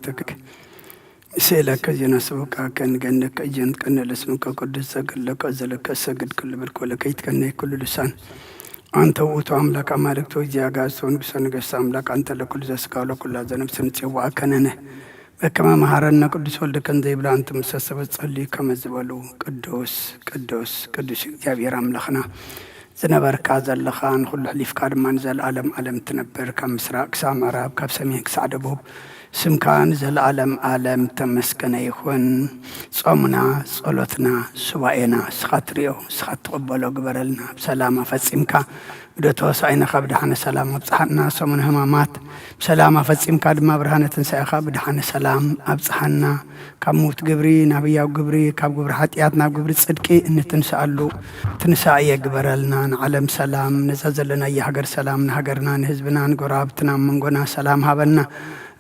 عبدك سيلك جنا سبك كان جنك جنت كان لاسمك قدس سجل لك أزلك السجد كل برك ولا كيت كان كل لسان أنت وتو أملك أمالك توجي أجاسون بسنجس أملك أنت لكل زسكا لكل زنب سنتي وأكننه بكما مهارنا قدس ولدك أنت يبلا أنت مسسبت صلي كما زبلو قدوس قدوس قدوس جابير أملخنا زنبر كازل لخان كل حليف كارمان زل عالم تنبر كمسراق سام عرب كبسميك سعدبوب سمكان زل عالم تمسكنا يخون صومنا صلوتنا سوائنا سخاتريو سخات قبلو قبرلنا بسلامة فسمكا بدو سعينا خبدحنا سلام أبصحنا صومنا همامات بسلامة فسمكا دما برهانة تنسى خبدحنا سلام أبصحنا كموت قبري نبيا وقبري كاب قبر حاتياتنا قبر صدقي إن تنسألو تنسأي قبرلنا علم سلام نزل لنا يهجر سلام نهجرنا نهزبنا نقرابتنا منقنا سلام هبنا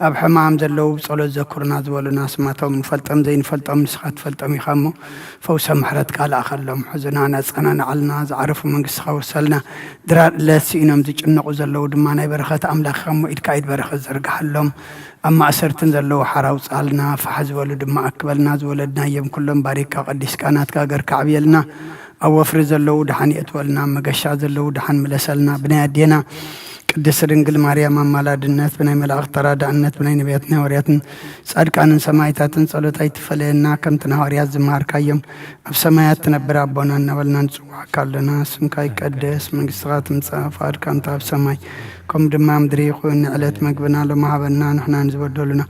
أب حمام زلوا بصلوا ذكرنا ذول الناس ما توم فلتم زين فلتم نسخت فلتم يخمو فوسا محرتك على آخر حزنا نسقنا علنا عرفوا من قصة وصلنا درا لسينا مزج النقو زلوا دمانا برخة أملاك خمو إدكايد برخة زرق حلهم أما أسرتن زلوا حراوس علنا فحز ولد ما أكبلنا زولدنا يوم كلهم باركة قديس كانت كاجر كعبيلنا أو وفر زلوا دحني أتولنا مقشع زلوا دحن ملسلنا بنادينا قدس رنجل مريم مالاد الناس بناي ملاك تراد الناس بناي نبيتنا ورياتن صار كان سمايتاتن صلوتاي تفلينا كم تنهاريات زمار كايم بسمايات تنبر ابونا نبلنا نصوا كلنا سمكاي قدس من قصات مصافار كان تاب سماي كم دمام دريخون علت مقبنا لما حبنا نحنا نزودلنا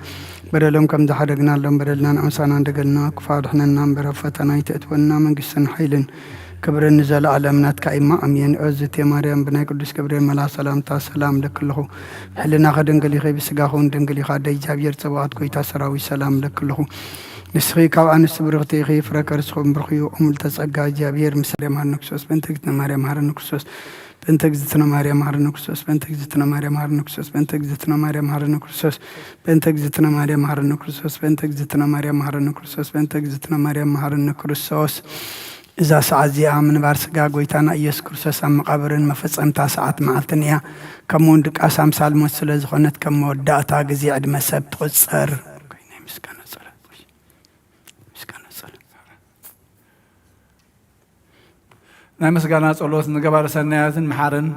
بدلهم كم دحرقنا لهم بدلنا انسان دقلنا كفار احنا نمبر فتنا يتتونا من قسن حيلن كبر النزال عالمنات كايما امين عزت يا مريم بناي قدس كبر ملا سلام تا سلام لكله حلنا خدنقلي خي بسغاخون دنقلي خدي جابير صبات كويتا سراوي سلام لكله نسخي كاو انس برغتي خي فركرسكم برخيو ام التصقا جابير مسلم هرنكسوس بنتكتنا مريم هرنكسوس بنتكزتنا مريم هرنكسوس بنتكزتنا مريم هرنكسوس بنتكزتنا مريم هرنكسوس بنتكزتنا مريم هرنكسوس بنتكزتنا مريم هرنكسوس بنتكزتنا مريم هرنكسوس إذا سعزي من بارسقا قويتانا إيس كرسوس أم قبرن مفصم تاسعات معلتنيا كمون دك أسام سالموت سلز خونت كمون داتا قزي عد مساب تغسر مسكانة صلاة مسكانة صلاة ناي مسكانة صلاة نقبار سنيات محارن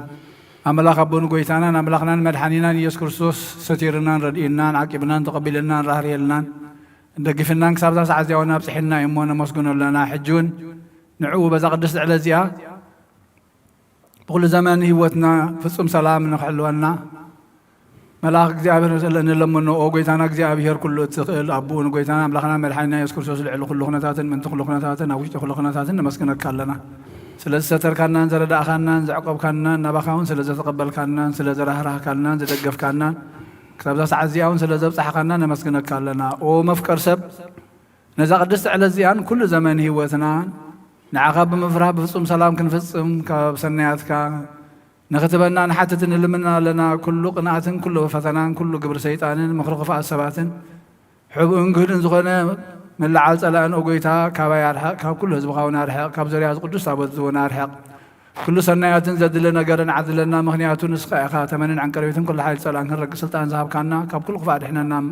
أملاق أبون قويتانا أملاقنا مدحانينا إيس كرسوس ستيرنا ردئنا عقبنا تقبلنا رهريلنا دقفنا كسابتا سعزي ونابسحنا يمونا مسكون لنا حجون نعو بذا قدس على زيا بقول زمان هوتنا فصم سلام نخلونا ملاك እግዚአብሔር ስለነ ለምን ነው ኦጎይታና እግዚአብሔር ኩሉ ተخيل አቡን ኦጎይታና አምላክና መልሐና ኢየሱስ ክርስቶስ ለዕሉ ኩሉ ኹነታትን ምን ተخلو ኹነታትን አውሽተ ኩሉ ኹነታትን መስከነካለና ስለዚህ ተተርካና ዘረዳኻና ዘዕቆብካና ናባኻውን ስለዚህ ተቀበልካና ስለዚህ ረህራህካና ዘደገፍካና كتابة سعزياون سلزبصحكنا نمسكنكالنا او مفكر سب نزا قدس على زيان كل زمان هوتنا نعقب مفرح بفصم سلام كنفصم كبسنياتك نختبنا نحتتن لمنا لنا كل قناعة كل فتنان كل قبر سيطان مخرق فاسبات حب انقهد زغنا من العالس الان اوغيتا كابا يرحق كاب كل حزب خاونا يرحق كاب زرياز قدس تابت زونا يرحق كل سنيات زد لنا قرن عدل لنا مغنيات نسخة أخا تمنن عن قريبتهم كل حال سلام كنرق سلطان ذهب كنا كاب كل قفاد إحنا نام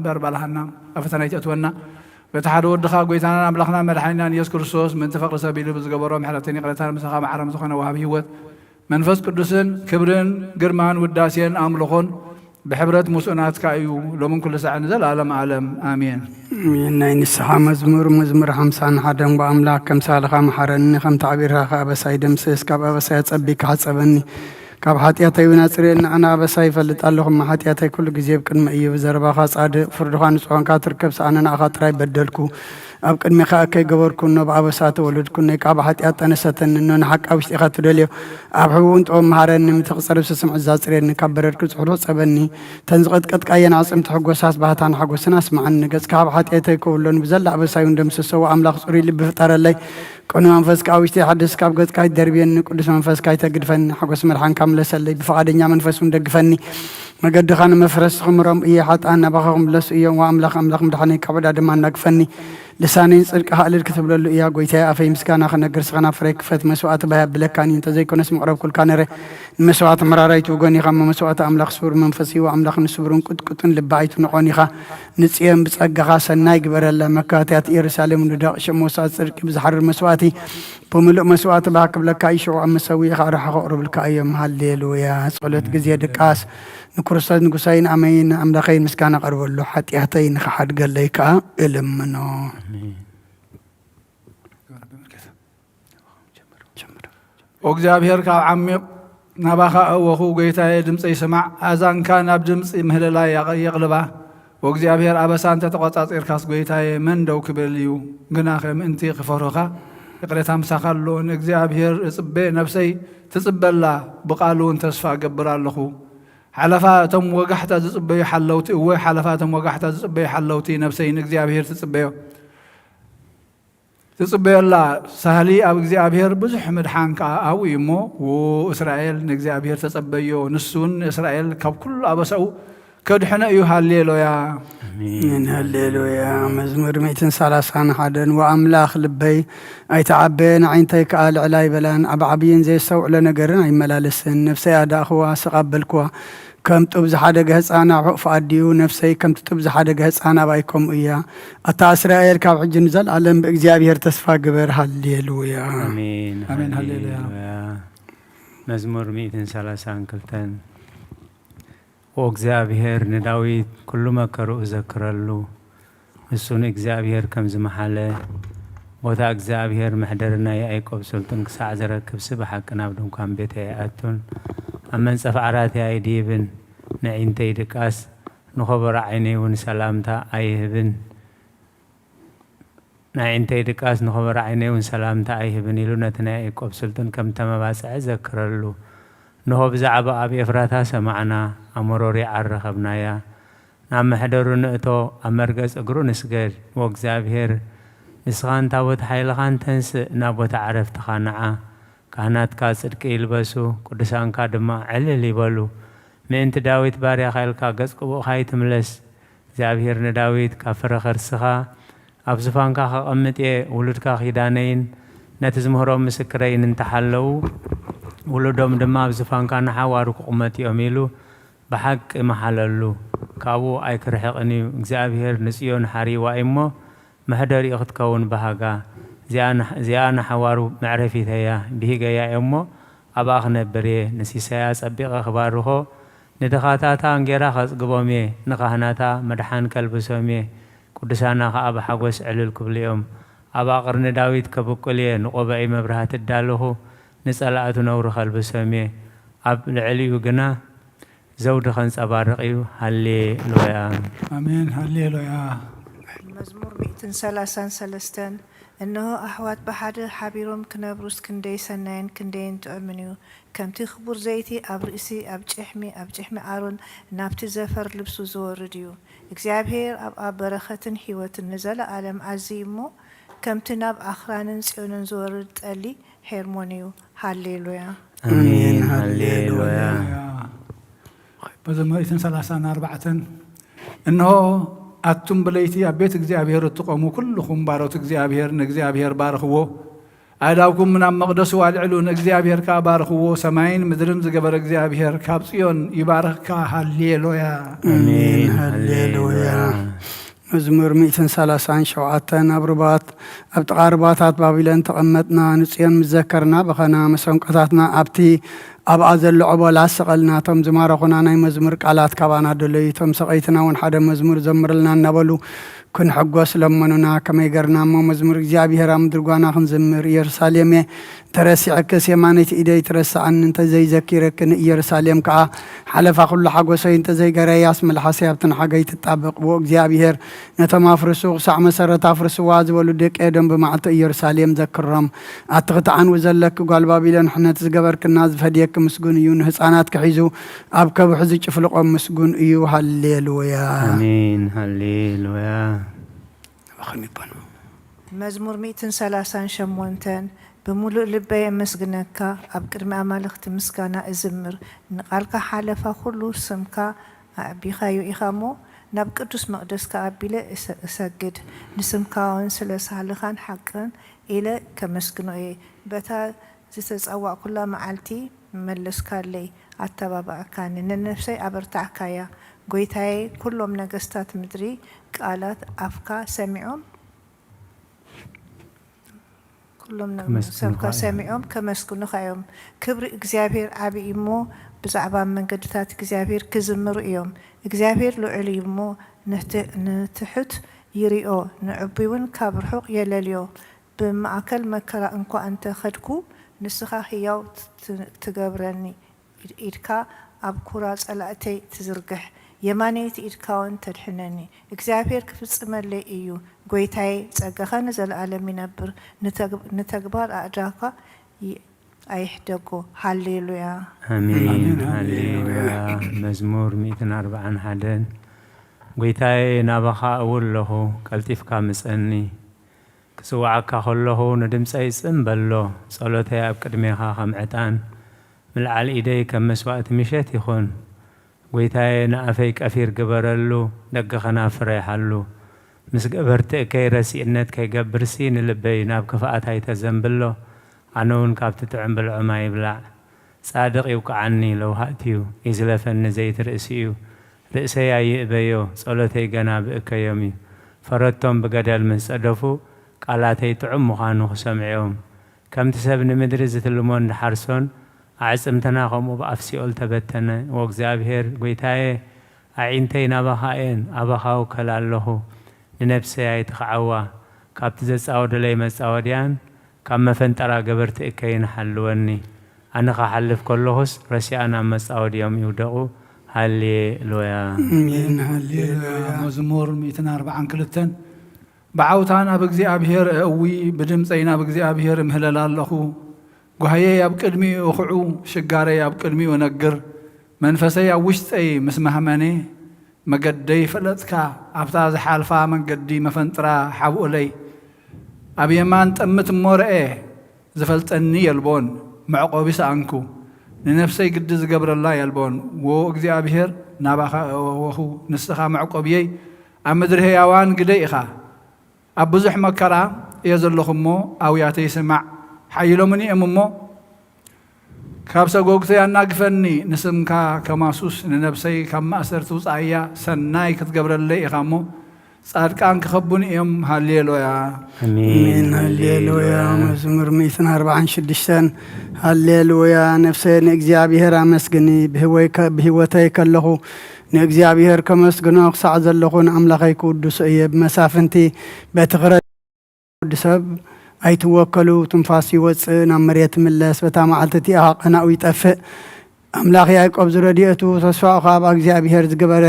بربلهنا أفتنا يتأتونا بتحدو الدخاء قويتانا أبلغنا ملحينا يذكر الصوص من تفق سبيل بزقبرهم حالتين قلتان مسخا معرم سخنا وهابي هوت منفس قدسن كبرن قرمان وداسين أملخون بحبرة مسؤنات كايو لو من كل ساعة نزل عالم آمين من السحا مزمور حمسان حدن بأملاك كم سالخا محرن خم تعبيرها خاب سايدم سيس كاب أبسايد صبيك حسبني كاب حاتياتي وناسرين أنا أبساي فلت اللهم حاتياتي كل جزيب كن مأيو وزربا خاص عاد فردخان سوان كاتر كبس أنا أخاطراي بدلكو أبكن مخاكي قبركن بأبسات ولدكن كاب حاتيات أنستن إنه نحق أوش إخات دليو أبحوون تقوم محرن متخسر بسسم عزازرين كبرركو سحلو صبني تنزقت قد كاين عاصم تحقو ساس بهتان حقو سناس معن قد كاب حاتياتي كولون بزل أبساي وندم سسو أملاق صوري اللي بفتر اللي كونو منفسك أوشتي حدث كاب قد كاي دربين قدس منفسك كاي تقدفن حقو سمرحان كاملة سلي بفقادنيا منفس وندقفني ما قد خان مفرس خمرهم إيه حتى أنا بخهم بلس إيه وأملاق مدحاني كابدا دمان نقفني لسانين صدق هالر كتب له يا قويتها أفهم مسكنا خنا قرصنا فريق فت مسوات بها بلكاني أنت زي كنا اسمه قرب كل كانره مسوات مراريت وجوني خم مسوات أملاخ سور منفسي وأملاخ نسبرون كتن لبعيت ونقوني خا نسيم بس أجعاس النايق برا مكاتات يرسالم نداء شموسات صدق بزحر مسواتي بملء مسوات بها قبل كايش وعم مسوي خارح قرب الكايم هالليلويا صلت جزية كاس نكرسات نقصين أمين أملاخين مسكنا قرب له حتى يهتين خحد قال ليك إلمنا وእግዚአብሔር ካብ ዓሚቕ ናባኻ እወኹ ጌታዬ ድምፂ ይስማዕ ኣዛንካ ናብ ድምፂ ምህለላ የቕልባ ወእግዚአብሔር ኣበሳን ተተቆጻጺርካስ ጌታዬ መን ደው ክብል እዩ ግና ከምእንቲ ክፈርኻ ይቕሬታ ምሳኻ ኣሎ ንእግዚአብሔር እጽቤ ነፍሰይ ትጽበላ ብቓሉ ተስፋ ገብር ኣለኹ ሓለፋ እቶም ወጋሕታ ዝጽበዩ ሓለውቲ ወይ ሓለፋ እቶም ወጋሕታ ዝጽበዩ ሓለውቲ ነፍሰይ ንእግዚአብሔር ትጽበዮ تسبيلا سهلي أب إغزابير بزح مدحان كأو يمو وإسرائيل نغزابير تسبيو نسون إسرائيل كاب كل أبسو كدحنا هالليلويا من هالليلويا مزمور 230 حدن وأملاخ لبي أي تعبين عينتي كآل علاي بلان عبعبين زي سوء لنا قرن أي ملالسن نفسي أدا أخوة سقبلكوا كم تبز حدا جهز أنا عقف أديو نفسي كم تبز حدا جهز أنا بايكم إياه أتا إسرائيل كاب حج نزل علم بإغزابير تسفى قبر هالليلويا آمين آمين هالليلويا مزمور 230 كلتن وإغزابير نداويت كل ما كرو ذكر له السون إغزابير كم زمحله وذا إغزابير محضرنا يعقوب سلطان كساع زركب سبحة كنابدهم كان بيته يأتون أمن سفعرات أيديبن نعين تيدكاس نخبر عيني ونسلامتا أيهبن نعين تيدكاس نخبر عيني ونسلامتا أيهبن يلونتنا يعقوب سلطان كم تمباس أذكر له نهب زعب أبي إفراتا سمعنا أمروري عرخبنا يا نعم محضرو نأتو أمرقس أقرو نسقر وإغزابير نسخان تاوت حيلغان تنس نابو تعرف تخانعا كهنات كاسر كيلبسو قدسان كادما علل يبلو من داويت باريا خيل كاغس قبو خايت ملس زابير نداويت كفر خرسخا أبزفان كاخ أمتي ولد كاخ يدانين نتزمهرو مسكرين انتحلو ولدهم دما أبزفان كان حوارو قمتي أميلو بحق محللو كابو أي كرحقني زابير نسيون حري وإمو مهدري أخد كون بحقا زيانا حوارو معرفي ثيا بهيجا يا أمو أباخنا بري نسيسايا سبيق أخباره ندخاتاتا انجيرا خاص قبومي نقهناتا مدحان كالبسومي قدسانا أب حقوس علل كبليوم أبا قرن داويد كبكولي نقوبعي مبرهات الدالوه نسألات نور خالبسومي أب العليو قنا زود خنس أبارقيو هالي لويا آمين هالي لويا مزمور 233 إنه أحوات بحد حبيرهم كنبروس كندي سنين كندين تؤمنوا كم تخبر زيتي أبرئسي أبجحمي عارون نابت زفر لبسو زور ديو إكزابير أب برخة حيوة النزل عالم عزيمو كم تناب أخران سيونن زور تقلي حرمونيو هالليلويا آمين هالليلويا بزمور 234 إنه أتم بليتي أبيت إغزابير تقوموا كلكم باروت إغزابير بارخوه أداوكم من المقدس والعلون إغزابير كبارخوه سماين مدرن زجبر إغزابير كابسيون يبارك هالليلويا آمين هالليلويا مزمور 230 شوعتنا أبربات أبتقارباتات بابلين تقمتنا نسيان مذكرنا بخنا مسونقتاتنا أبتي أبعزل اللعبة لاسقلنا تم زمارة خنانا مزمور قالات كبانا دولي تم سقيتنا ونحدا مزمور زمر لنا نبلو كن حقوس لمننا كما يقرنا مو مزمور إغزابير أمدرقوانا خنزمر يرساليم ترسي عكس يمانيت إيدي ترسى عن انت زي ذكيرك يرساليم كا حلفا كل حقوسي انت زي قرياس من الحسيابتن حقاي تتطابق بو إغزابير نتما فرسوق ساع مسرة فرسو واز ولو ديك ايدن بمعت يرساليم ذكرم أتغط عن وزلك وقال بابلين حنا تزقبر كناز فديك مسجون يون حصانات كحيزو أبكب حزيج فلقهم مسجون إيو هالليلويا آمين هالليلويا مزمور 230 شمونتن بملؤ لبي مسجنك أبكر ما مالخت مسكانا أزمر نقالك حالفا خلو سمكا بيخايو إخامو ناب قدوس مقدس كابيلة أسجد نسم كاون سلسال خان حقا إلى كمسكنو إيه بتا زيتس أوع كلها معلتي ملس كارلي عتبابا كان ننفسي أبرتع كايا قويتاي كلهم نقستات مدري قالت أفكا سمعهم كلهم سبكا سمعهم كمسكنو خايهم كبر إجزابير عبي إمو بزعبان من قدتات إجزابير كزمر إيوم إجزابير لعلي إمو نتحت يريو نعبيون كابرحوق يلاليو بمعكل مكرا انكو انت خدكو نسخا هياو تقابرني إيدكا أبكورا سألاتي تزرقح يمانيت إيدكاون تدحنني إكزابير كفز ملي إيو قويتاي تساقخا نزل عالمي نبر نتقبار أعداكا أيحدقو هاليلويا آمين هاليلويا مزمور 141 قويتاي نابخا أول له كالتفكا مسأني كسوعك خلّه ندمسي سنبلّه صلوتي أبقدميها خمعتان ملعال إيدي كم مسوات مشيت يخون قويتاي نأفيك أفير قبرلو دقخنا فريحلو مس قبرت كي رسينت كي قبرسي نلبي ناب كفاءت هاي تزنبلّه عنون كابت تعمل عماي بلع صادق يوقعني لو هاتيو إزلفن زيت رأسيو رأسي يقبيو صلوتي قناب إكيومي فردتم بقدل من صدفو قالاتي تعم مخانو سمعيهم كم تسبن مدرزة اللمون حرسون أعزمتنا قوموا بأفسيول تبتنا وقزابهر قويتاي أعينتي نبخائين أبخاو كلالله لنفسي يتخعوا كابتزس أود لي مساوديان كم فنترى قبرت إكين حلوني أنا خحلف كلهس رسي أنا مساوديهم يودعو هاليلويا آمين هاليلويا مزمور 140 كلتن بعوتانا بእግዚአብሔር እዊ ብድምፀይና በእግዚአብሔር ምህለላ ኣለኹ ጓህየ ኣብ ቅድሚኡ እኽዑ ሽጋረይ ኣብ ቅድሚኡ ነግር መንፈሰይ ኣብ ውሽጠይ ምስ መሃመነ መገደይ ፈለጥካ ኣብታ ዝሓልፋ መንገዲ መፈንጥራ ሓብኡለይ ኣብ የማን ጠምት ሞርአ ዝፈልጠኒ የልቦን መዕቆቢ ሰኣንኩ ንነፍሰይ ግዲ ዝገብረላ የልቦን ወ እግዚኣብሔር ናባኻ ወኹ ንስኻ መዕቆብየይ ኣብ ምድሪ ህያዋን ግደይ ኢኻ ኣብ ብዙሕ መከራ እየ ዘለኹሞ ኣውያተይ ስማዕ ሓይሎምኒ እዮም እሞ ካብ ሰጎግተይ ኣናግፈኒ ንስምካ ከማሱስ ንነብሰይ ካብ ማእሰርቲ ውፃእያ ሰናይ ክትገብረለይ ኢኻ እሞ ጻድቃን ክኸቡኒ እዮም ሃሌሉያ آمين هاليلويا مزمور 146 هاليلويا نفسي نእግዚአብሔር ኣመስግኒ ብህይወተይ ከለኹ نእግዚአብሔር ከመስግኖ ክሳዕ ዘለኹ ንኣምላኸይ ቅዱስ እየ ብመሳፍንቲ በቲ ቅዱሰብ ኣይትወከሉ ትንፋስ ይወፅእ ናብ መሬት ምለስ በታ መዓልቲ እቲኣ ቀናኡ ይጠፍእ ኣምላኽ ያዕቆብ ዝረድኤቱ ተስፋኡ ካብ እግዚኣብሔር ዝገበረ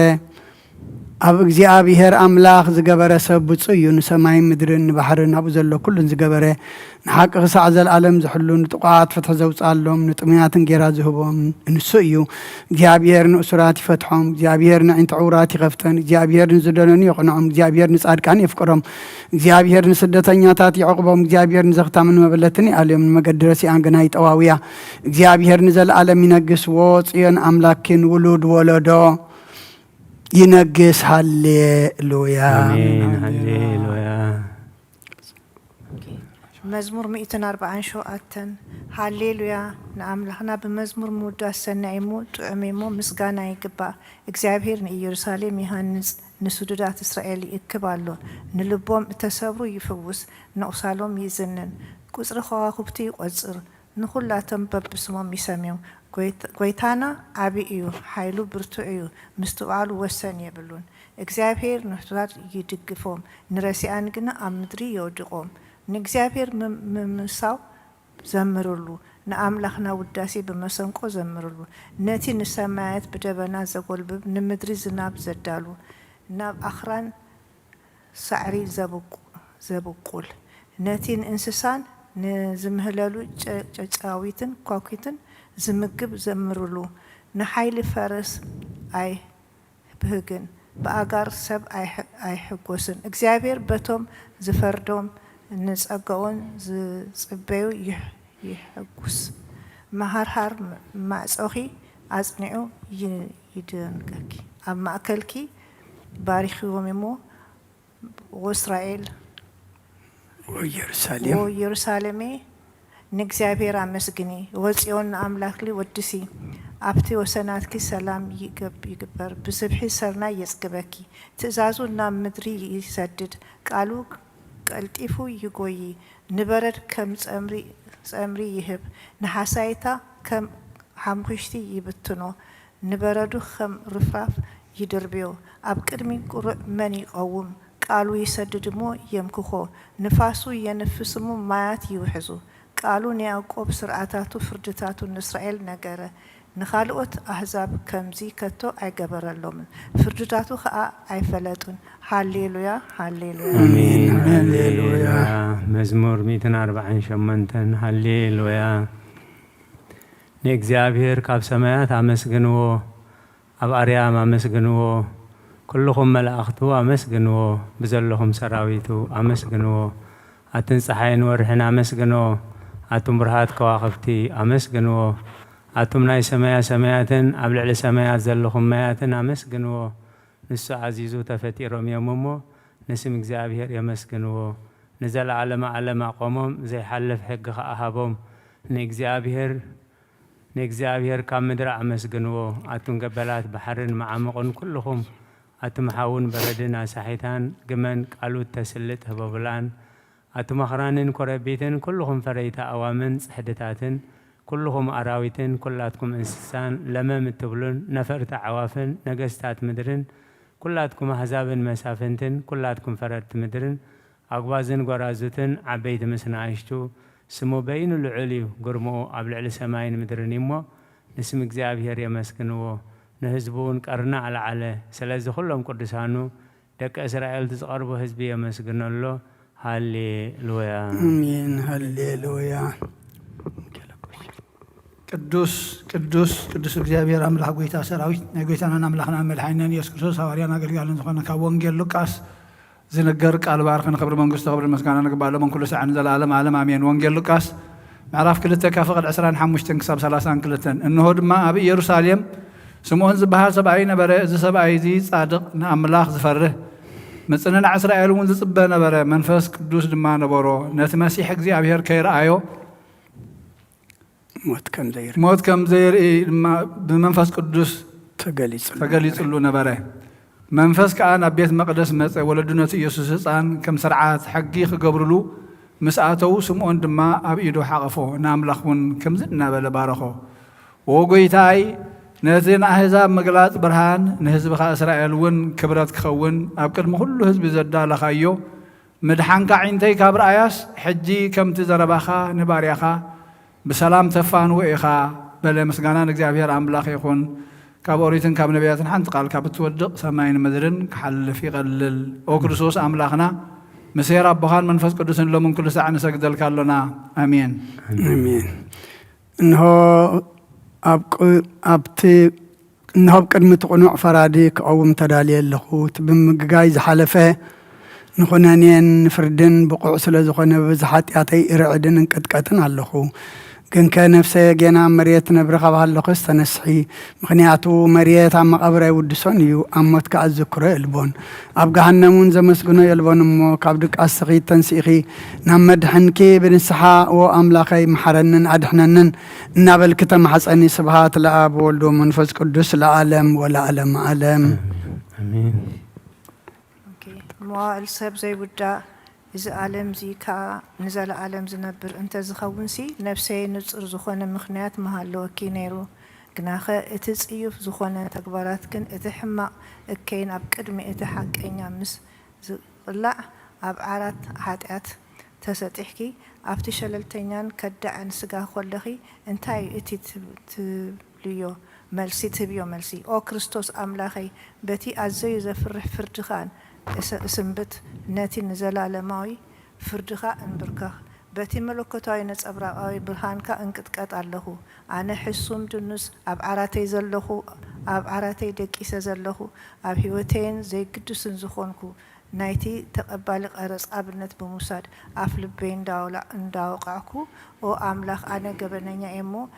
ኣብ እግዚኣብሔር ኣምላኽ ዝገበረ ሰብ ብፁዕ እዩ ንሰማይ ምድርን ንባሕርን ኣብኡ ዘሎ ኩሉን ዝገበረ ንሓቂ ክሳዕ ዘለኣለም ዝሕሉ ንጥቋት ፍትሒ ዘውፅኣሎም ንጥሙያትን ጌራ ዝህቦም ንሱ እዩ እግዚኣብሔር ንእሱራት ይፈትሖም እግዚኣብሔር ንዒንቲ ዕውራት ይኸፍተን እግዚኣብሔር ንዝደለኑ የቕንዖም እግዚኣብሔር ንጻድቃን የፍቅሮም እግዚኣብሔር ንስደተኛታት ይዕቕቦም እግዚኣብሔር ንዘኽታምን መበለትን ይኣልዮም ንመገዲ ረሲኣን ግና ይጠዋውያ እግዚኣብሔር ንዘለኣለም ይነግስ ወፅዮን ኣምላክን ውሉድ ወለዶ ينقص هاليلويا آمين هاليلويا مزمور 140 شوقاتن هاليلويا نأملخنا بمزمور موداس سنعيمو تعميمو مسقانا يقبا እግዚአብሔር ኢየሩሳሌም ይሃንጽ ንሱዱዳት እስራኤል ይክባሉ ንልቦም ተሰብሩ ይፈውስ ንቁሳሎም ይዝንን ቁጽሪ ኸዋኽብቲ ይቆጽር ንኹላቶም በብስሞም ይሰሚው ጎይታና ዓቢ እዩ ሓይሉ ብርቱዕ እዩ ምስትውዓሉ ወሰን የብሉን እግዚአብሔር ንሕቱራት ይድግፎም ንረሲኣን ግና ኣብ ምድሪ የወድቖም ንእግዚአብሔር ምምሳው ዘምርሉ ንኣምላኽና ውዳሴ ብመሰንቆ ዘምርሉ ነቲ ንሰማያት ብደበና ዘጐልብብ ንምድሪ ዝናብ ዘዳሉ ናብ ኣኽራን ሳዕሪ ዘብቁል ነቲ ንእንስሳን ንዝምህለሉ ጨጫዊትን ኳኩትን ዝምግብ ዘምርሉ ንሓይሊ ፈረስ ኣይብህግን ብኣጋር ሰብ ኣይሕጐስን እግዚአብሔር በቶም ዝፈርዶም ንጸግኦን ዝጽበዩ ይሕጉስ መሃርሃር ማዕጾኺ ኣጽኒዑ ይድንቀኪ ኣብ ማእከልኪ ባሪኽዎም እሞ ወእስራኤል ወኢየሩሳሌም ንእግዚአብሔር አመስግኒ ወጽዮን አምላክሊ ወድሲ ኣብቲ ወሰናትኪ ሰላም ይግበር ብስብሒ ሰርናይ የጽግበኪ ትእዛዙ ናብ ምድሪ ይሰድድ ቃሉ ቀልጢፉ ይጎይ ንበረድ ከም ጸምሪ ይህብ ንሓሳይታ ከም ሓምኩሽቲ ይብትኖ ንበረዱ ከም ርፍራፍ ይድርብዮ ኣብ ቅድሚ ቁሩዕ መን ይቀውም ቃሉ ይሰድድ እሞ የምክኾ ንፋሱ የነፍስ እሞ ማያት ይውሕዙ ቃሉ ንያዕቆብ ስርዓታቱ ፍርድታቱ ንእስራኤል ነገረ ንኻልኦት ኣሕዛብ ከምዚ ከቶ ኣይገበረሎምን ፍርድታቱ ከዓ ኣይፈለጡን ሃሌሉያ ሃሌሉያ አሜን ሃሌሉያ መዝሙር 148 ሃሌሉያ ንእግዚአብሔር ካብ ሰማያት አመስግንዎ ኣብ ኣርያም አመስግንዎ ኩልኹም መላእኽቱ አመስግንዎ ብዘለኹም ሰራዊቱ አመስግንዎ ኣትን ፀሓይን ወርሕን አመስግንዎ ኣቱም ብርሃት ከዋኽብቲ አመስግንዎ ኣቱም ናይ ሰማያትን ኣብ ልዕሊ ሰማያት ዘለኹም ማያትን አመስግንዎ ንሱ ዓዚዙ ተፈጢሮም እዮም እሞ ንስም እግዚኣብሔር የመስግንዎ ንዘለዓለመ ዓለም ኣቆሞም ዘይሓልፍ ሕጊ ከኣሃቦም ንእግዚአብሔር ካብ ምድሪ አመስግንዎ ኣቱም ገበላት ባሕርን መዓምቑን ኩልኹም ኣቱም ሓውን በረድን ኣሳሒታን ግመን ቃሉት ተስልጥ ህበብላን ኣቱም ኣኽራንን ኮረቢትን ኩልኹም ፈረይታ ኣዋምን ጽሕድታትን ኩልኹም ኣራዊትን ኩላትኩም እንስሳን ለመም እትብሉን ነፈርቲ ዓዋፍን ነገስታት ምድርን ኩላትኩም ኣሕዛብን መሳፍንትን ኩላትኩም ፈረድቲ ምድርን ኣግባዝን ጓራዙትን ዓበይቲ ምስ ንኣሽቱ ስሙ በይኑ ልዑል እዩ ግርምኡ ኣብ ልዕሊ ሰማይን ምድርን እሞ ንስም እግዚኣብሔር የመስግንዎ ንህዝቡ እውን ቀርና ኣልዓለ ስለዚ ኩሎም ቅዱሳኑ ደቂ እስራኤል ዝቐርቡ ህዝቢ የመስግነሎ ሃሌሉያ አሜን ሃሌሉያ ቅዱስ ቅዱስ ቅዱስ እግዚአብሔር አምላክ ጎይታ ሰራዊት ናይ ጎይታናን አምላክና መድኃኒትናን ኢየሱስ ክርስቶስ ሐዋርያን አገልጋልን ዝኾነ ካብ ወንጌል ሉቃስ ዝነገር ቃል ባርኽን ክብሪ መንግስቱ ክብሪ ምስጋና ንግባሎም ኩሉ ሰዓን ዘለዓለም ዓለም አሜን። ወንጌል ሉቃስ ምዕራፍ 2 ካብ ፍቅድ 25 ክሳብ 32 እንሆ ድማ ኣብ ኢየሩሳሌም ስምዖን ዝበሃል ሰብኣይ ነበረ እዚ ሰብኣይ እዚ ጻድቕ ንኣምላኽ ዝፈርህ ምጽንናዕ እስራኤል እውን ዝጽበ ነበረ መንፈስ ቅዱስ ድማ ነበሮ ነቲ መሲሕ እግዚኣብሔር ከይረኣዮ ሞት ከም ዘይርኢ ብመንፈስ ቅዱስ ተገሊጽሉ ነበረ መንፈስ ከዓ ናብ ቤት መቅደስ መጸ ወለዱ ነቲ ኢየሱስ ህፃን ከም ስርዓት ሕጊ ክገብርሉ ምስ ኣተው ስምዖን ድማ ኣብ ኢዱ ሓቐፎ ንኣምላኽ እውን ከምዚ እናበለ ባረኾ ወጎይታይ ነቲ ንኣሕዛብ ምግላጽ ብርሃን ንህዝብኻ እስራኤል እውን ክብረት ክኸውን ኣብ ቅድሚ ኩሉ ህዝቢ ዘዳለኻዮ ምድሓንካ ዒንተይ ካብ ረኣያስ ሕጂ ከምቲ ዘረባኻ ንባርያኻ بسلام تفان وإخا بل مسجانا نجابير أملاخ يكون كابوريتن كاب نبياتن حنت قال كابتودق سماين مدرن كحل في قلل أوكرسوس أملاخنا مسير أبوهان من فسق قدسن لو من كل ساعة نسجد الكالنا آمين آمين إنه إنه بكلمة قنوع فراديك أو متدالي اللخوت بمجايز حلفه نخونانين فردن بقوع سلازخونه بزحات يعطي إرعدن انكتكتن علخو كن كنفسه جينا مريت نبرخ بهاللخو استنسحي مخنياتو مريت عم قبره يودسون يو أمت كأذكره البون أبقى هنمون زمسقنو يلبون مو كابدك أسخي تنسيخي نمد حنكي بنسحا وأملاخي محرنن أدحننن نابل كتم حسني سبحات لأب ولدو منفس قدس لعالم ولا علم عالم آمين موال سب زي ودا إذا عالم زي كا نزل عالم زنبر أنت زخونسي نفسي نصر زخونة مخنيات مهالو كينيرو جناخة اتسقيف زخونة تكبرات كن اتحمى كين أبكرمي اتحق إني مس لا أبعرات حاتات تستحكي أفتشل التنين كدع عن سجا خلقي انتاي اتي تبليو ملسي تبيو ملسي أو كريستوس أملاخي بتي أزاي زفرح فرجخان سنبت ناتي نزل على ماوي فردخا انبركا بتي ملكوتاي نصبراوي برهانكا انقطقط الله انا حسوم دنس اب عراتي زلخو اب عراتي دقيسه زلخو اب هيوتين زي قدسن زخونكو نايتي تقبل قرص ابنت بموساد اف لبين داولا انداوقاكو او املاخ انا غبنኛ ايمو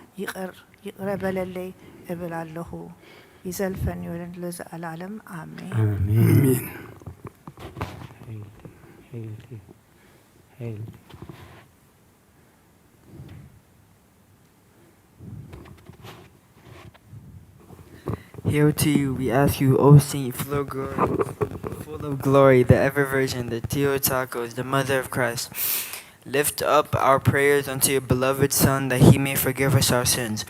يقربللي ابلالله يزلفن يولن لزق العالم آمين. آمين. Hail to you, we ask you, O Saint, full of glory, the ever Virgin, the Theotokos, the Mother of Christ. Lift up our prayers unto your beloved Son, that he may forgive us our sins.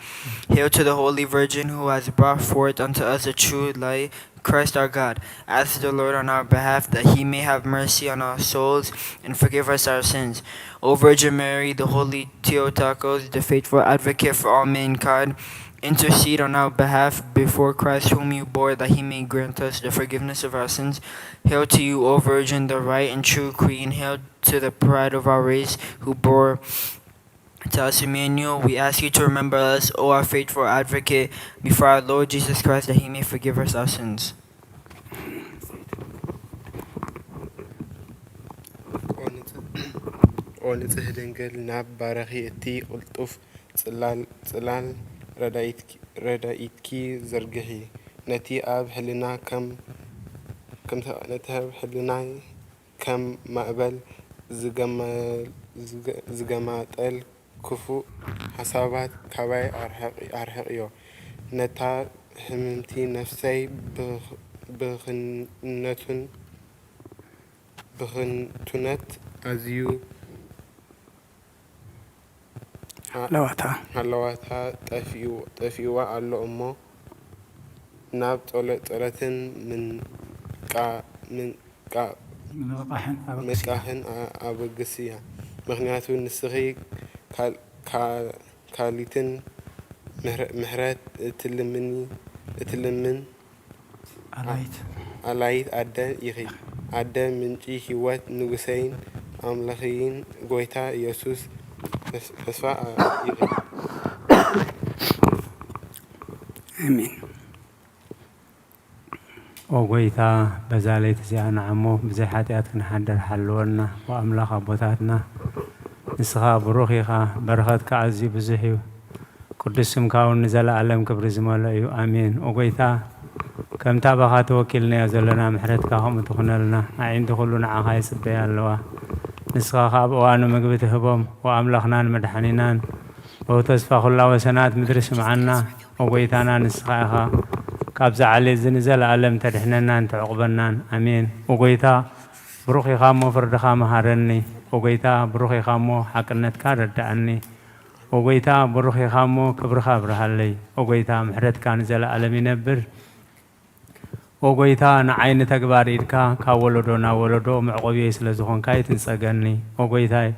Hail to the Holy Virgin, who has brought forth unto us a true light, Christ our God. Ask the Lord on our behalf, that he may have mercy on our souls and forgive us our sins. O Virgin Mary, the Holy Theotokos, the faithful advocate for all mankind, intercede on our behalf before Christ, whom you bore, that he may grant us the forgiveness of our sins. Hail to you, O Virgin, the right and true Queen. Hail to the pride of our race, who bore to us Emmanuel. We ask you to remember us, O our faithful advocate, before our Lord Jesus Christ, that he may forgive us our sins. O ንጽህ ድንግል ናብ ባረኺ እቲ ቁልጡፍ ጽላል ረዳኢትኪ ዘርግሒ ነቲ ኣብ ህልና ከም ማዕበል ዝገማጠል ክፉእ ሓሳባት ካባይ ኣርሕቕዮ ነታ ህምምቲ ነፍሰይ ብኽንቱነት ኣዝዩ ሃለዋታ ጠፊዋ ኣሎ እሞ ናብ ጸሎትን ምንቃሕን ኣበግስ እያ። ምክንያቱ ንስኺ ካሊትን ምሕረት እትልምን ኣላይት ኣደ ኢኺ። ኣደ ምንጪ ህይወት ንጉሰይን ኣምላኸይን ጐይታ ኢየሱስ ተስፋ ኢኺ። አሜን። ኦ ጎይታ በዛ ላይ እዚኣ ንዓሞ ብዘይ ሓጢኣት ክንሓድር ሓልወና ወኣምላኽ ኣቦታትና ንስኻ ብሩኽ ኢኻ በረኸትካ ኣዝዩ ብዙሕ እዩ ቅዱስ ስምካ እውን ንዘለኣለም ክብሪ ዝመልኦ እዩ ኣሜን። ኦ ጎይታ ከምታ ባኻ ተወኪልናዮ ዘለና ምሕረትካ ከምኡ ትኹነልና ኣዒንቲ ኩሉ ንዓኻ ይፅበያ ኣለዋ ንስኻ ካብ እዋኑ ምግቢ ትህቦም ወኣምላኽናን መድሓኒናን ወ ተስፋ ኩላ ወሰናት ምድሪ ስምዓና ኦ ጎይታና ንስኻ ኢኻ ካብዛ ዓሌት እዚ ንዘለኣለም ተድሕነናን ተዕቑበናን ኣሜን። ኦ ጎይታ ብሩኽ ኢኻ እሞ ፍርድኻ መሃረኒ ኦ ጎይታ ብሩኽ ኢኻ እሞ ሓቅነትካ ረዳእኒ ኦ ጎይታ ብሩኽ ኢኻ እሞ ክብርኻ ብርሃለይ ኦ ጎይታ ምሕረትካ ንዘለኣለም ይነብር ኦ ጎይታ ንዓይኒ ተግባር ኢድካ ካብ ወለዶ ናብ ወለዶ መዕቆብየ ስለ ዝኾንካ ይትንፀገኒ ኦ ጎይታይ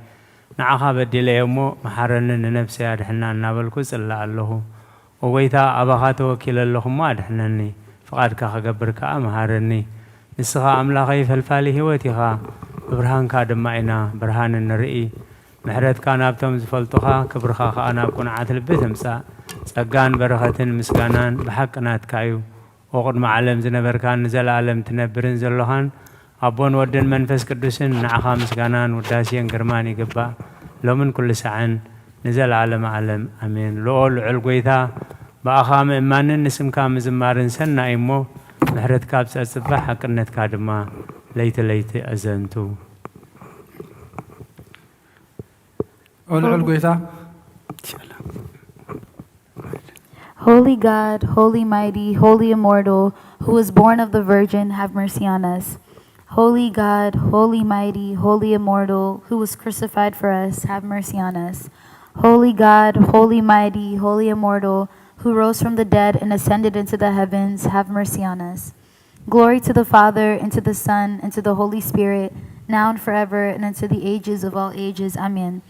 ንዓኻ በዲለየ እሞ መሓረኒ ንነፍሰይ ኣድሕና እናበልኩ ጽላእ ኣለኹ ኦ ጎይታ ኣባኻ ተወኪለ ኣለኹ እሞ ኣድሕነኒ ፍቓድካ ክገብር ከዓ መሃረኒ ንስኻ ኣምላኸይ ፈልፋሊ ህይወት ኢኻ ብብርሃንካ ድማ ኢና ብርሃን ንርኢ ምሕረትካ ናብቶም ዝፈልጡኻ ክብርኻ ከዓ ናብ ቁንዓት ልቢ ትምጻእ ጸጋን በረኸትን ምስጋናን ብሓቅናትካ እዩ ኦ ቅድሚ ዓለም ዝነበርካን ንዘለኣለም ትነብርን ዘለኻን ኣቦን ወድን መንፈስ ቅዱስን ንዓኻ ምስጋናን ውዳሴን ግርማን ይግባእ ሎምን ኩሉ ሰዓን ንዘለዓለም ዓለም ኣሜን። ልኦ ልዑል ጎይታ ብኣኻ ምእማንን ንስምካ ምዝማርን ሰናይ እሞ ምሕረትካ ብፀፅባሕ ሓቅነትካ ድማ ለይቲ ለይቲ ኣዘንቱ ኦ ልዑል ጎይታ Holy God, holy mighty, holy immortal, who was born of the Virgin, have mercy on us. Holy God, holy mighty, holy immortal, who was crucified for us, have mercy on us. Holy God, holy mighty, holy immortal, who rose from the dead and ascended into the heavens, have mercy on us. Glory to the Father, and to the Son, and to the Holy Spirit, now and forever, and unto the ages of all ages. Amen.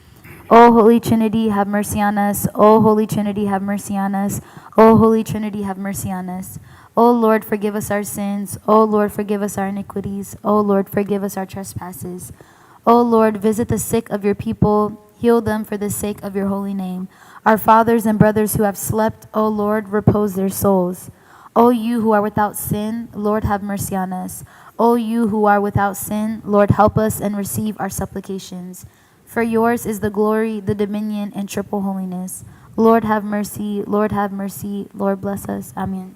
O Holy Trinity, have mercy on us. O Holy Trinity, have mercy on us. O Holy Trinity, have mercy on us. O Lord, forgive us our sins. O Lord, forgive us our iniquities. O Lord, forgive us our trespasses. O Lord, visit the sick of your people. Heal them for the sake of your holy name. Our fathers and brothers who have slept, O Lord, repose their souls. O you who are without sin, Lord, have mercy on us. O you who are without sin, Lord, help us and receive our supplications. For yours is the glory, the dominion, and triple holiness. Lord, have mercy. Lord, have mercy. Lord, bless us. Amen.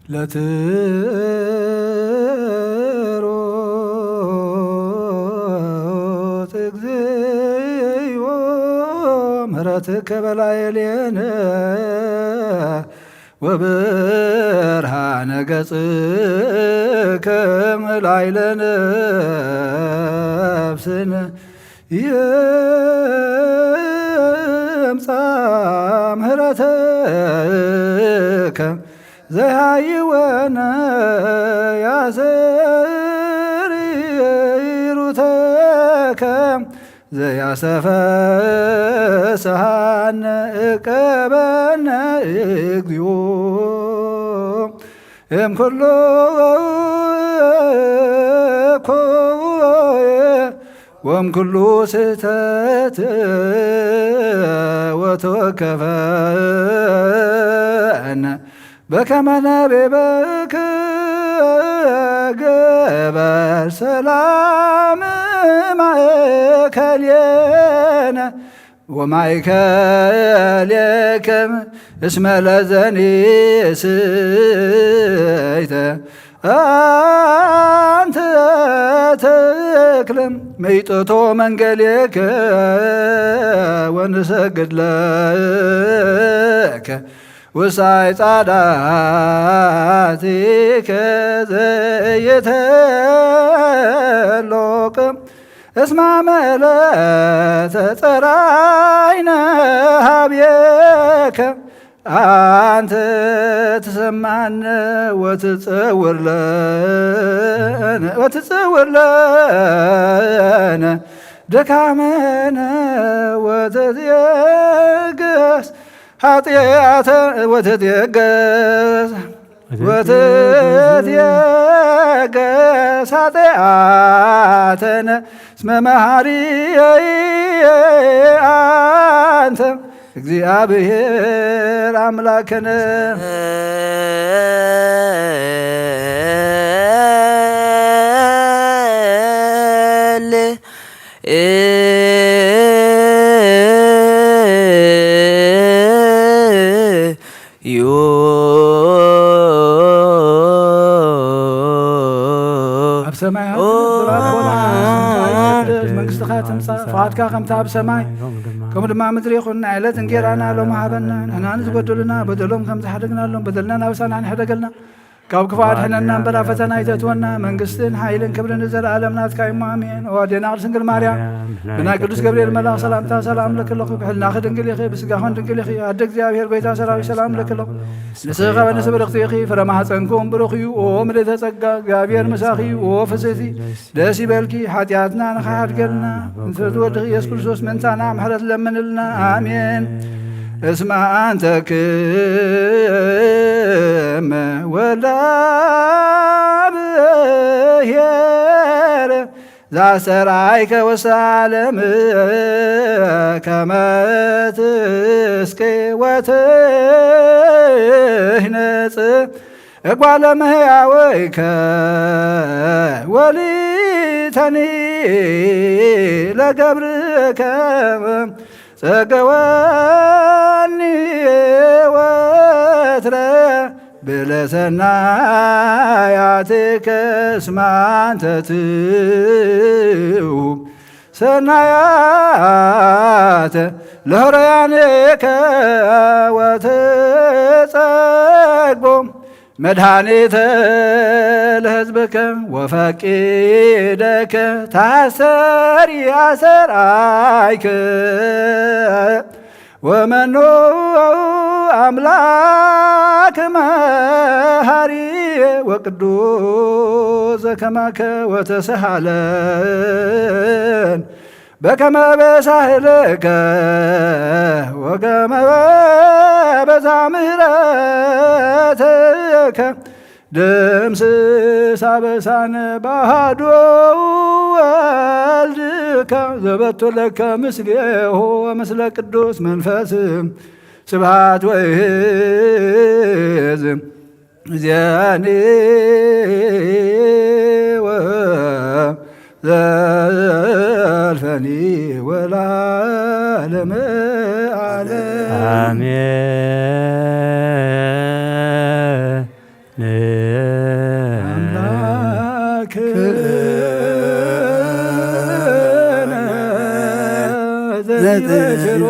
ለትሮጥ እግዚኦ ምሕረትከ በላዕሌነ ወብርሃነ ገጽከ ላዕለ ነፍስነ ይምጻእ ምሕረትከ ዘያይወነ ያሰሪሩተከ ዘያሰፈስሐነ እቀበነ እግዚኦ እምኩሉ ኮየ ወእምኩሉ ስሕተት ወተወከፈነ በከመ ነቤበከ ገበር ሰላም ማእከሌነ ወማእከሌከ እስመ ለዘኒስእተ አንተ ተክልም መይጦቶ መንገሌከ ወንሰግድ ለከ ውሳይ ጻዳቲከ ዘየተሎቅ እስመ መለተ ጸራይነ ሀቤከ አንተ ትሰማነ ወትጸውር ለነ ደካመነ ወትትየገስ ኃጢአተ ወትትየገስ ኃጢአተነ እስመ መሐሪ አንተ እግዚአብሔር አምላክነ ሰማያት መንግሥትኻ ትምጻእ ፍቓድካ ከምታ ኣብ ሰማይ ከምኡ ድማ ምድሪ ይኹን ዕለት እንጀራና ሎሚ ሃበና ንሕና ዝበደሉና በደሎም ከም ዝሓደግናሎም በደልና ናብሳና ንሕደገልና ካብ ክፉ ኣድሕነና እምበር ኣብ ፈተና ኣይተእትወና መንግስትን ሓይልን ክብርን ዘለዓለም ናትካ እሞ ኣሜን። ኣዴና ቅድስት ድንግል ማርያም ብናይ ቅዱስ ገብርኤል መልኣኽ ሰላምታ ሰላም ለክለኹ ብሕልናኺ ድንግል ኢኺ ብስጋኹን ድንግል ኢኺ ኣደ እግዚኣብሔር ጎይታ ሰራዊት ሰላም ለክለኹ ንስኻ በንስ ብርኽቲ ኢኺ ፍረ ማኅፀንኩም ብሩኽ እዩ ኦ ምልዕተ ጸጋ እግዚኣብሔር ምሳኺ እዩ ኦ ፍስሕቲ ደስ ይበልኪ ሓጢኣትና ንኸሓድገልና ንትወድኺ ኢየሱስ ክርስቶስ ምንታና ምሕረት ለምንልና አሜን። እስመ አንተ ክመ ወልደ እግዚአብሔር ዘአስተርአይከ ወሳለም ከመ ትስቅይ ወትህነጽ እጓለ እመሕያወይከ ወሊተኒ ለገብርከ ጸገወኒ ወትረ ብለሰናያትከ እስመ አንተ ትሁብ ሰናያተ ለህሩያንከ ወትጸግቦ መድኃኒተ ለሕዝብከ ወፈቂደከ ታሰሪ አሰራይከ ወመኖ አምላክ መሐሪ ወቅዱስ ዘከማከ ወተሰሃለን በከመ በሳህልከ ወከመ በዛ ምሕረትከ ደምስስ አበሳነ በአሐዱ ወልድከ ዘበቶ ለከ ምስሌሁ ወምስለ ቅዱስ መንፈስ ስብሐት ወይዝ ዚአኒ ዘልፈኒ ወለዓለመ ዓለም አሜን። ነዘሩ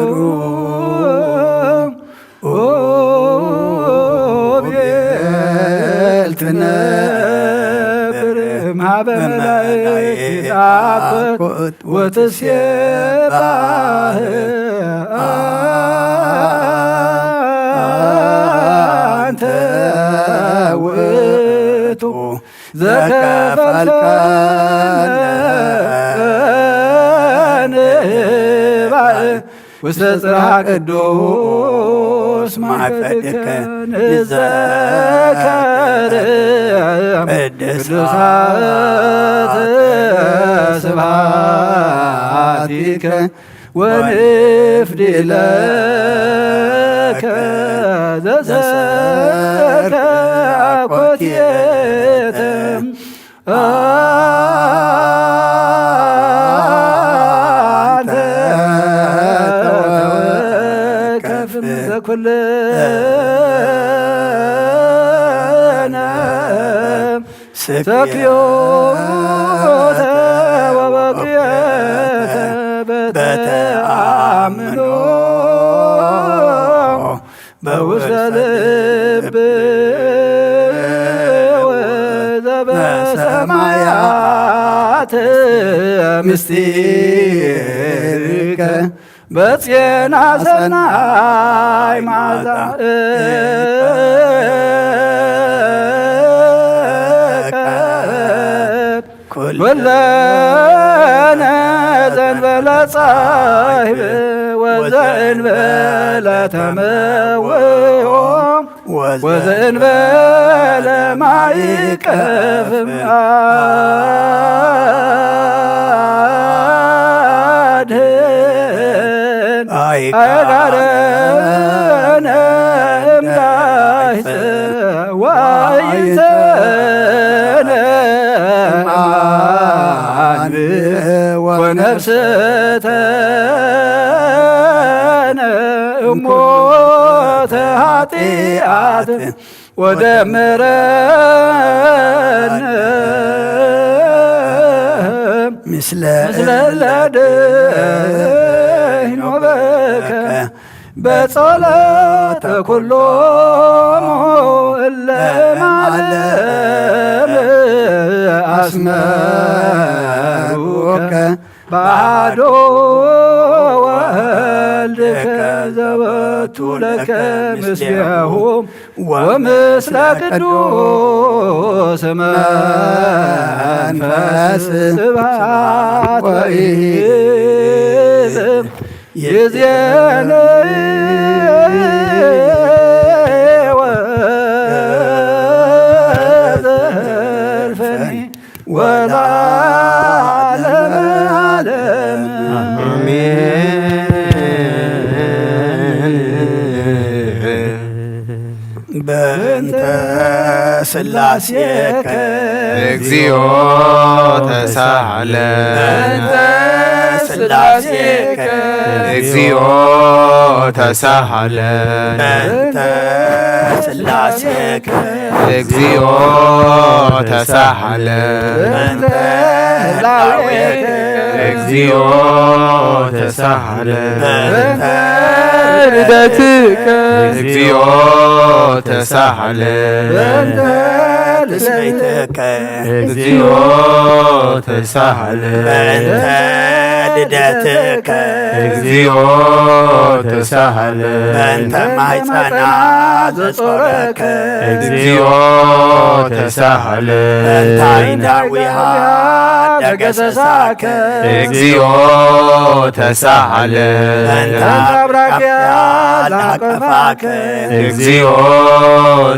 ቤልትነ ማበ መላእክት ይጣፍጥ ወትሴባህ አንተ ውእቱ ዘከፈልከነ ውስተ ጽርሐ ቅዱስ ማዕከልከ ንዘከር ቅዱሳት ስብሐቲከ ወንፍድለከ ዘሰከ አኮቴተ አንተ ተወከፍ ዘኩልነ ሰክዮተ ወበቅየተ በተአምኖ በውስተ ልብ ወዘበሰማያት ምስጢርከ በጽየና ሰናይ ማዛ ኩለነ ዘንበለ ጻሕብ ወዘእንበለ ተመውኦ ወዘእንበለ ማይቀፍም አድኅን አየጋረነ እምላይተ ወአይተነ ወነፍስተነ እሞተ ኃጢአት ወደምረነ ምስለ ለደይኖ በከ በጸሎተ ኩሎሙ እለ ማለም አስመሩከ ባዶ ወልድከ ዘበቱ ለከ ምስሌሁ ወምስለ ቅዱስ መንፈስ ስብሐት ወይእዜም ይእዜነ ወዘልፈኒ ወለዓለመ ዓለም በእንተ ሥላሴከ እግዚኦ ተሳሃለ በእንተ ሥላሴከ እግዚኦ ተሳሃለ በእንተ ሥላሴከ እግዚኦ ተሳሃለ በእንተ ላዌከ እግዚኦ ተሳሃለ በእንተ ልደትከ እግዚኦ ተሳሃለ በእንተ ልደትከ እግዚኦ ተሳሃለ በእንተ ልደትከ እግዚኦ ተሳሃለ በእንተ ማኅፀና ዘጾረከ እግዚኦ ተሳሃለ በእንተ አይንዳዊሃ ደገሰሳከ እግዚኦ ተሳሃለ በእንተ አብራክያ ላቀፋከ እግዚኦ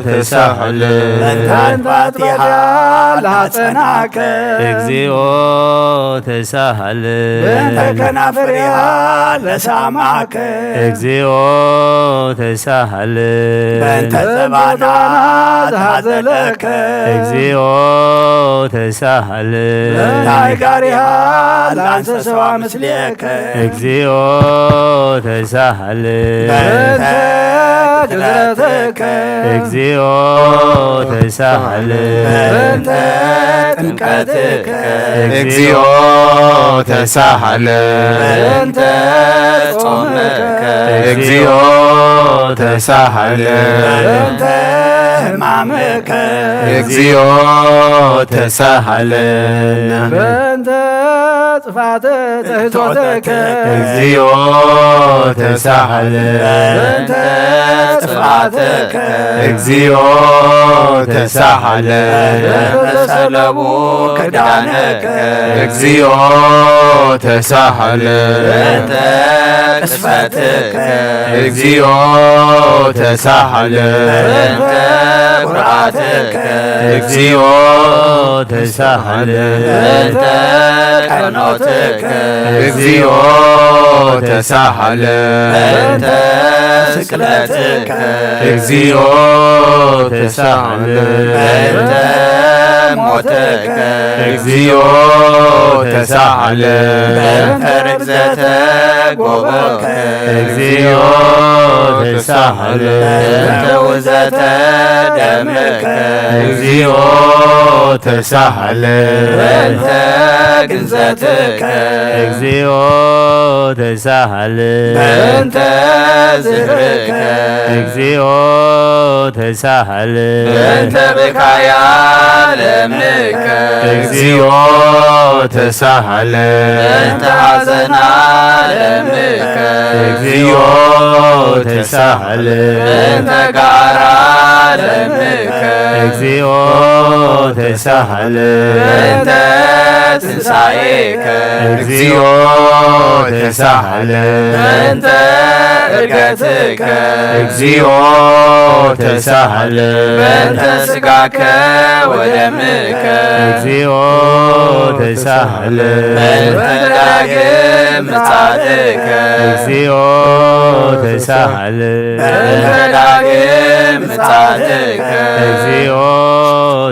ተሳሃለ በእንተ አንፋቲሃ ላጸናከ እግዚኦ ተሳሃለ በእንተ ከናፍሪሃ ለሳማከ እግዚኦ ተሳሃለ በእንተ ዘባና ዘሃዘለከ እግዚኦ ተሳሃለ በእንተ አይጋሪሃ ለአንሰሰዋ ምስሌከ እግዚኦ ተሳሃለ በእንተ ግዝረትከ እግዚኦ ተሳሃለ በእንተ ጥምቀትከ እግዚኦ ተሳሃለ ተሳሃለ በእንተ ጾመከ እግዚኦ ተሳሃለ በእንተ ሕማመከ እግዚኦ ተሳሃለ በእንተ ጽፋተ ተሕቶተከ እግዚኦ ተሳሃለ በእንተ ጽፋተከ እግዚኦ ተሳሃለ በእንተ ሰለቡ ክዳነከ እግዚኦ ተሳሃለ በእንተ ቅስፈትከ እግዚኦ ተሳሃለ በእንተ ቁርአትከ እግዚኦ ተሳሃለ በእንተ ቀኖትከ እግዚኦ ተሳሃለ በእንተ ስቅለትከ እግዚኦ ተሳሃለ በእንተ ሞትከ እግዚኦ ተሳሃለ በእንተ ርግዘተ ጎበከ እግዚኦ ተሳሃለ በእንተ ውዘተ ደምከ እግዚኦ ተሳሃለ በእንተ ግንዘትከ እግዚኦ ተሳሃለ በእንተ ዝክርከ እግዚኦ ተሳሃለ በእንተ ብካያ ለምከ እግዚኦ ተሳሃለ በእንተ ሐዘና ለምከ እግዚኦ ተሳሃለ በእንተ ጋራ ለምከ እግዚኦ ተሳሃለ በእንተ ትንሣኤከ እግዚኦ ተሳሃለ በእንተ ዕርገትከ እግዚኦ ተሳሃለ በእንተ ሥጋከ ወደምከ እግዚኦ ተሳሃለ በእንተ ዳግም ምጽአትከ እግዚኦ ተሳሃለ በእንተ ዳግም ምጽአትከ እግዚኦ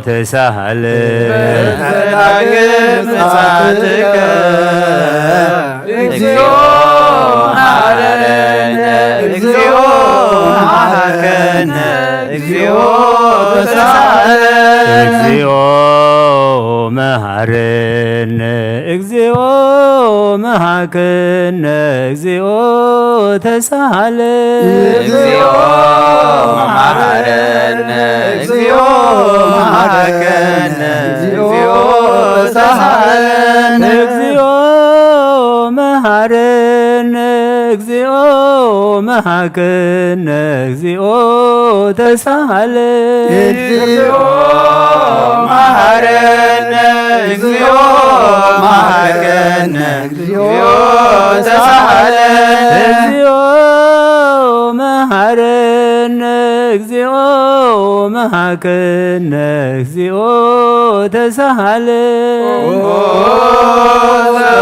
ተሳሃለ በእንተ ዳግም ምጽአትከ እግዚኦ መሐረነ እግዚኦ መሐረነ እግዚኦ ተሳሃለ እግዚኦ መሐረነ እግዚኦ መሐከነ እግዚኦ ተሳሃለ እግዚኦ መሐረነ እግዚኦ መሐረነ እግዚኦ ተሳሃለ እግዚኦ መሐረነ እግዚኦ መሐከነ እግዚኦ ተሳሃለ እግዚኦ መሐረነ እግዚኦ መሐረነ እግዚኦ ተሳሃለ እግዚኦ መሐረነ እግዚኦ መሐከነ እግዚኦ ተሳሃለ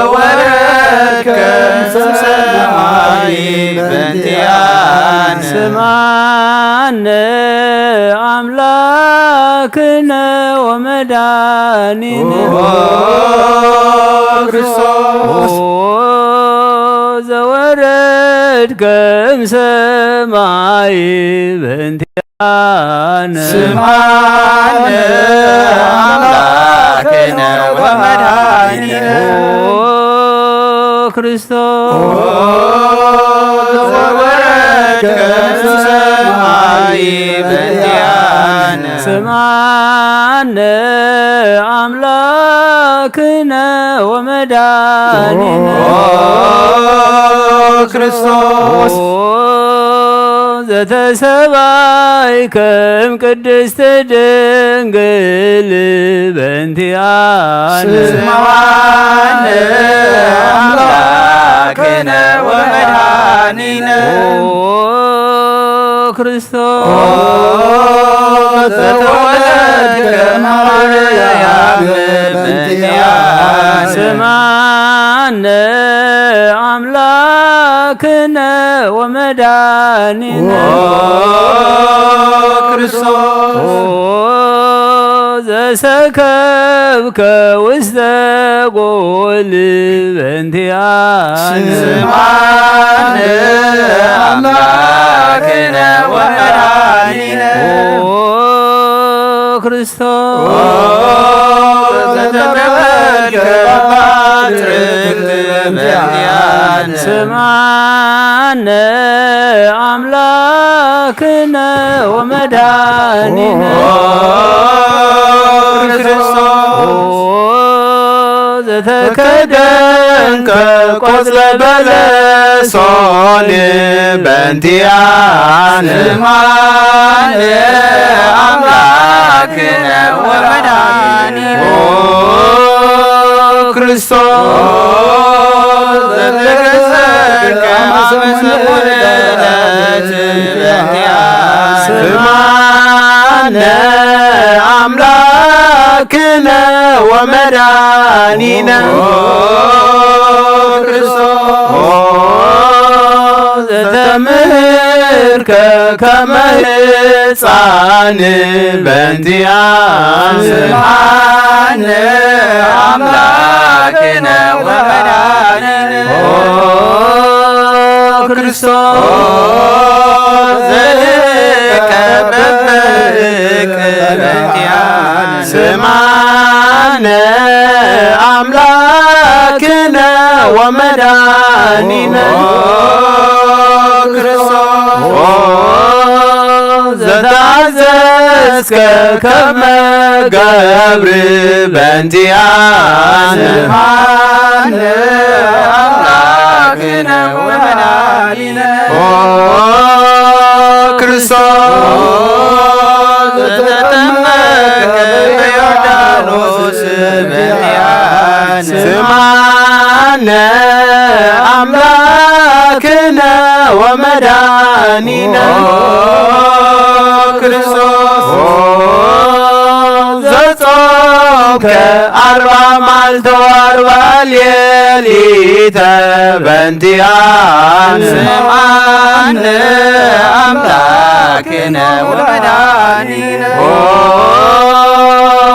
ዘወረድከ ሰማይ በእንቲአነ ስማነ አምላክነ ወመድኃኒነ ክርስቶስ ዘወረድከ እምሰማይ በእንቲአነ ስማነ አምላክነ ወመድኃኒነ ክርስቶስ ዘወረድከ እምሰማይ በእንቲአነ ስማነ አምላክነ ወመድኃኒነ ክርስቶስ ዘተሰባይከ እምቅድስት ድንግል በእንቲአነ ስማነ አምላክነ ወመድኃኒነ ክርስቶስ ዘተወለድከ ማርያም በእንቲአነ ስማነ አምላክነ ወመድኃኒነ ክርስቶስ ዘሰከብከ ውስተ ጎል በእንቲአነ ስማነ አምላክነ ወመድኃኒነ ክርስቶስ ዘተወለድከ በፓትርክ ስማነ አምላክነ ወመድኃኒነ ዘተከደንከ ቆጽለ በለሶን በእንቲአነ ስማነ አምላክነ ወመድኃኒነ ክርስቶስ ዘተከሰከ ማመሰለለት በእንቲአነ ስማነ አምላክነ ወመድኃኒነ ክርስቶስ ዘተምህርከ ከመ ሕፃን በእንቲአነ ስማነ አምላክነ ወመድኃኒነ ክርስቶስ ዘተቀበልክ በእንቲአነ ስማነ አምላክነ ወመድኃኒነ ክርስቶስ ዘታዘዝከ ከመ ገብር በእንቲአነ ስማነ አምላክነ ወመድኃኒነ ክርስቶስ ዘተጠመቀ በዮርዳኖስ በእንቲአነ ስማነ አምላክነ ወመድኃኒነ ክርስቶስ ዘጾምከ 40 መዓልተ ወ40 ሌሊተ በእንቲአነ ስማነ አምላክነ ወመድኃኒነ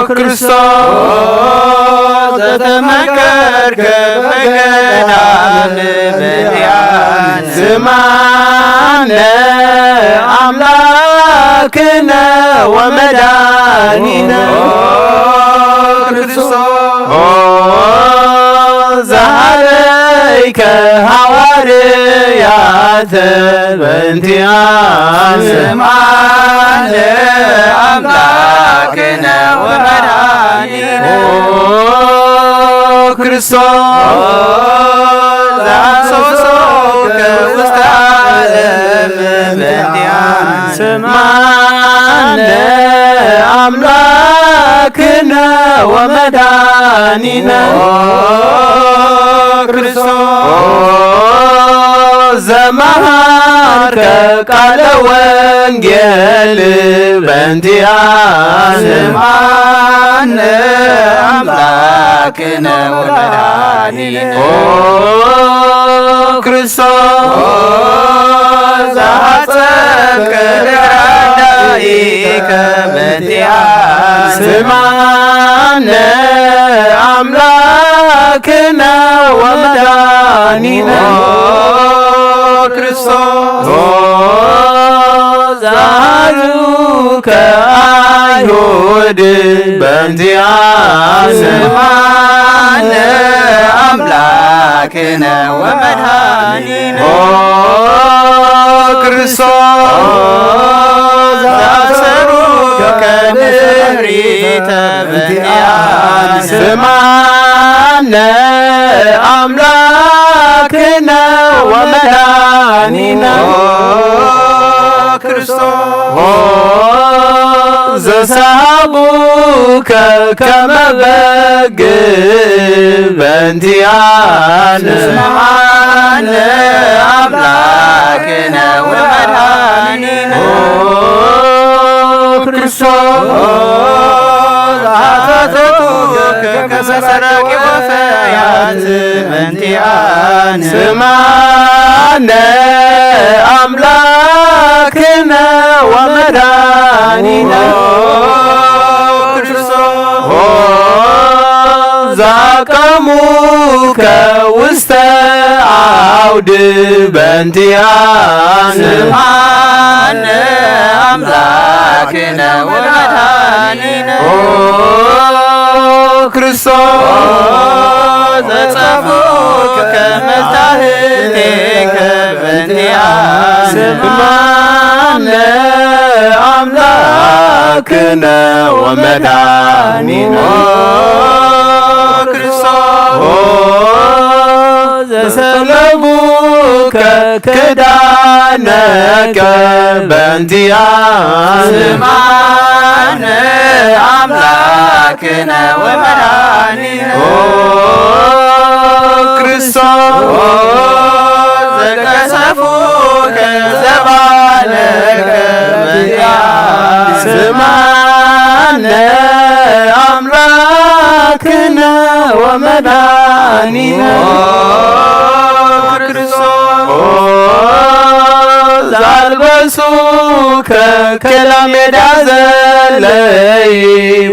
ክርስቶስ ዘተመከርከ በገዳም በእንቲአነ ስማነ አምላክነ ወመድኃኒነ ክርስቶስ ዘሃለይከ ሐዋርያተ በእንቲአነ ስማነ አምላክነ ወመድኃኒነ ክርስቶስ ዘአንሶሶከ ውስተ ዓለም በእንቲአነ ስማነ አምላክነ ወመድኃኒነ ክርስቶስ ዘመሃርከ ቃለ ወንጌል በእንቲአነ ስማነ አምላክነ ወመድኃኒነ ክርስቶስ ዘአጸብከ ለረዳኢከ በእንቲአነ ስማነ አምላክነ ወመድኃኒነ ክርስቶስ ዘአሐዙከ አይሁድ በእንቲአነ ስማነ አምላክነ ወመድኃኒነ ክርስቶስ ዘአሰሩከ ምሕሪተ በእንቲአነ ስማነ አምላክነ ወመድኃኒነ ክርስቶስ ዘሳቡከ ከመ በግ በእንቲአነ ስማነ አምላክነ ወመድኃኒነ ክርስቶስ አተቱከ ከመሰረቂ ወፈያት በእንቲአነ ስማነ አምላክነ ወመድኃኒነ ክርስቶስ ዛቀሙከ ውስተ አውድ በእንቲአነ ስማነ አምላክነ ወመድኃኒነ ክርስቶስ ዘጸፉከ መፍታሕቴከ በእንቲአነ ስማነ አምላክነ ወመድኃኒነ ክርስቶስ ዘሰለሙከ ክዳነከ በእንቲአነ ስማነ አምላክነ ወመድኃኒነ ክርስቶስ ዘቀሰፉከ ዘባነከ በእንቲአነ ስማነ አምላክነ ወመድኃኒነ ክርስቶስ ዘአልበሱከ ከላሜዳ ዘለይ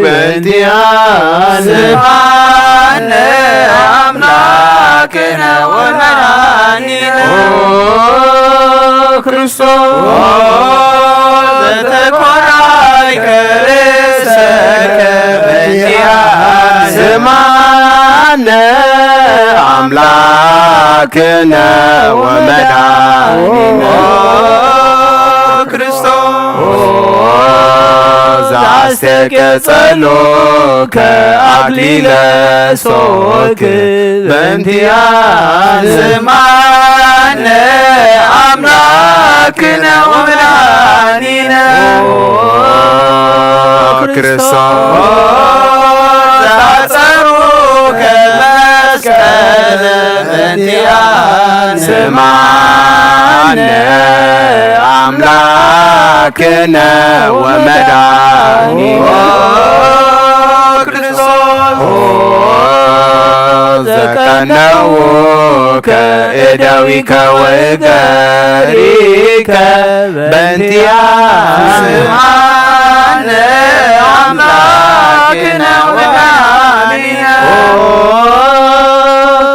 በእንቲአነ ስማነ አምላክነ ወመድኃኒነ ክርስቶስ ዘተኰራይከ ርእሰከ በእንቲአነ ስማነ አምላክነ ወመድኃኒነ ክርስቶስ ዘአስተቀጸሎከ አክሊለ ሦክ በእንቲአነ ስማነ አምላክነ ወመድኃኒነ ክርስቶስ ዘአጸሩከ መስቀለ በእንቲአነ ስማነ አምላክነ ወመድኃኒነ ክርስቶስ ዘቀነውከ እደዊከ ወእገሪከ በእንቲአነ ስማነ አምላክነ ወመድኃኒነ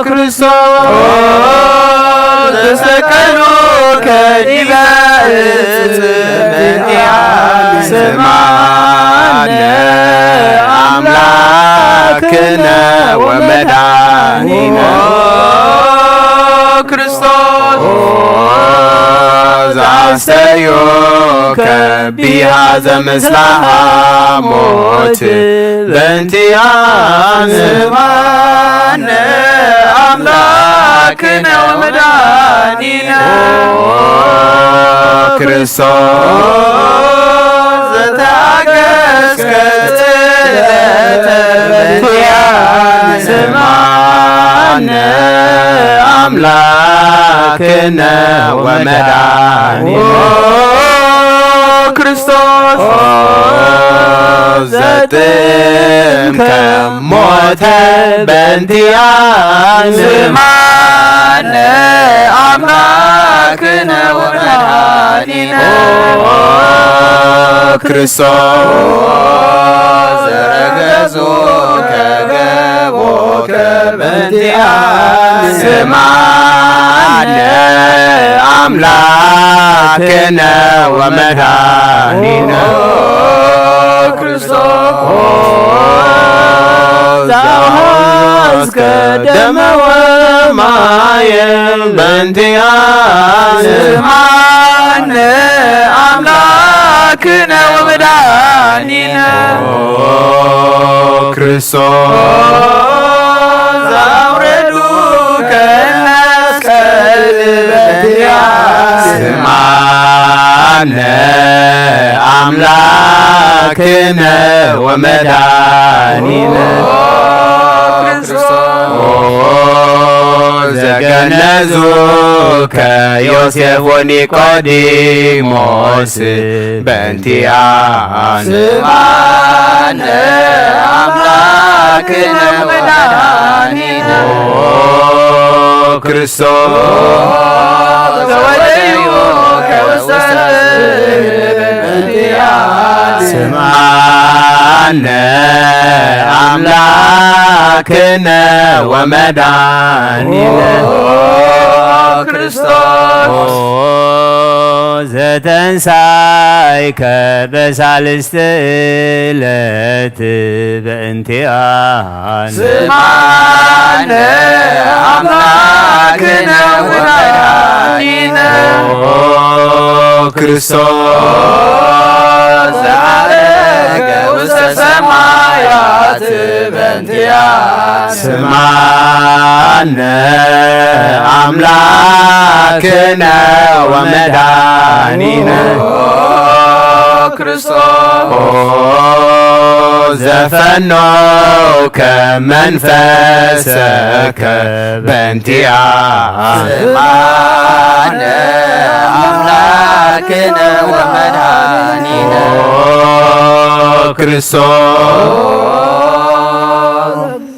ክርስቶስ ዘሰቀሉከ ዲበ ዕፅ በእንቲአነ ስማነ አምላክነ ወመድኃኒነ ክርስቶስ ዘአስተዮከ ቢሃዘ ምስለ ሐሞት በእንቲአነ ስማነ አምላክነ ወመድኃኒነ ክርስቶስ ዘተአገሥከ ጽልመተ በእንቲአነ ስማነ አምላክነ ወመድኃኒነ ክርስቶስ ዘጥምከ ሞተ በእንቲአነ ስማነ አምላክነ ወመድኃኒነ ክርስቶስ ዘረገጹከ ገቦከ በእንቲአነ ስማነ አምላክነ ወመድኃኒነ ክርስቶስ ዘአኀዝከ ደመ ወማየ በእንቲአነ ስማነ አምላክነ ወመድኃኒነ ክርስቶስ ዘአውረዱከ መስቀል በእንቲአነ ስማነ አምላክነ ወመድኃኒነ ክርስቶስ ዘገነዙከ ዮሴፍ ወኒቆዲሞስ በእንቲአነ ስማነ አምላክነ ወመድኃኒነ ክርስቶስ ዘወደዩከ ውስተ በእንቲአነ ስማነ አምላክነ أملاكنا ومدانينا ክርስቶስ ዘተንሳይከ በሳልስት ዕለት በእንቲአነ ስማነ አምላክነ ወመድኃኒነ ክርስቶስ ዘዐረገ ውስተ ሰማያት በእንቲአነ ስማነ አምላክነ ወመድኃኒነ ክርስቶስ ዘፈኖከ መንፈሰከ በእንቲአነ ስማነ አምላክነ ወመድኃኒነ ክርስቶስ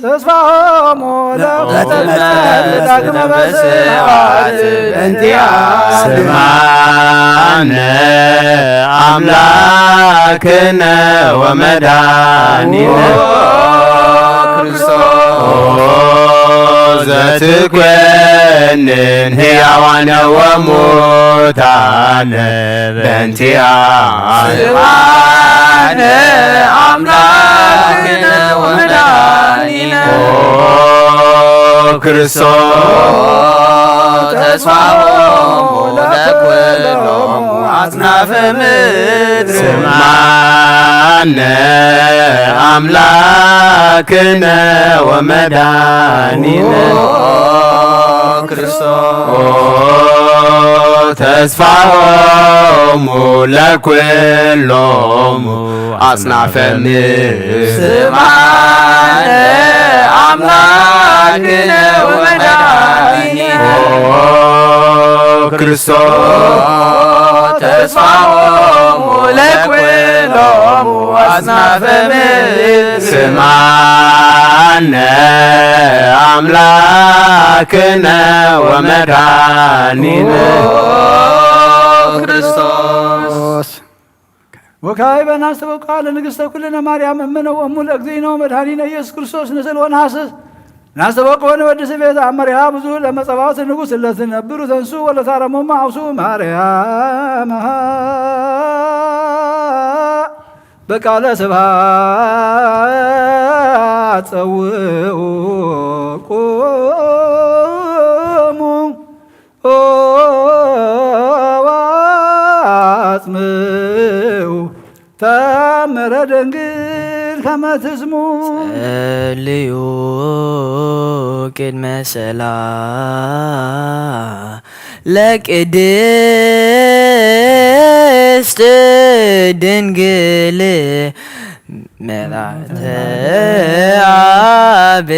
ተስፋሆሙ ለተመስቀል ዳግመ በስብሐት በእንቲአነ ስማነ አምላክነ ወመድኃኒነ ክርስቶስ ዘትኮንን ሕያዋነ ወሙታነ በእንቲአነ ስማነ አምላክነ ወመድኃኒነ ክርስቶስ ተስፋሆሙ ለኵሎሙ አጽናፈ ምድር ስማነ አምላክነ ወመድኃኒነ ክርስቶስ ተስፋሆሙ ለኵሎሙ አጽናፈ ምድር ስማነ አምላክነ ወመድኃኒነ ክርስቶስ ተስፋሆሙ ለኵሎሙ አጽናፈ ምድር ስማነ አምላክነ ወመድኃኒነ ክርስቶስ ወካዕበ ናስተበቅዓ ለንግሥተ ኩልነ ማርያም እምነ ወእሙ ለእግዚእነ ወመድኃኒነ ኢየሱስ ክርስቶስ ንስል ወነሐስስ ናስተበቅዖ ንወድስ ቤተ አመሪሃ ብዙ ለመጸባዖት ንጉሥ ለትነብሩ ተንሱ ወለታረሞማ አውሱ ማርያም በቃለ ስብሐት ጸውዑ ቁሙ ወአጽምዑ ተአምረ ድንግል ከመ ትስሙ ጸልዩ ቅድመ ሰላም ለቅድስት ድንግል መላእክተ አብ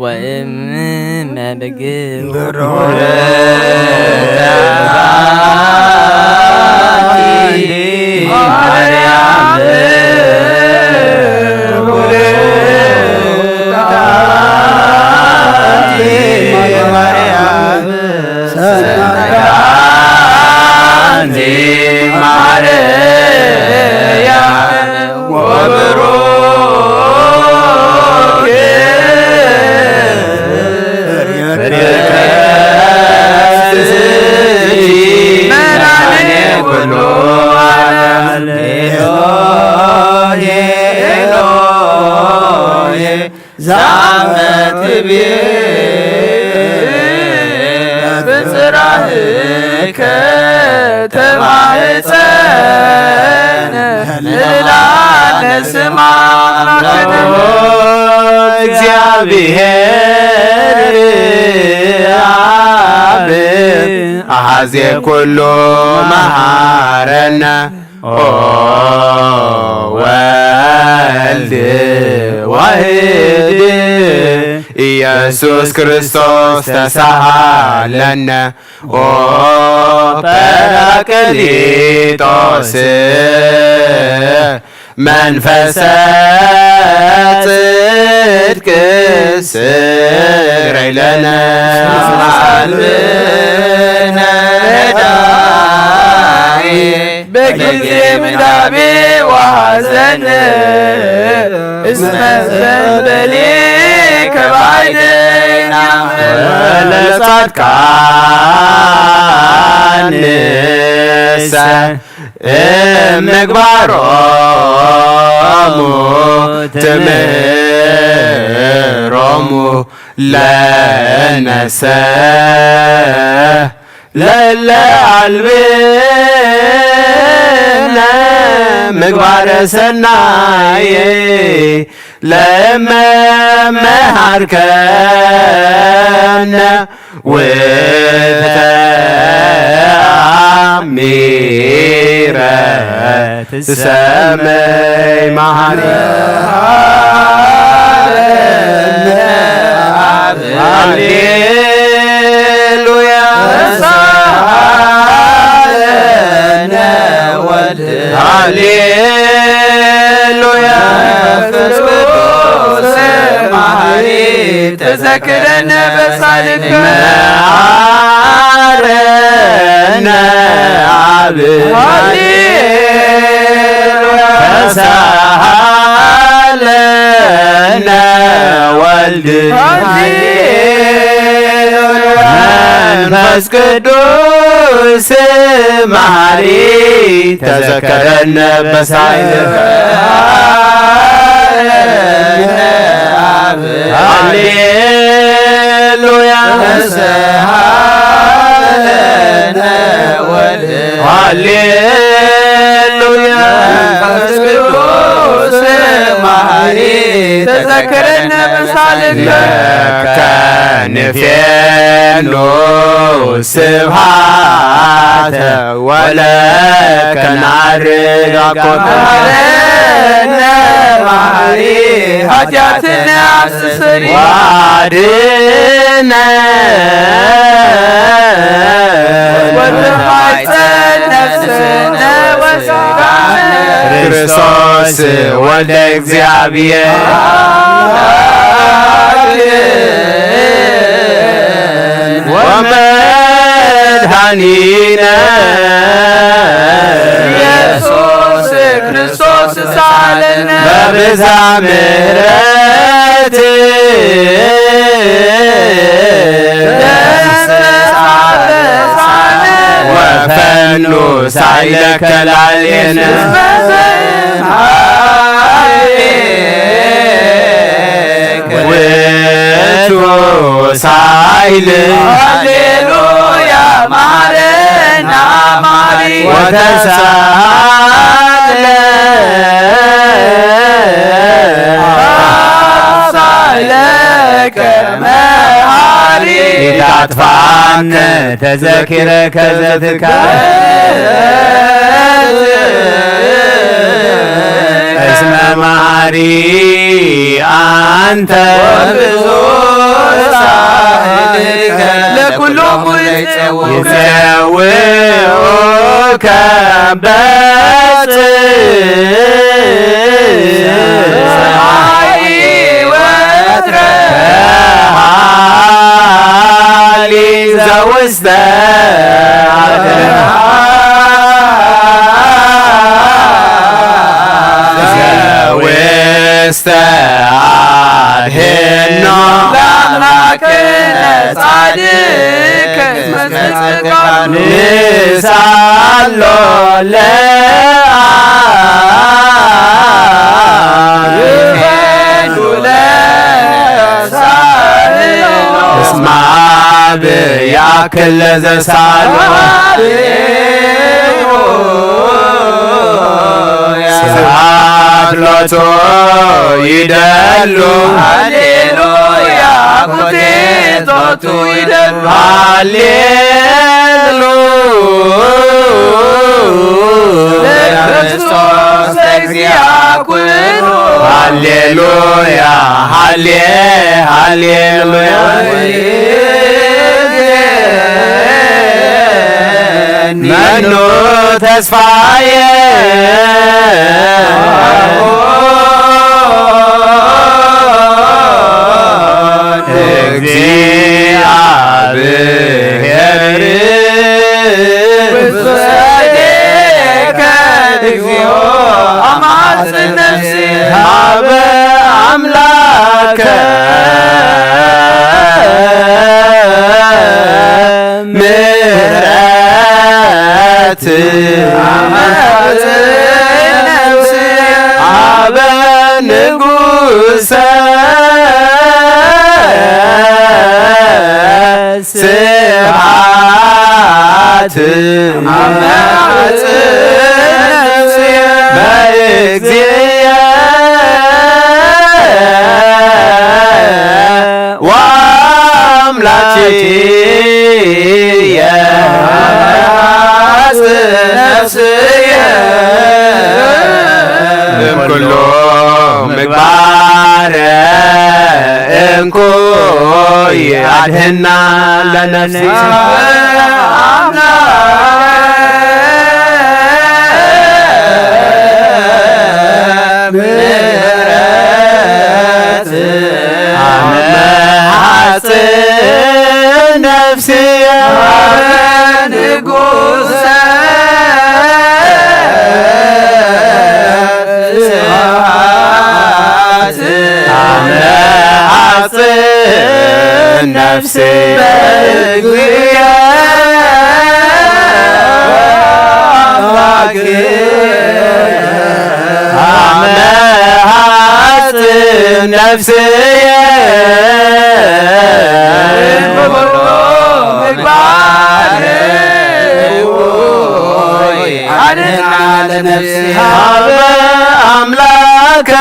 ወእመ በግዕ ማርያም በጽራህከ ተማኅፀነ እላነ ስማ እግዚአብሔር አብ አሐዜ ኩሉ መሐረነ ወልድ ዋሕድ ኢየሱስ ክርስቶስ ተሳሃለነ ጰራቅሊጦስ መንፈሰ ጽድቅ ስረይ ለነ አልብነ ዳይ በጊዜ ምንዳቤ ወሐዘን እስመ ዘንበሌ ከባይደና ወለጻድቃን ንሰ ምግባሮሙ ትምህሮሙ ለነሰ ለለ አልብነ ምግባረ ሰናይ ለመመሃርከነ ወተአሚረ ትሰመይ መሃሪ ሃሌሉያ ሃሌሉያ ቅዱስ መሐሪ ተዘክረነ በሳልከ መሐረነ አብ ተሳሃለነ ወልድ መንፈስ ቅዱስ መሐሪ ተዘከረነ በሳልከ ሃሌሉያ ተሳሃለነ ወልድ ሃሌሉያ መንፈስ ቅዱስ መሐሪ ተዘከረነ በሳልከ ከንፌኑ ስብሐተ ወለከ ናርግ አኮተነ መሐሪ ኃጢአትን አስተስሪ ዋድነ ወተማይፀን ነፍስነ ወሥጋነ ክርስቶስ ወልደ እግዚአብሔር ወመድኃኒነ ኢየሱስ ክርስቶስ ሳለነ በብዛ ምሕረት ወፈኑ ሳይለከ ላዕሌነ ውእቱ ሳይል ሃሌሉያ ማረና ማሪ ወተሳለ ሳይለከ መሐሪ ኢታጥፋነ ተዘኪረ ከዘትካል እስመ መሐሪ አንተ ብዙ ሳህልከ ለኩሎሙ ይፄውኡከ በጽድቅ ወትረ ከሃሊ ዘውስተ ዘውስተ አድኅኖ ለአምላክነ ጻድቅ ንሳሎ ይሄዱ ለሳህሎ እስመ አብ ያክል ለዘሳሎ ስብሐት ሎቶ ይደሉ ሃሌሉያ ኮቴቶቱ ይደሉ ለክርስቶስ ለእግዚአብሔር ሃሌሉያ ሃሌሉያ መኑ ተስፋዬ እግዚአብሔር እግዚኦ አማጽ ነፍሴ ሀበ አምላከ ስብሐት በእግዚእየ ወአምላክየ ነፍስየ እምኩሉ ምግባረ እንኩይ አድኅና ለነፍስየ ነፍስየ ንጉሠ ስብሐት አመሐጽን ነፍስየ በእግዚእየ አመሐጽን ነፍስየ ሀበ አምላከ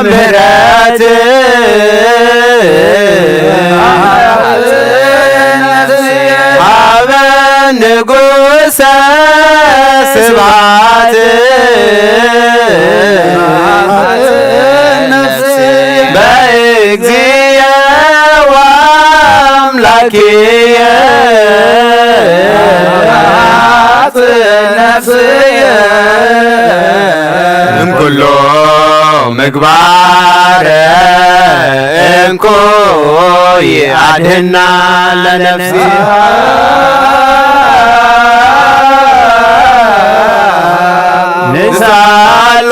ምሕረት ሀበ ንጉሠ ስብሐት በእግዚእየ ወአምላክየ ነፍስየ እምኩሉ ምግባረ እንኩይ አድኅና ለነፍስየ ንሳሎ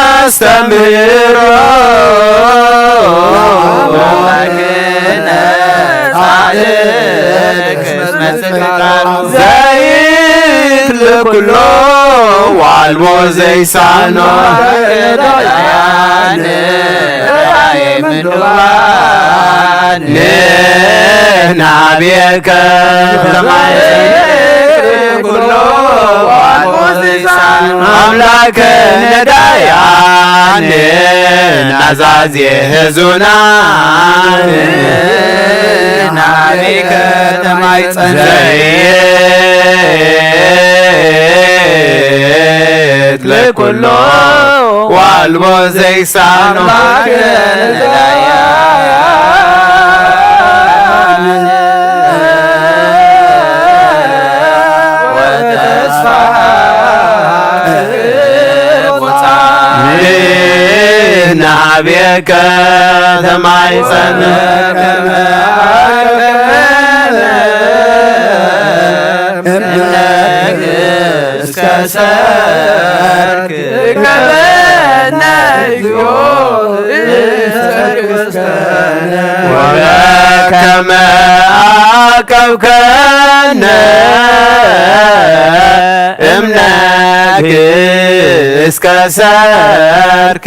ናስተምሮ ዘይት ለኩሎ ዋልቦ ዘይሳኖ ንሕና ቤከ ኩሎ ዋልቦ ዘይሳኖ አምላከ ነዳያን ናዛዜ ሕዙናን ናቤከ ተማይጸን ዘይት ለኩሎ ዋልቦ ዘይሳኖ ናቤከ ተማይጸን እስከ ሰርክ ከበነ ወበከመ አቀብከነ እምነግህ እስከ ሰርክ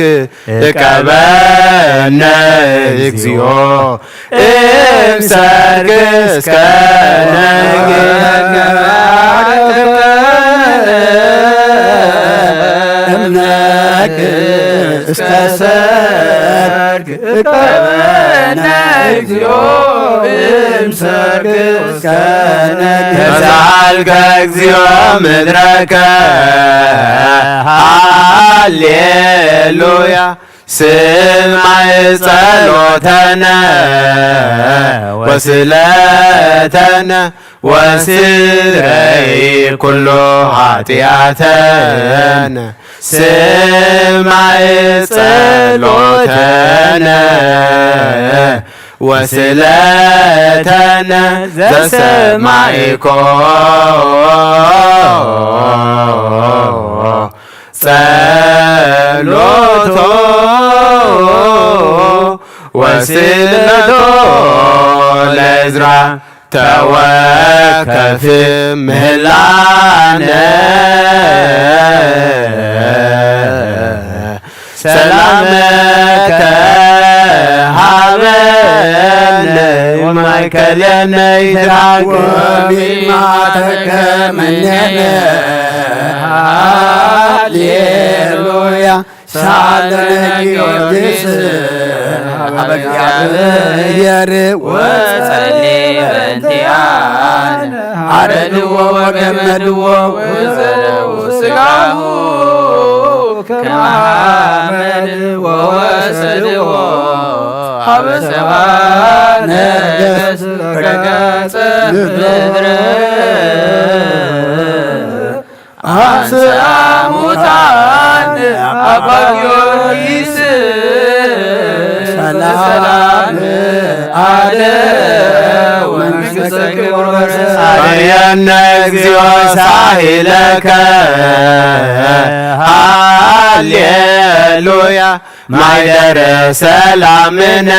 እቀበነ እግዚኦ እምሰርክ እስከ እስከ ሰርክ እቀበነ እግዚኦ እምሰርክ እስከ ተሳልከ እግዚኦ ምድረከ ሃሌሉያ ስማዕ ጸሎተነ ወስለተነ ወስረይ ኩሎ ኃጢአተነ ስማዕ ጸሎተነ ወስለተነ ዘሰማዕኮ ጸሎቶ ወስለቶ ለዕዝራ ተወከፍ ምህላነ ሰላመከ ሀበነ ወማእከለነ ይትሐጎል ተከመነነ ሃሌሉያ ሳለነ ጊዮርጊስ ሀበ እግዚአብሔር ወጸልይ በእንቲአነ አረድዎ ወገመድዎ ወዘረው ሥጋሁ ከመሐመድ ወወሰድዎ ሀበ ሰብአ ነገሥት ረገጸ ምድረ አንሥአ ሙታን አባ ጊዮርጊስ ሰላም አለ ወመንግሥተ ክብር አርየነ እግዚኦ ሳሂለከ ሃሌሉያ ማይደረ ሰላምነ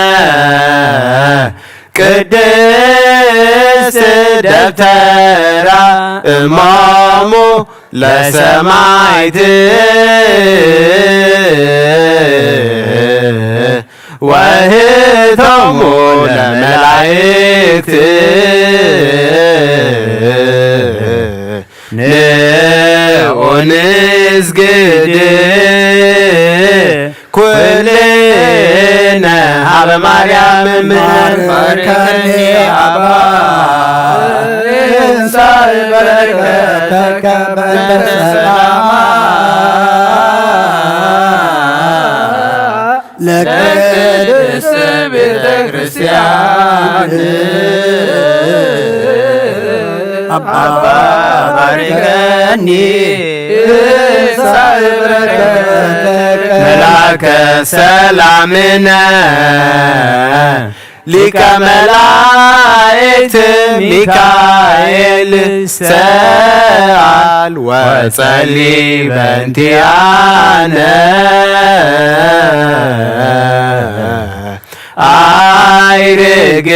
ቅድስት ደብተራ እማሙ ለሰማዕት ወእህቶሙ ለመላእክት ንዑ ንስግድ ኩልነ ሀበ ማርያም ባርከኒ አባ እንሳይ በረከተከ በእንተ ሰላማ ለቅድስት ቤተ ክርስቲያን አባ ባርከኒ እንሳይ በረከተከ መላከ ሰላምነ ሊቀ መላእክት ሚካኤል ሰአል ወጸልይ በእንቲአነ አይርግ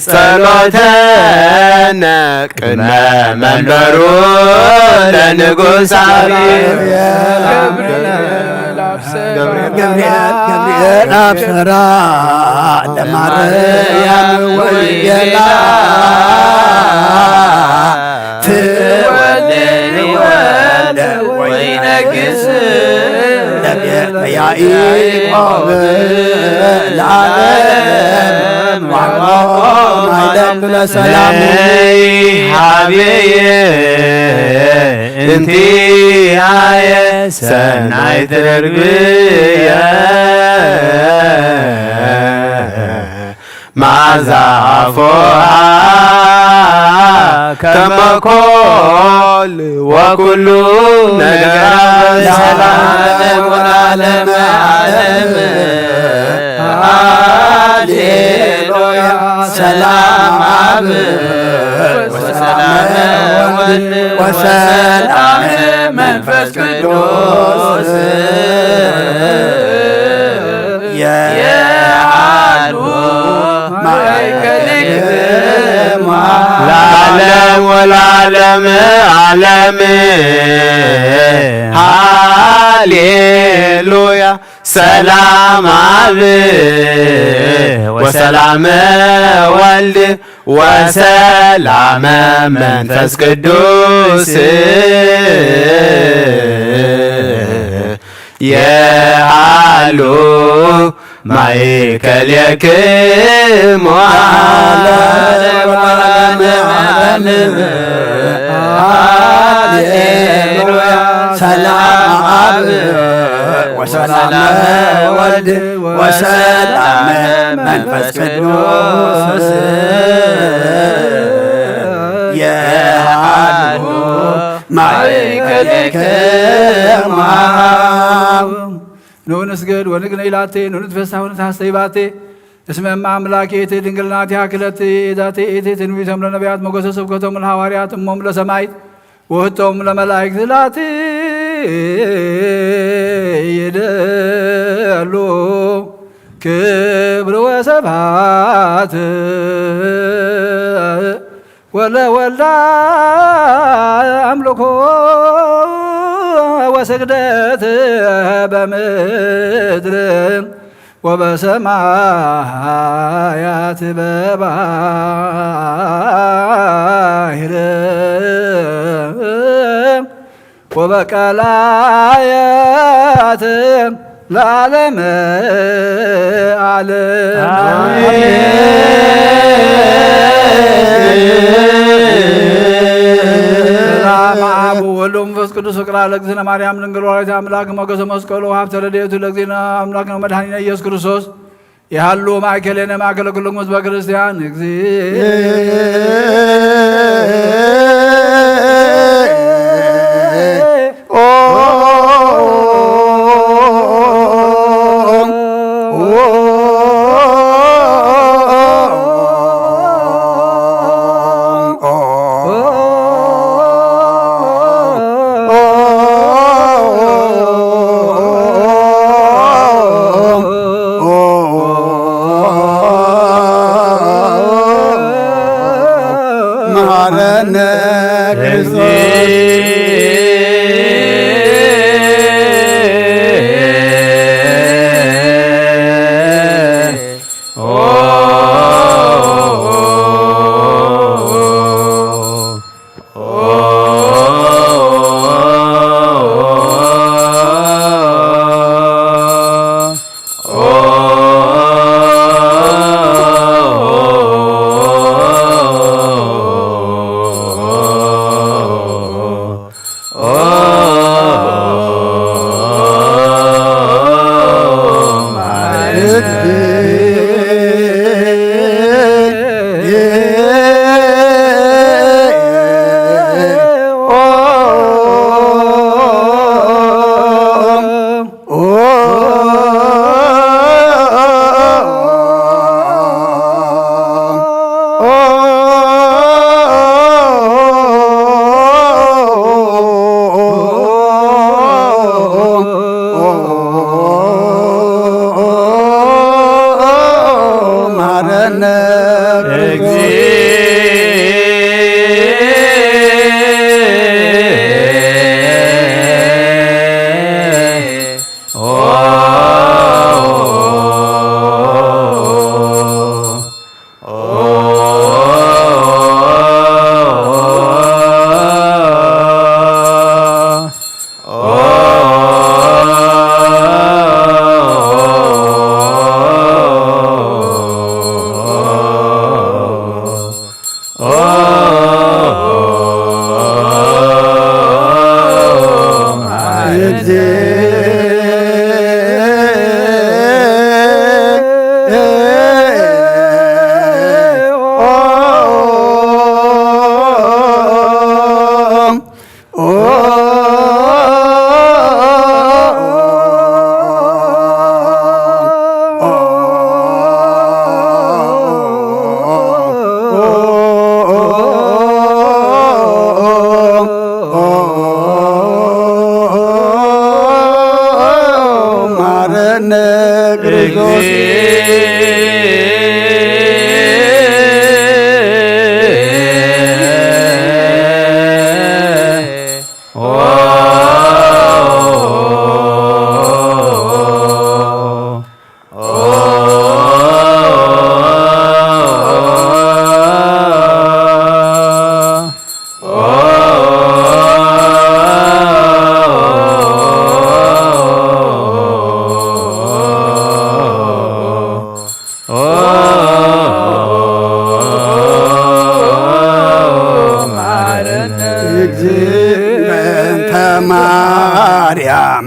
ጸሎተነ ቅድመ መንበሩ ለንጉሥ ገብርኤል አብሰራ ለማርያም ወንጌላ ትወልድ ወልደ ወይነግሥ ለቤተ ያዕቆብ ለዓለም ዋቆም አይደም ለሰላም ሀቤየ እንቲአየ ሰናይ ትርግየ ማዛፎአ ከመኮል ወኩሉ ነገር ሰላም ወለዓለመ ዓለም ሃሌሉያ ሰላም አብ ወሰላም ወልድ ወሰላም መንፈስ ቅዱስ የአሐዱ ማእከልክሙ ለዓለም ወለዓለመ ዓለም ሃሌሉያ ሰላም አብ ወሰላም ወልድ ወሰላም መንፈስ ቅዱስ የሃሉ ማእከልክሙ ሃሌሉያ ሰላም አብ ወሰላም ወልድ ወሰላም መንፈስ ቅዱስ የሃሉ ማእከልክሙ ኑ ንስግድ ወንግነይ ላቴ ኑ ንትፈሳህ ወንትሐሰይ ባቴ እስመ እማ አምላኬ እቴ ድንግል ናቲሃ ክለቴ ዛቴ እቴ ትንቢቶም ለነቢያት ሞገሰ ስብከቶም ለሐዋርያት እሞም ለሰማዕት ወህቶም ለመላእክት ላቴ ይደሉ ክብር ወሰብሐት ወለወልዳ አምልኮ ወስግደት በምድር ወበሰማያት በባሕር ወበቀላያት ለዓለመ ሰላም አብ ወወልድ ወመንፈስ ቅዱስ ፍቅር ለእግዝእትነ ማርያም ድንግል ወላዲተ አምላክ ሞገሰ መስቀሉ ሀብተ ረድኤቱ ለእግዚእነ አምላክነ መድኃኒነ ኢየሱስ ክርስቶስ የሃሉ ማእከሌነ ማእከለ ኩሎሙ ሕዝበ ክርስቲያን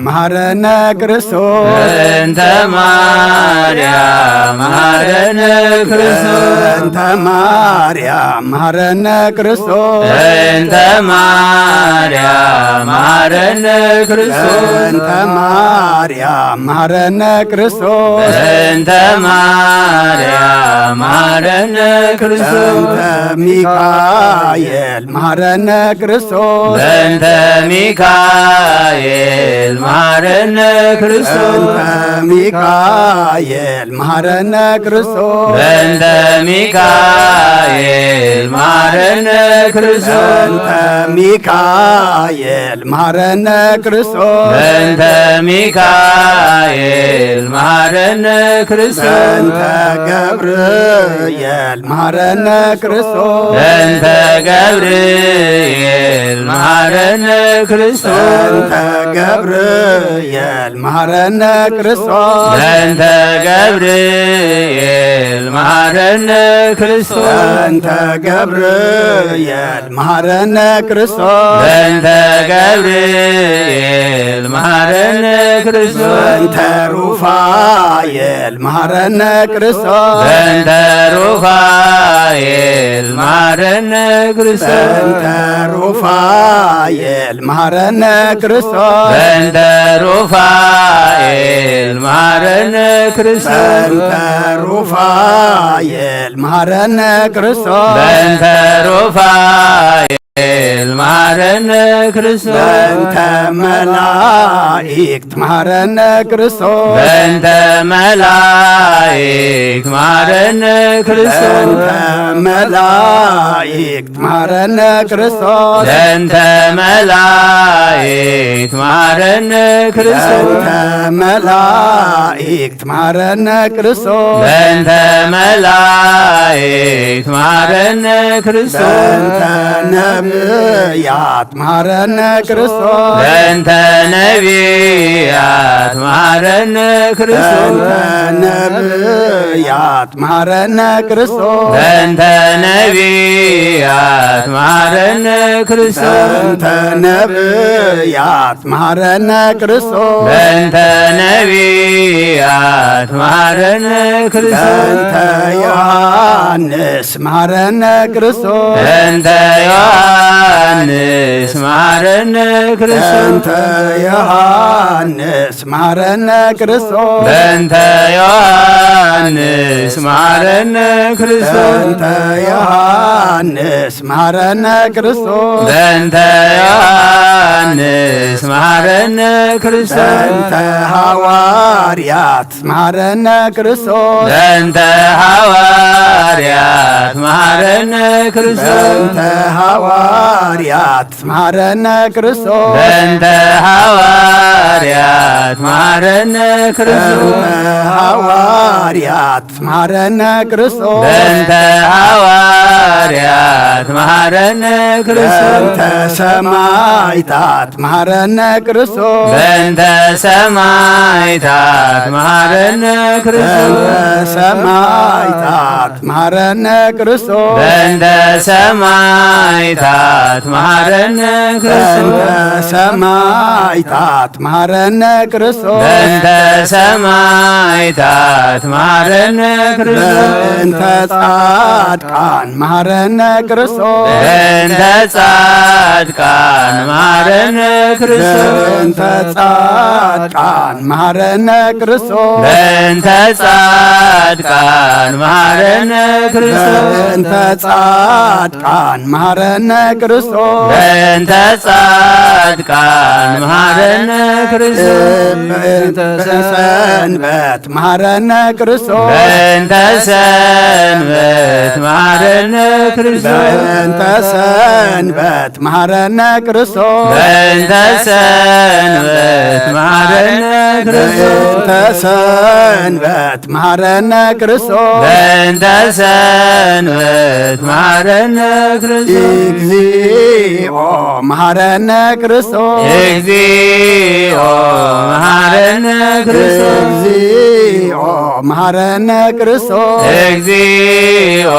መሐረነ ክርስቶስ እንተ ማርያም መሐረነ ክርስቶስ እንተ ማርያም መሐረነ ክርስቶስ እንተ ማርያም መሐረነ ክርስቶስ እንተ ማርያም መሐረነ ክርስቶስ እንተ ማርያም ማረነ ክርስቶስ በእንተ ሚካኤል መሐረነ ክርስቶስ በእንተ ሚካኤል ማረነ ክርስቶስ በእንተ ሚካኤል መሐረነ ክርስቶስ በእንተ ሚካኤል ማረነ ክርስቶስ በእንተ ሚካኤል መሐረነ ክርስቶስ በእንተ ሚካኤል ማረነ ክርስቶስ በእንተ ገብርኤል መሐረነ ክርስቶስ በእንተ ገብርኤል ማረነ ክርስቶስ በእንተ ገብርኤል መሐረነ ክርስቶስ በእንተ ገብርኤል ማረነ ክርስቶስ በእንተ ገብርኤል መሐረነ ክርስቶስ በእንተ ገብርኤል ማረነ ክርስቶስ በእንተ ሩፋኤል መሐረነ ክርስቶስ በእንተ ሩፋኤል ማረነ ክርስቶስ በእንተ ሩፋኤል መሐረነ ክርስቶስ በእንተ ሩፋኤል ማረነ ክርስቶስ በእንተ ሩፋኤል መሐረነ ክርስቶስ በእንተ ሩፋኤል ማረነ ክርስቶስ በእንተ መላእክት መሐረነ ክርስቶስ በእንተ መላእክት ማረነ ክርስቶስ በእንተ መላእክት መሐረነ ክርስቶስ በእንተ መላእክት ማረነ ክርስቶስ በእንተ መላእክት መሐረነ ክርስቶስ በእንተ መላእክት ማረነ ክርስቶስ በእንተ ነቢያት መሐረነ ክርስቶስ በእንተ ነቢያት ማረነ ክርስቶስ በእንተ ነቢያት መሐረነ ክርስቶስ በእንተ ነቢያት ማረነ ክርስቶስ በእንተ ነቢያት መሐረነ ክርስቶስ በእንተ ነቢያት ማረነ ክርስቶስ በእንተ ዮሐንስ መሐረነ ክርስቶስ በእንተ ዮሐንስ ማረነ ክርስቶስ በእንተ ዮሐንስ መሐረነ ክርስቶስ በእንተ ዮሐንስ ማረነ ክርስቶስ በእንተ ዮሐንስ መሐረነ ክርስቶስ በእንተ ዮሐንስ ማረነ ክርስቶስ በእንተ ሐዋርያት መሐረነ ክርስቶስ በእንተ ሐዋርያት ማረነ ክርስቶስ በእንተ ሐዋርያት መሐረነ ክርስቶስ በእንተ ሐዋርያት ማረነ ክርስቶስ በእንተ ሐዋርያት መሐረነ ክርስቶስ በእንተ ሐዋርያት ማረነ ክርስቶስ በእንተ ሰማዕታት መሐረነ ክርስቶስ በእንተ ሰማዕታት ማረነ ክርስቶስ በእንተ ሰማዕታት መሐረነ ክርስቶስ በእንተ ሰማዕታት ማረነ ክርስቶስ በእንተ ሰማዕታት መሐረነ ክርስቶስ በእንተ ሰማዕታት ማረነ ክርስቶስ በእንተ ጻድቃን መሐረነ ክርስቶስ በእንተ ጻድቃን ማረነ ክርስቶስ በእንተ ጻድቃን መሐረነ ክርስቶስ በእንተ ጻድቃን ማረነ ክርስቶስ በእንተ ጻድቃን መሐረነ ክርስቶስ በእንተ ጻድቃን ማረነ ክርስቶስ በእንተ ሰንበት መሐረነ ክርስቶስ በእንተ ሰንበት ማረነ ክርስቶስ በእንተ ሰንበት መሐረነ ክርስቶስ በእንተ ሰንበት ማረነ ክርስቶስ በእንተ ሰንበት መሐረነ ክርስቶስ በእንተ ሰንበት ማረነ ክርስቶስ እግዚኦ መሐረነ ክርስቶስ እግዚኦ መሐረነ ክርስቶስ እግዚኦ መሐረነ ክርስቶስ እግዚኦ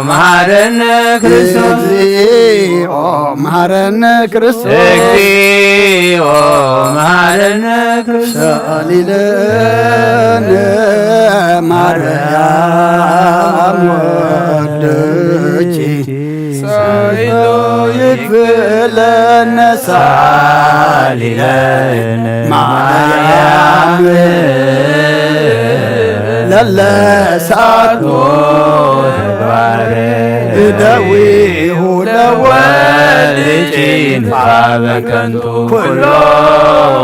መሐረነ ክርስቶስ እግዚኦ መሐረነ ክርስቶስ እግዚኦ መሐረነ ክርስቶስ ሰአሊለነ ማርያም ወልደኪ ሳይሎ ይክፍለነ ሳሊለነ ማርያም ለለሳቶ ደዊሁ ወልጅን በከንቱ ኩሎ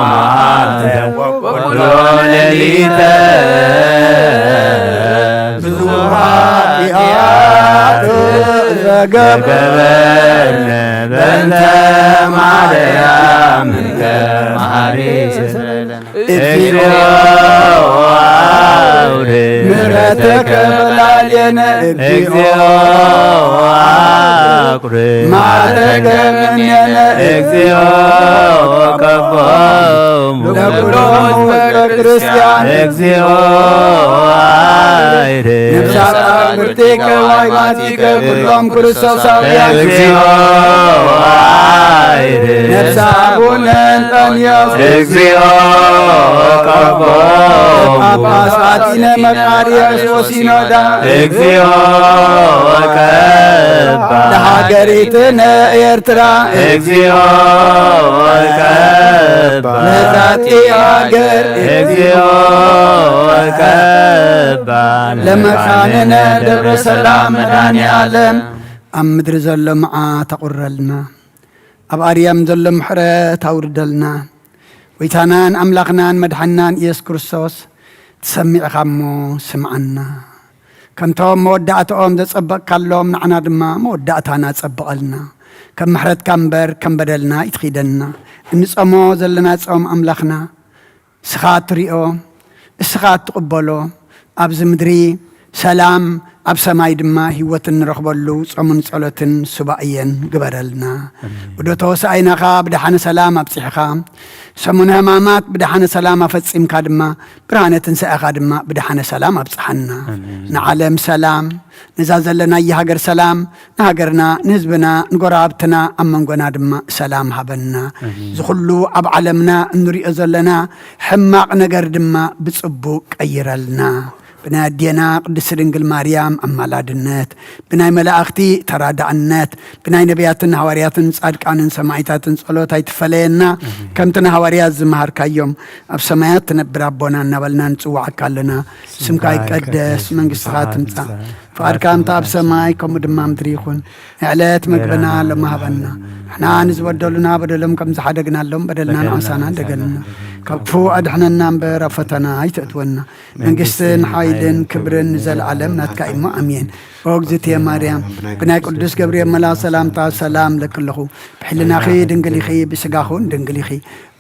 መዓልተ ወኩሎ ሌሊተ ብዙኃት ዘገበርነ በእንተ ማርያም ከመሐሪት እግዚኦ አውድ ምሕረተከ በላዕሌነ እግዚኦ አቁር ማዕረገ እምኔነ እግዚኦ ከቦሙ ለኩሎሙ ክርስቲያን እግዚኦ አይር ነፍሳት ብርቴከ ዋይማቲከ ኩሎም ክርስቶሳውያን እግዚኦ አይር ነፍሳቡነ እንጠንዮስ እግዚኦ ከቦሙ ጳጳሳቲነ መቃርዮስ ወሲኖዳ እግዚኦ ከባ ለሀገሪትነ ኤርትራ እግዚኦ ከባ ለዛቲ ሀገር እግዚኦ ከባ ለመካንነ ደብረ ሰላም መድኃኔ ዓለም ኣብ ምድሪ ዘሎ መዓት ተቑረልና ኣብ ኣርያም ዘሎ ምሕረት ኣውርደልና ወይታናን ኣምላኽናን መድሓናን ኢየሱስ ክርስቶስ ትሰሚዕኻ እሞ ስምዓና ከምቶም መወዳእትኦም ዘጸበቕካሎም ንዓና ድማ መወዳእታና ጸብቐልና ከም ምሕረትካ እምበር ከም በደልና ይትኺደና እንጸሞ ዘለና ጾም ኣምላኽና እስኻ ትሪኦ እስኻ ትቕበሎ ኣብዚ ምድሪ ሰላም ኣብ ሰማይ ድማ ህይወት እንረኽበሉ ጾምን ጸሎትን ሱባኤን ግበረልና ወደ ተወሳኢናኻ ብድሓነ ሰላም ኣብፂሕኻ ሰሙነ ሕማማት ብድሓነ ሰላም ኣፈጺምካ ድማ ብርሃነ ትንሣኤኻ ድማ ብድሓነ ሰላም ኣብፅሓና ንዓለም ሰላም ነዛ ዘለናየ ሃገር ሰላም ንሃገርና ንህዝብና ንጎራብትና ኣብ መንጎና ድማ ሰላም ሃበና ዝኹሉ ኣብ ዓለምና እንሪኦ ዘለና ሕማቕ ነገር ድማ ብጽቡቕ ቀይረልና ብናይ ኣዴና ቅድስቲ ድንግል ማርያም ኣማላድነት ብናይ መላእኽቲ ተራዳእነት ብናይ ነቢያትን ሃዋርያትን ጻድቃንን ሰማዕታትን ጸሎት ኣይትፈለየና ከምቲ ንሃዋርያት ዝመሃርካዮም ኣብ ሰማያት ትነብር ኣቦና እናበልና ንጽዋዓካ ኣለና ስምካ ይቀደስ መንግሥትኻ ትምጻእ ፍቓድካ እምታ ኣብ ሰማይ ከምኡ ድማ ምድሪ ይኹን ዕለት ምግብና ሎሚ ሃበና ንሕና ንዝበደሉና በደሎም ከም ዝሓደግናሎም በደልና ንኣንሳና እንደገልና ካብ ክፉ ኣድሕነና እምበር ኣብ ፈተና ኣይተእትወና መንግሥትን ሓይልን ክብርን ንዘለዓለም ናትካ እሞ ኣሜን ወእግዝእትየ ማርያም ብናይ ቅዱስ ገብርኤል መልኣክ ሰላምታ ሰላም ለክለኹ ብሕልናኺ ድንግል ኢኺ ብስጋኹን ድንግል ኢኺ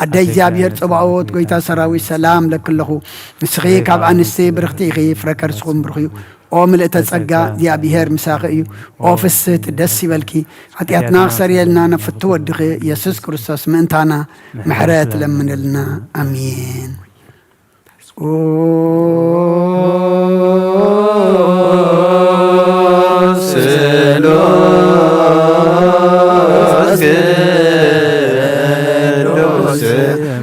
ኣደይ እግዚኣብሔር ጽባኦት ጐይታ ሰራዊት ሰላም ለክለኹ ንስኺ ካብ ኣንስቲ ብርኽቲ ኢኺ ፍረ ከርስኹም ብርኽ እዩ ኦ ምልእተ ጸጋ እግዚኣብሔር ምሳኺ እዩ ኦ ፍስሕቲ ደስ ይበልኪ ኃጢአትና ክሰርየልና ነፍቲ ወድኺ ኢየሱስ ክርስቶስ ምእንታና ምሕረት ለምንልና ኣሜን ስሉስ ቅዱስ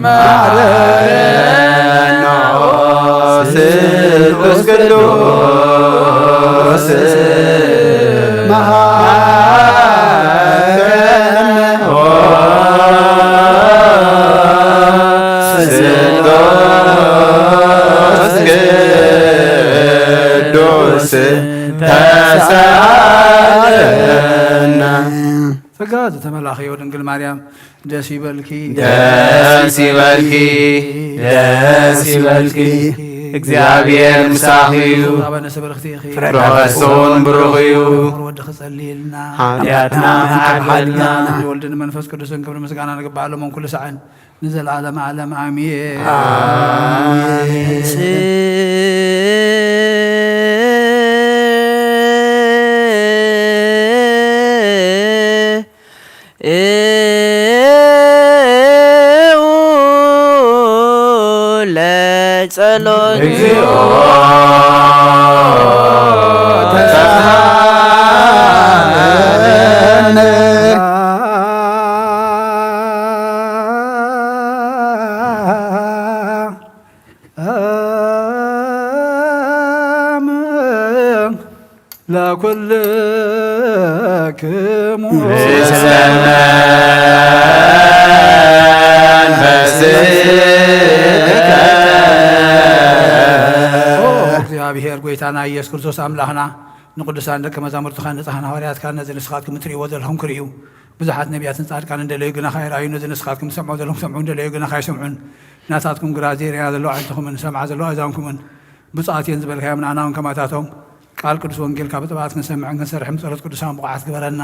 ማረና ስሉስ ቅዱስ ተሳለና ጸጋ ዘተመላኽዮ ድንግል ማርያም ደስ ይበልኪ ደስ ይበልኪ ደስ ይበልኪ እግዚአብሔር ምሳኺ እዩ ኣበነሰ በረኽቲ ኢኺ ፍረኸሶን ብሩኽ እዩ ወዲ ክጸልየልና ኃጢአትና ሓልና ወልድን መንፈስ ቅዱስን ክብሪ ምስጋና ንግባኣሎም ኩሉ ሰዓን ንዘለዓለመ ዓለም ኣሜን ለጸሎት እግዚኦ ተሳሃለነ ለኩልክሙ እግዚአብሔር ጐይታና ኢየሱስ ክርስቶስ ኣምላኽና ንቅዱሳን ደቀ መዛሙርትኻ ንጻሕና ሐዋርያትካ ነዚ ንስኻትኩም እትርእይዎ ዘለኹም ክርእዩ ብዙሓት ነቢያትን ጻድቃን እንደለዩ ግና ኸይረኣዩ ነዚ ንስኻትኩም ትሰምዑ ዘለኹም ክሰምዑ እንደለዩ ግና ኸይሰምዑን ናታትኩም ግራ ዜርያ ዘለዎ ዓይንትኹምን ሰምዓ ዘለዎ ኣእዛንኩምን ብፅኣት እየን ዝበልካዮም ንኣና እውን ከማታቶም ቃል ቅዱስ ወንጌል ካብ ጥባት ክንሰምዕን ክንሰርሕን ጸሎት ቅዱሳን ብቕዓት ግበረና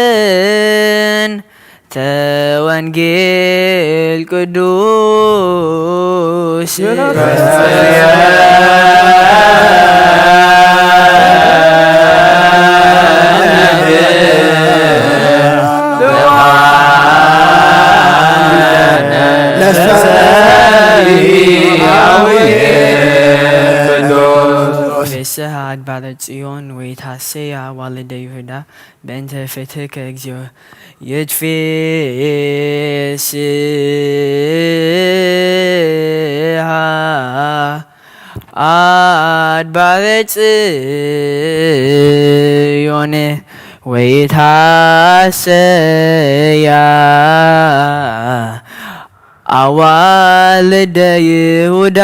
በእን ተወንጌል ቅዱስ ፍስሐ አድባረ ጽዮን ወይታሰያ ዋልደ ይሁዳ በእንተ ፍትሕከ እግዚኦ ይትፌስሐ አድባረ ጽዮን ወይታሰያ አዋልደ ይሁዳ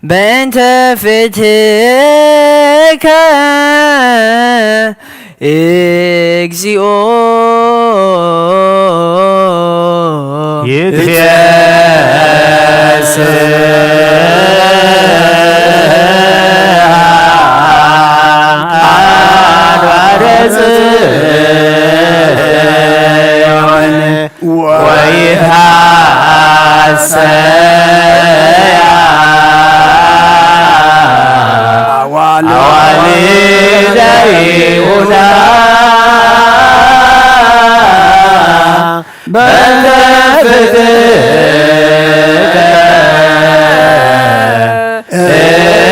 በእንተ ፍትሕከ እግዚኦ አድባረ ጽዮን ወይትሐሰያ አዋልደ ይሁዳ በእንተ ፍትሕከ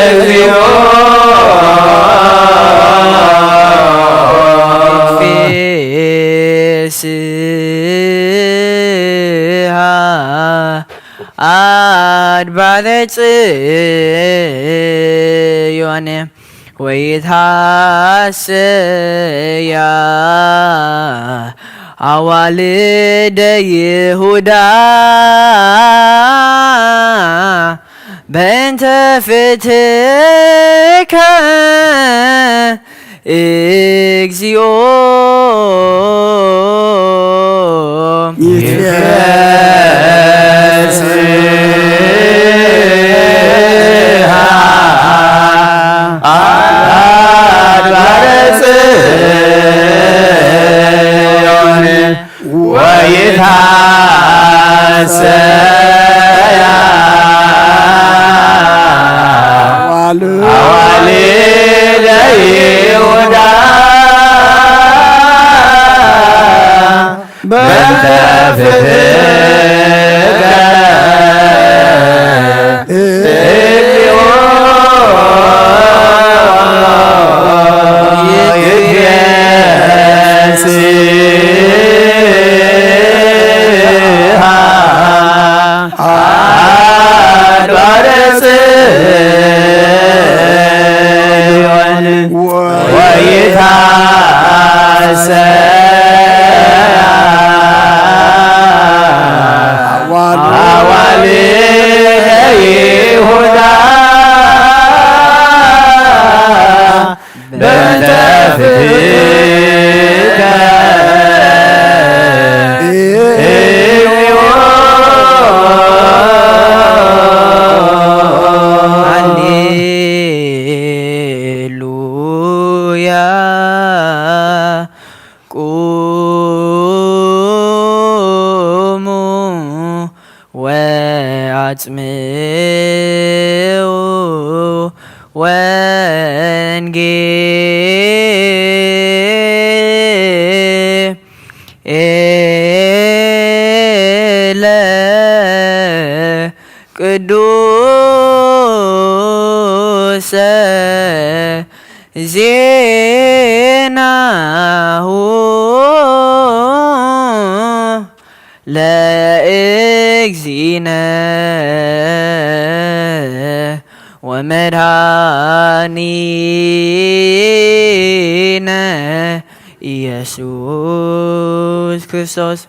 እግዚኦ ይትፌስሐ አድባረ ጽዮን ወይትሐሰያ አዋልደ ይሁዳ በእንተ ፍትሕከ እግዚኦ ይትፌስሐ አድባረ ጽዮን ወይትሐሰያ አዋልደ ይሁዳ በእንተ ፍትሕከ እግዚኦ ይትፌስሐ አድባረ ጽዮን ወይትሐሰያ አዋልደ ይሁዳ በእንተ ፍትሕከ እግዚኦ ሃሌሉያ ቁሙ ወአጽምዑ ወንጌለ ቅዱሰ ዜናሁ ለእግዚእነ ومدهانينا ኢየሱስ ክርስቶስ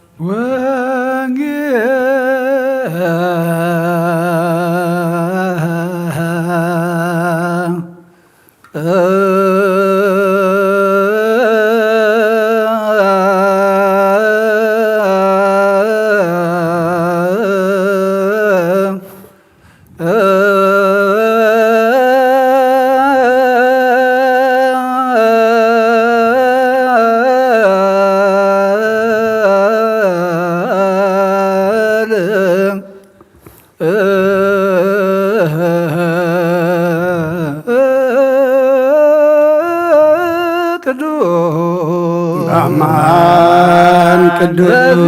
አማን ቅዱስ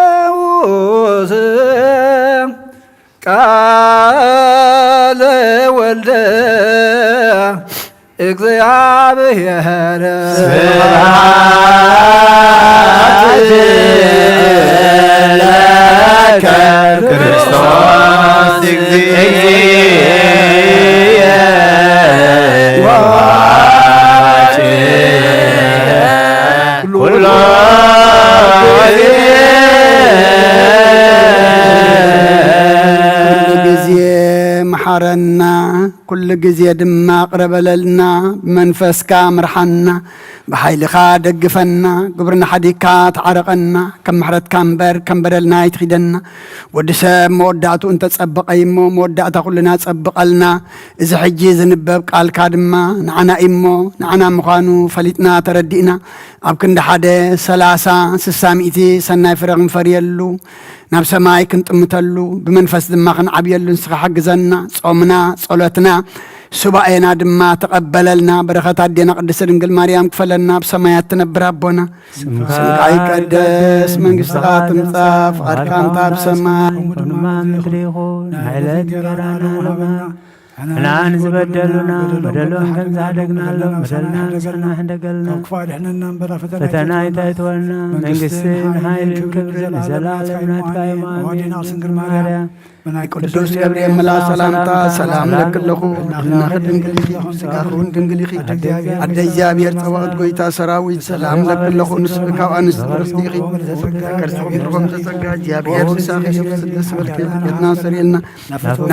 ማቴዎስ ቃለ ወልደ እግዚአብሔር ስብሐት ለከ ክርስቶስ መሐረና ኩሉ ግዜ ድማ ቅረበለልና መንፈስካ ምርሐና ብሓይልኻ ደግፈና ግብርና ሓዲካ ተዓረቐና ከም ምሕረትካ እምበር ከም በደልና ይትኺደና ወዲ ሰብ መወዳእቱ እንተፀበቐ እሞ መወዳእታ ኩልና ፀብቐልና እዚ ሕጂ ዝንበብ ቃልካ ድማ ንዓና እሞ ንዓና ምዃኑ ፈሊጥና ተረዲእና ኣብ ክንዲ ሓደ 30 60 ሚእቲ ሰናይ ፍረ ክንፈርየሉ ናብ ሰማይ ክንጥምተሉ ብመንፈስ ድማ ክንዓብየሉ ንስኻ ሓግዘና ጾምና ጸሎትና ሱባኤና ድማ ተቀበለልና በረከት አዴና ቅድስት ድንግል ማርያም ክፈለና በሰማያት ትነብር አቦና ስምካ ይቀደስ መንግሥትኻ ትምጻእ ፈቃድካ እንተ በሰማይ ምድሪ ይኹን ናይለት ገራና ናን ዝበደሉና በደሎም ከም ዛደግናሎም በደልና ንስሕና እንደገልና ፈተና ይታይትወልና መንግሥትን ኃይልን ክብርን ዘለዓለም ናትካ እዩ አሜን ማርያም ቅዱስ ገብርኤል መልአክ ሰላምታ ሰላም ለክለኹ እናኸ ድንግል ስጋኹን ድንግል ይኺ አደ እግዚአብሔር ጸባኦት ጎይታ ሰራዊት ሰላም ለክለኹ ንስብካ አንስት ርስቲ ይኺ ከርሰኹም ተጸጋ እግዚአብሔር ንሳኺ ስደስ በልከ የትና ሰሪልና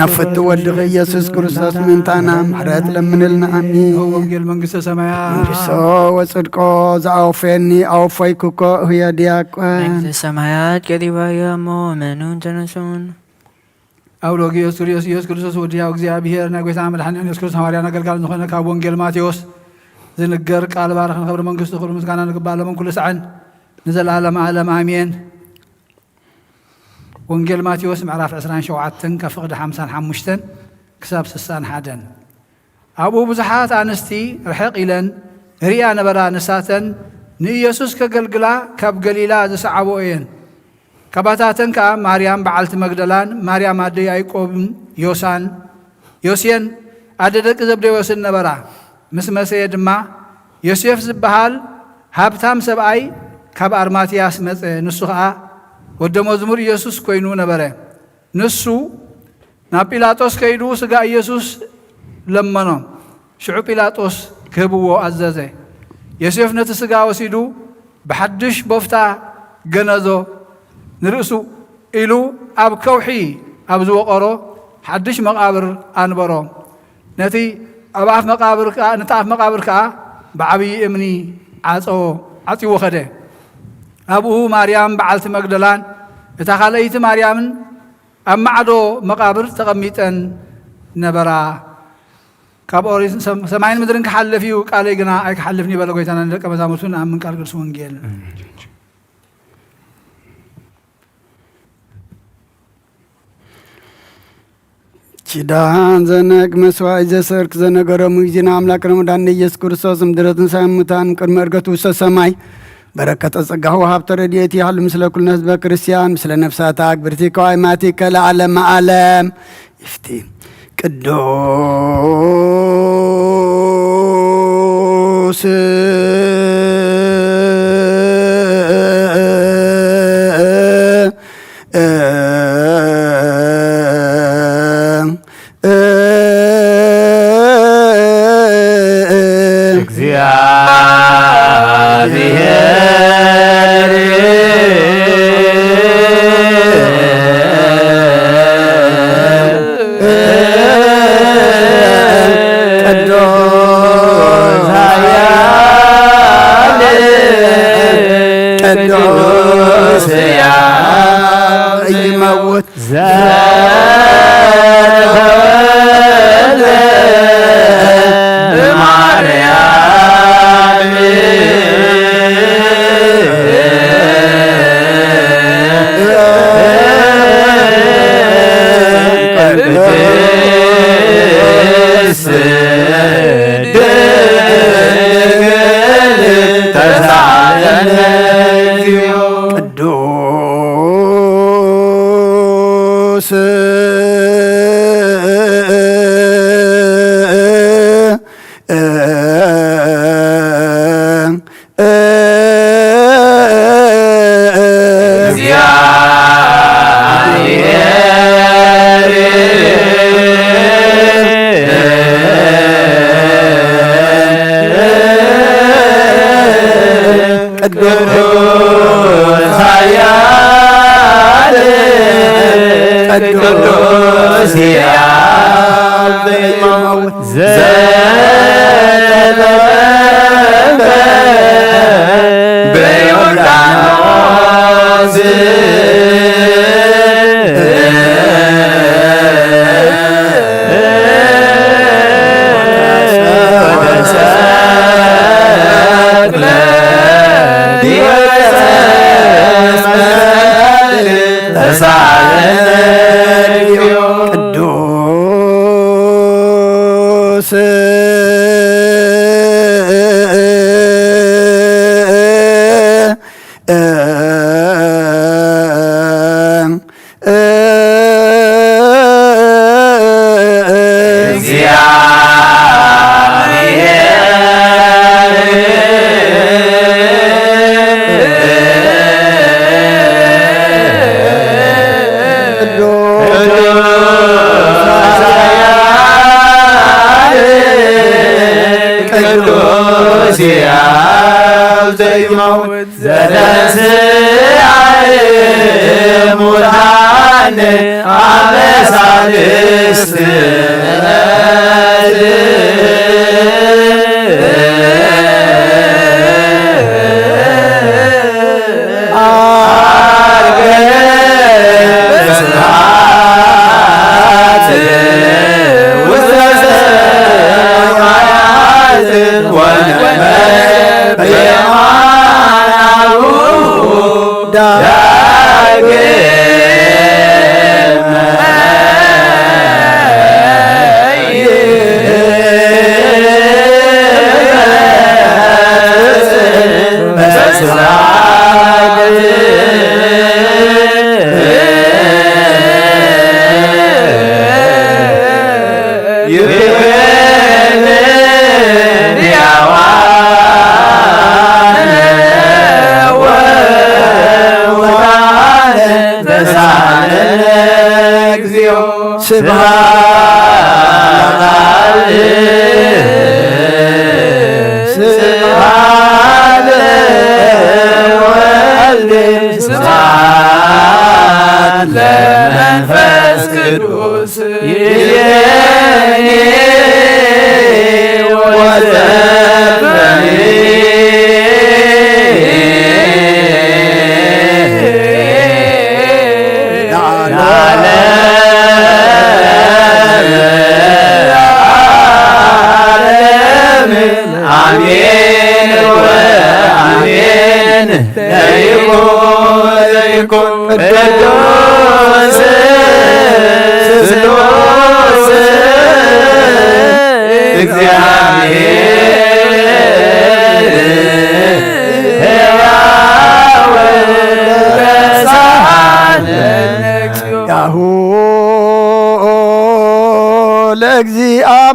ናፈት ወድኸ ኢየሱስ ክርስቶስ ምንታና ምሕረት ለምንልና አሜን ወንጌል መንግሥተ ሰማያት መንግሥቶ ወጽድቆ ዘአውፌኒ አውፈይኩኮ ህየ ዲያቆን መንግሥተ ሰማያት ቀሪባያ እሞ መኑን ተነሱን አውሎጊዮስ ኢየሱስ ክርስቶስ ወዲያው እግዚአብሔር ና ጌታ መድኃኒዓለም ኢየሱስ ክርስቶስ ሐዋርያ አገልጋይ ዝኾነ ካብ ወንጌል ማቴዎስ ዝንገር ቃል ባረኽ ንኽብር መንግሥቱ ኩሉ ምስጋና ንግባእ ለመን ኩሉ ሰዓን ንዘለዓለም ዓለም አሜን። ወንጌል ማቴዎስ ምዕራፍ 27 ካብ ፍቕዲ 55 ክሳብ 61 ኣብኡ ብዙሓት ኣንስቲ ርሕቕ ኢለን ርያ ነበራ ንሳተን ንኢየሱስ ከገልግላ ካብ ገሊላ ዝሰዓቦ እየን። ካባታተን ከዓ ማርያም በዓልቲ መግደላን ማርያም ኣደ ያዕቆብን ዮሴን ኣደ ደቂ ዘብዴዎስን ነበራ። ምስ መሰየ ድማ ዮሴፍ ዝበሃል ሃብታም ሰብኣይ ካብ ኣርማትያስ መፀ። ንሱ ከዓ ወደ መዝሙር ኢየሱስ ኮይኑ ነበረ። ንሱ ናብ ጲላጦስ ከይዱ ስጋ ኢየሱስ ለመኖ። ሽዑ ጲላጦስ ክህብዎ ኣዘዘ። ዮሴፍ ነቲ ስጋ ወሲዱ ብሓድሽ ቦፍታ ገነዞ ንርእሱ ኢሉ ኣብ ከውሒ ኣብ ዝወቐሮ ሓድሽ መቃብር ኣንበሮ። ነቲ ኣፍ መቃብር ከዓ ብዓብዪ እምኒ ዓፂዎ ኸደ። ኣብኡ ማርያም በዓልቲ መግደላን እታ ካልአይቲ ማርያምን ኣብ ማዕዶ መቃብር ተቐሚጠን ነበራ። ካብ ኦሪት ሰማይን ምድርን ክሓልፍ እዩ ቃለይ ግና ኣይክሓልፍን ይበለ ጎይታና ንደቀ መዛሙርቱ ንኣምን ቃል ቅዱስ ወንጌል ኪዳን ዘነግ መስዋዕ ዘሰርክ ዘነገረሙ ጊዜና አምላክነ መድኃኒነ ኢየሱስ ክርስቶስ ምድረ ትንሣኤ ሙታን ቅድመ ዕርገቱ ውስተ ሰማይ በረከተ ጸጋሁ ወሀብተ ረድኤት ያህሉ ምስለ ኩልነ ህዝበ ክርስቲያን ምስለ ነፍሳት አክብርቲከ ወአይማቲከ ለዓለመ ዓለም ይፍቲ ቅዱስ ቅዱስ ይመውት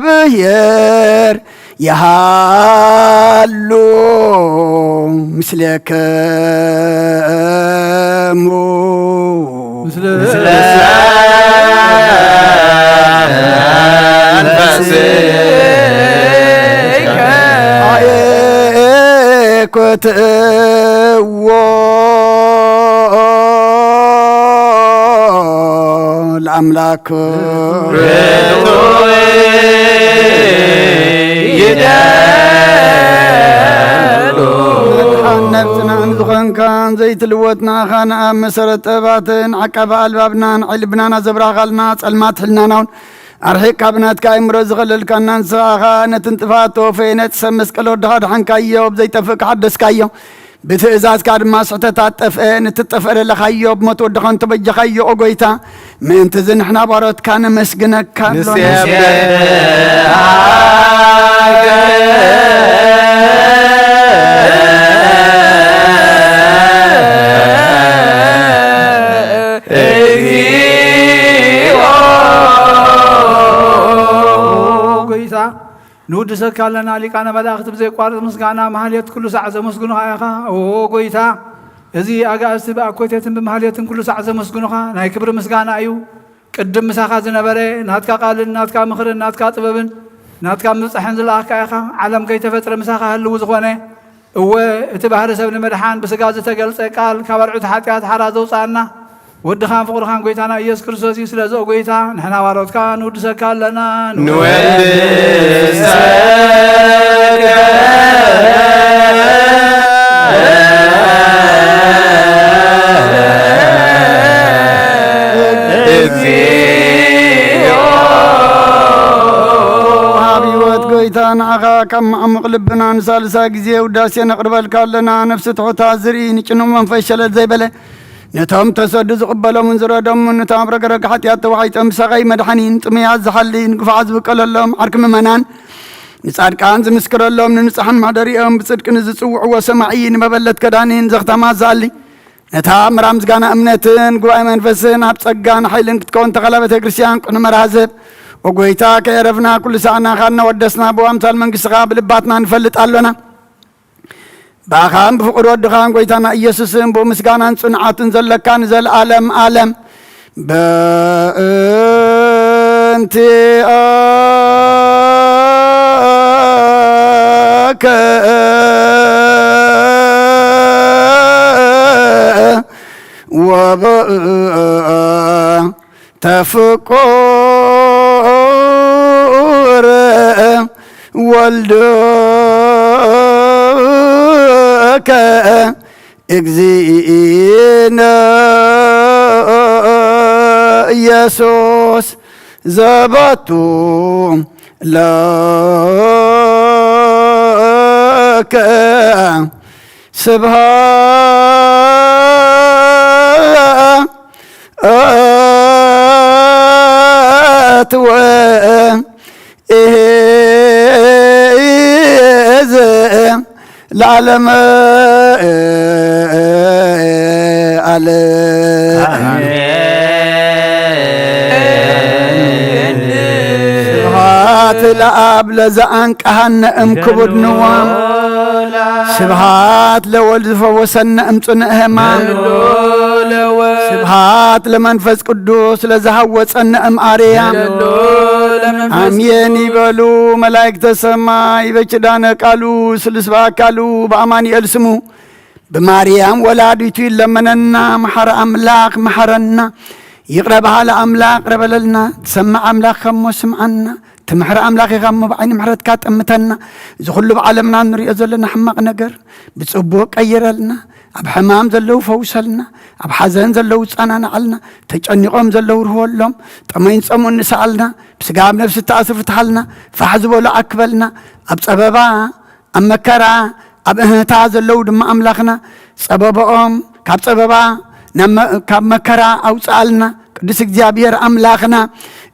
ለእግዚአብሔር ያሃሉ ምስለከሙ ምስለ መንፈስከ አየኮትዎ ለአምላክ نفسنا نزخنكان زيت الوتنا خانا مسرت أباتن عقب ألبابنا علبنا نزبرا غلنا سلمات حلنا نون أرحيك كابنات كاي مرز غلل كنان ساخا نتنتفاتو فينت سمس كلو دهاد حن كايو بزيت فك حدس كايو بتئزاز كاد ما سعتات تفئن تتفئر لخيو بموتو دخان تبج خيو أقويتا من تزن حنا بارات كان مسجنك كان نود سكالنا لكان ملاخت بزي قارض مسغانا محليت كل ساعه زمسغنوها ياخا او غويتا ازي اغاست باكوتيتن بمحليتن كل ساعه زمسغنوها ناي كبر مسغانا ايو قدم مساخا زنبره ناتكا قالن ناتكا مخرن ناتكا طببن ناتكا مصحن زلاخا ياخا عالم كي تفطر مساخا هلو زغونه هو اتبهر سبن مدحان بسغاز تغلص قال كبرعت حاتيات حرازو صانا ودخان فقرخان قويتانا إياس كرسوسي سلازو قويتا نحنا واروتكا نودسكا لنا حبيبات قويتانا عغا كم عمق لبنا نسالسا قزي وداسي نقربالكا لنا نفس تحوتا زري نجنو من فشلت زي بله نتام تسدز قبلهم من زرادهم نتام رقرق حتى وحيت أمسغي مدحنين تمياز زحلين قفعز بقللهم عركم منان نسعد كان زمسكر اللهم ننصحن معدريهم بصدق نزسوع وسمعين مبلت كدانين زغتا ما زالي نتام رامز قانا أمنتين قوائي منفسين هبصقان حيلين كتكون تغلبة كريستيان قنا مرازب وقويتاك يرفنا كل ساعنا خالنا ودسنا بوامثال من قصغا بلباتنا نفلت قالونا باخان بفقر ودخان قويتانا إيسوسن بومسقانان صنعاتن زلكان زل عالم عالم بأنتي تفكر والدك اجزينا يسوس زبطو لك سبحات العالم سبحات الأب لزأنك أهن كبد نوام سبحات لولد فوسن أمتن أهمان سبحات لمنفس قدوس لزهوت أن أم أريام أمين يبلو ملايكة السماء بجدان قالوا سلسبا قالوا بأماني ألسمو بماريام ولادتي لمننا محر أملاك محرنا يقربها لأملاك ربللنا تسمع أملاك خمو سمعنا تمحر أملاك يغمو بعين محرت كات أمتنا زخلو بعالمنا نريد زلنا حمق نقر بتصبوك أيرلنا أب حمام زلو فوسلنا أب حزن زلو صنعنا علنا تجنقهم زلو رهولهم طمين صمون نسألنا بسقام نفس التأثر فتحلنا فحزبوا لأكبلنا أب سببا أم مكرا أب إهنتا زلو دم أملاخنا سببهم كاب سببا كاب مكرا أو سألنا قدس እግዚአብሔር أملاخنا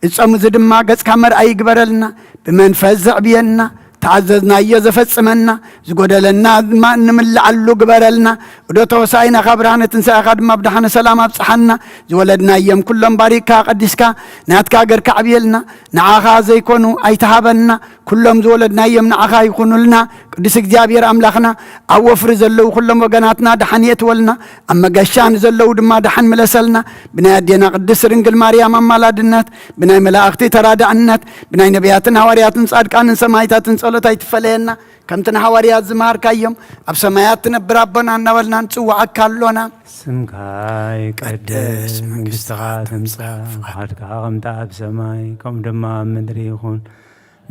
الصم زدما قس كامر أي قبرلنا بمن فزع بينا تعززنا يزفصمنا زغدلنا ما نمل علو قبرلنا ودو توساينا خبرانه تنسى خد مبدحنا سلام ابصحنا زولدنا يم كلهم باريكا قدسكا ناتكا غير كعبيلنا نعاخا زيكونو ايتهابنا كلهم زولدنا يم نعاخا يكونوا قدس እግዚአብሔር أملاخنا أوفر زلو كلهم وغناتنا دحنيت ولنا أما قشان زلو دما دحن ملسلنا بنادينا قدس رنجل مريم أمالادنات بناي ملاختي ترادعنات بناي نبياتنا حوارياتن صادقان سمايتاتن ጸሎት አይትፈለየና ከምተና ሐዋርያት ዝማር ካየም አብ ሰማያት ተነብራበና እናወልና ንጽዋ አካሎና ስምካ ይቀደስ መንግሥትኻ ትምጻእ ፈቃድካ ከምታ ኣብ ሰማይ ከም ድማ ኣብ ምድሪ ይኹን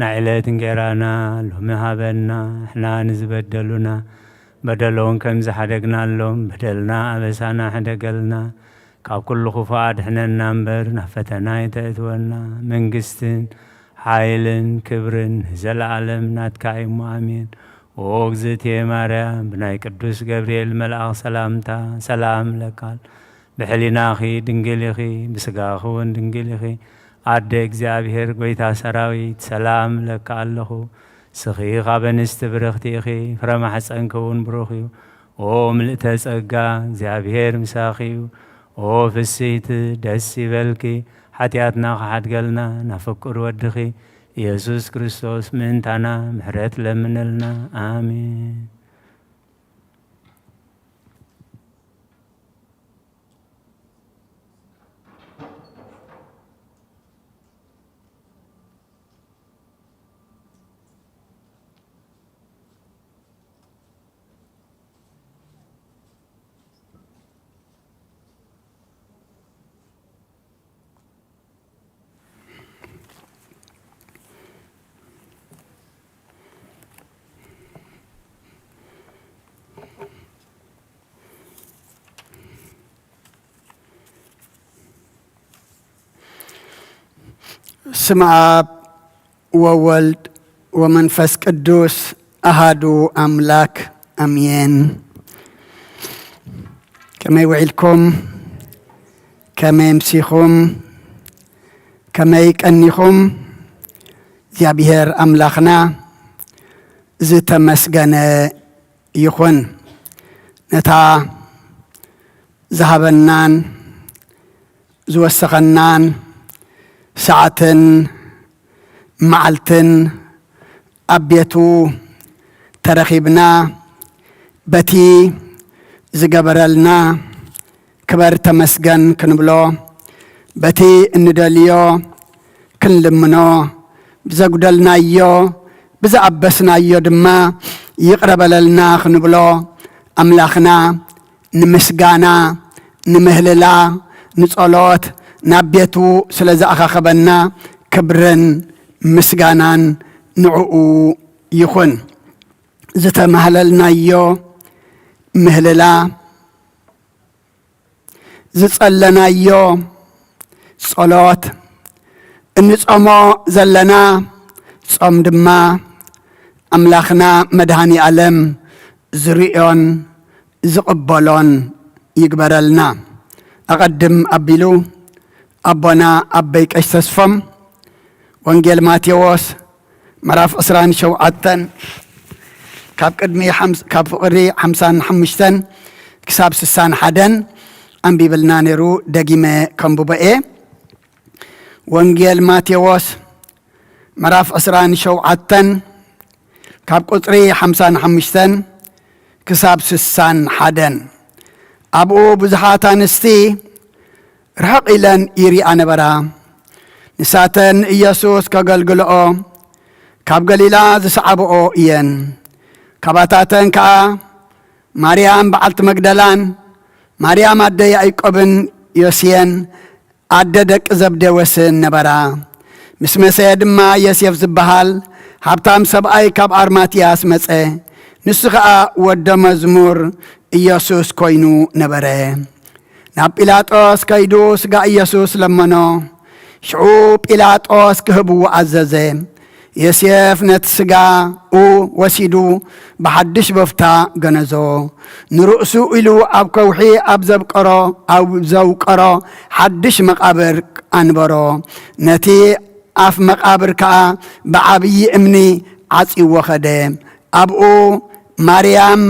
ናዕለት እንጀራና ሎሚ ሃበና ንሕና ንዝበደሉና بدلون كم زحدقنا اللهم بدلنا أبسانا حدقلنا كاب كل خفاد حنا نمبر نفتنا يتأتونا من قستن حايلن كبرن زل عالم ناتكاي مؤمن وغزت يا مريم بناي قدوس جبريل ملأ سلامتا سلام لكال بحلينا أخي دنجلي أخي بسقاخو دنجلي أخي عد እግዚአብሔር ጎይታ ሰራዊት ሰላም ለካለሁ ስኺ ኻበንስት ብርኽቲ እኺ ፍረማ ሐፀንከውን ብሩኽዩ ኦ ምልእተ ጸጋ እግዚአብሔር ምሳኺዩ ኦ ፍሲት ደስ ይበልኪ ኃጢአትና ኻሓድገልና ናፈቅር ወድኺ ኢየሱስ ክርስቶስ ምንታና ምሕረት ለምንልና አሜን ስመ አብ ወወልድ ወመንፈስ ቅዱስ አሃዱ አምላክ አሜን። ከመይ ውዒልኩም ከመይ ምሲኹም ከመይ ቀኒኹም እግዚአብሔር አምላኽና ዝተመስገነ ይኹን። ነታ ዝሃበናን ዝወሰኸናን ሰዓትን መዓልትን አቤቱ ተረኺብና በቲ ዝገበረልና ክበር ተመስገን ክንብሎ በቲ እንደልዮ ክንልምኖ ብዘጉደልናዮ ብዝኣበስናዮ ድማ ይቕረበለልና ክንብሎ ኣምላኽና ንምስጋና ንምህልላ ንጸሎት ናቤቱ ስለ ዝኣኻኸበና ክብርን ምስጋናን ንዕኡ ይኹን። ዝተማህለልናዮ ምህልላ ዝጸለናዮ ጸሎት እንጾሞ ዘለና ጾም ድማ ኣምላኽና መድሃኒ ዓለም ዝርዮን ዝቕበሎን ይግበረልና። ኣቐድም ኣቢሉ አቦና አበይ ቀሽ ተስፎም ወንጌል ማቴዎስ ምዕራፍ 27 ካብ ቅድሚ ካብ ፍቕሪ 55 ክሳብ 61 አንቢብልና ነይሩ ደጊመ ከምቡበኤ ወንጌል ማቴዎስ ምዕራፍ 27 ካብ ቁጥሪ 55 ክሳብ 61 ኣብኡ ብዙሓት ኣንስቲ ርሕቕ ኢለን ይሪኣ ነበራ። ንሳተን ኢየሱስ ከገልግልኦ ካብ ገሊላ ዝሰዓብኦ እየን። ካባታተን ከዓ ማርያም በዓልቲ መግደላን ማርያም ኣደ ያዕቆብን ዮስየን ኣደ ደቂ ዘብዴዎስን ነበራ። ምስ መሰየ ድማ ዮሴፍ ዝበሃል ሃብታም ሰብኣይ ካብ ኣርማትያስ መጸ። ንሱ ከዓ ወደ መዝሙር ኢየሱስ ኮይኑ ነበረ። ናብ ጲላጦስ ከይዱ ስጋ ኢየሱስ ለመኖ። ሽዑ ጲላጦስ ክህብዎ ኣዘዘ። ዮሴፍ ነቲ ስጋኡ ወሲዱ ብሓድሽ በፍታ ገነዞ። ንርእሱ ኢሉ ኣብ ከውሒ ኣብ ዘውቀሮ ሓድሽ መቃብር ኣንበሮ። ነቲ ኣፍ መቃብር ከዓ ብዓብዪ እምኒ ዓፂዎ ኸደ። ኣብኡ ማርያም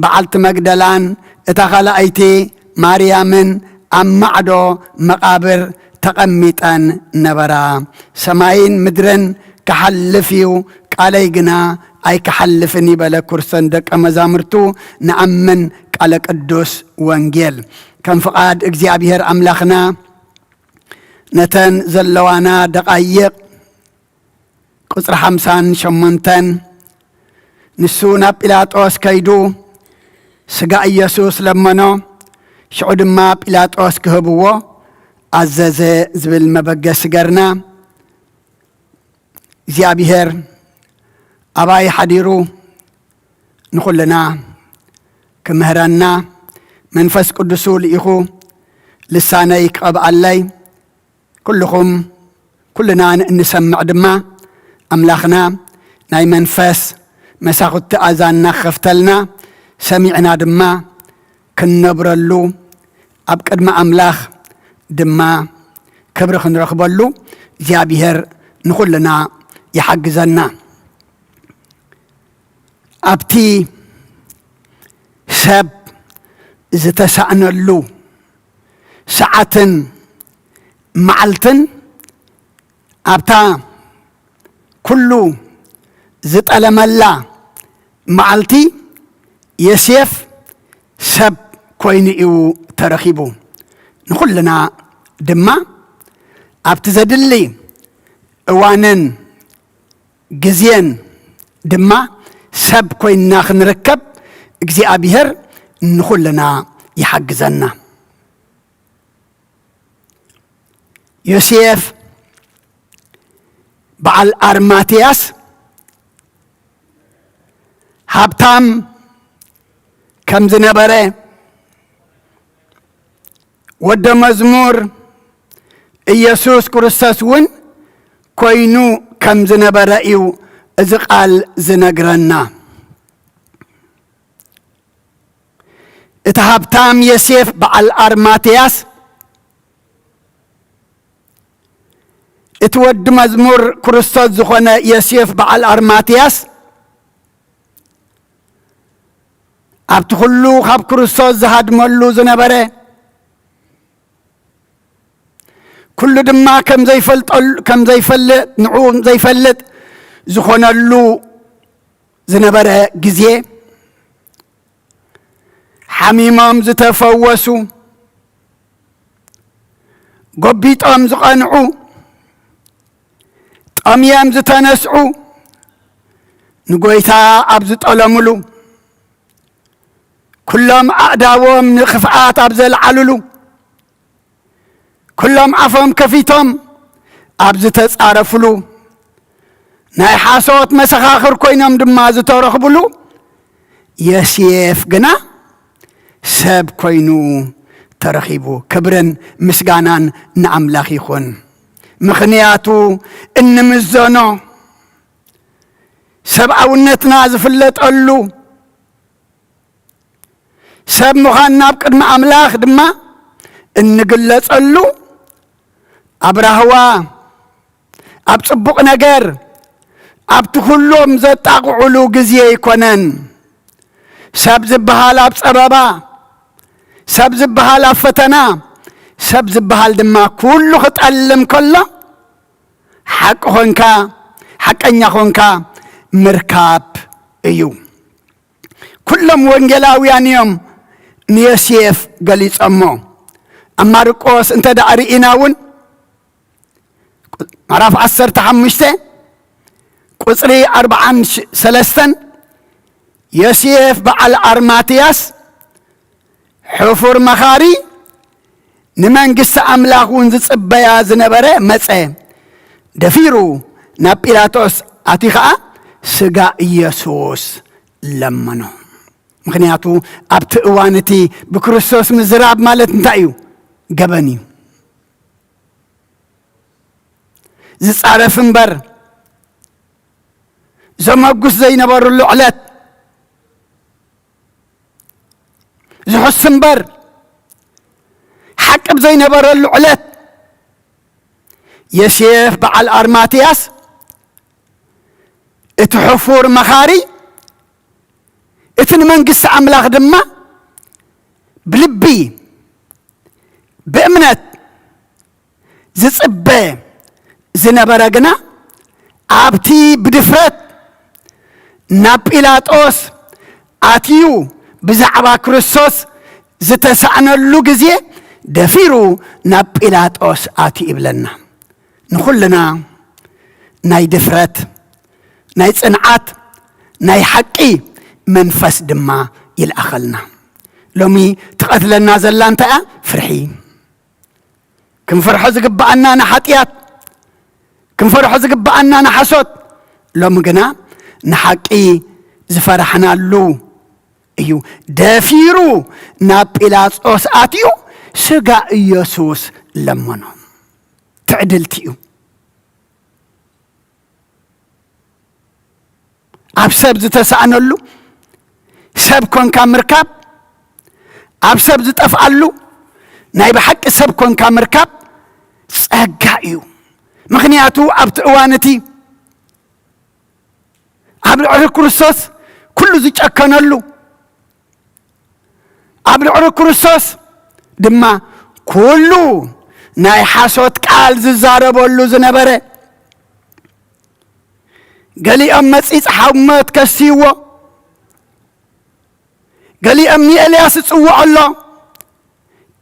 በዓልቲ መግደላን እታ ካልኣይቲ ማርያምን ኣብ ማዕዶ መቃብር ተቐሚጠን ነበራ። ሰማይን ምድርን ክሓልፍ እዩ ቃለይ ግና ኣይክሓልፍን ይበለ ኩርሰን ደቀ መዛሙርቱ ንኣምን ቃለ ቅዱስ ወንጌል ከም ፍቓድ እግዚኣብሔር ኣምላኽና ነተን ዘለዋና ደቃይቕ ቁፅሪ 58 ንሱ ናብ ጲላጦስ ከይዱ ስጋ ኢየሱስ ለመኖ። ሽዑ ድማ ጲላጦስ ክህብዎ ኣዘዘ ዝብል መበገሲ ገርና እግዚኣብሔር ኣባይ ሓዲሩ ንኹልና كمهرنا منفس قدسو لإخو لساني كقب علي كلكم كلنا نسمع دما أملاخنا ناي منفس مساخت أذاننا خفتلنا سمعنا دما كنبرلو أبقد ما أملاخ دما كبر خنرخبلو زيابيهر نخلنا يحجزنا أبتي سب زتسعنلو ساعة معلتن أبتا كلو زتألملا معلتي يسيف سب كوينيو ترخيبو نخلنا دما أبتزدلي أوانن جزين دما سب كويننا خنركب اجزي أبيهر نخلنا يحجزنا يوسف بعل أرماتياس هابتام كم زنبرة ود مزمور إيسوس كرساسون كوينو كم زنبرة إيو إزقال زنقرنا اتهابتام يسيف بعل أرماتياس اتود مزمور كرستوس زخونا يسيف بعل أرماتياس أبتخلو خاب كرستوس زهاد مولو زنبرة كل دما كم زي فلت نعوم زي فلت زخونا اللو زنبرة جزيه حميمام زتفوسوا قبيتام زقنعوا طميام زتنسعوا نقويتا أبز طلملو كلهم أعداوهم نخفعات أبزل عللو كلهم عفهم كفيتهم أبز تسعرفلو ناي حاسوت مسخاخر كوينهم دمازو تورخبلو يسيف قنا سب كوينو ترخيبو كبرن مسغانان نعملاخ يخون مخنياتو ان مزونو سبعونتنا زفلت قلو سب مخانا بقدم أملاخ دما ان قلت قلو أبرهوا أبصبق نجر أبتخلوم زتاقعلو قزيه يكونن سب زبهال أبصبابا سب زبهال فتنا سب زبهال دما كله خطألم كله حق هونكا حق أنيا هونكا مركاب ايو كلهم وانجلاويان يوم نيسيف قليس أمو أما رقوس انت داري إناون معرف 15 قصري 43 يسيف بعل أرماتياس حفر مخاري نمان قصة أملاخون زبايا زنبرة مسأ دفيرو نابيلاتوس أتيخا سقا يسوس لمنو مخنياتو أبت اوانتي بكريستوس مزراب مالت انتايو قبني زيس عرفن بر زمقس زي نبر اللعلات زحسن بر حكم زي نبر اللعلات يسيف بعل أرماتياس اتحفور مخاري اتن منقس عملاق دما بلبي بأمنت زصبه زنبرقنا عبتي بدفرت نابيلاتوس آتيو بزعبا كريستوس زتسعنا اللوغزي دفيرو نابيلاتوس آتي إبلنا نخلنا ناي دفرت ناي صنعات ناي حقي منفس دما يلأخلنا لومي تقتلنا زلان تأ فرحي كم فرح زقبأنا نحطيات كم فرح زقبأنا نحسوت لوم قنا نحقي زفرحنا اللو እዩ ደፊሩ ናብ ጲላጦስ ኣትዩ ስጋ ኢየሱስ ለመኖ ትዕድልቲ እዩ ኣብ ሰብ ዝተሳእነሉ ሰብ ኮንካ ምርካብ ኣብ ሰብ ዝጠፍኣሉ ናይ ብሓቂ ሰብ ኮንካ ምርካብ ጸጋ እዩ ምክንያቱ ኣብቲ እዋንቲ ኣብ ልዕሊ ክርስቶስ ኩሉ ዝጨከነሉ ኣብ ልዕሊ ክርስቶስ ድማ ኩሉ ናይ ሓሶት ቃል ዝዛረበሉ ዝነበረ ገሊኦም መጺጽ ሓውመት ከሲይዎ ገሊኦም ንኤልያስ ጽውዖ ኣሎ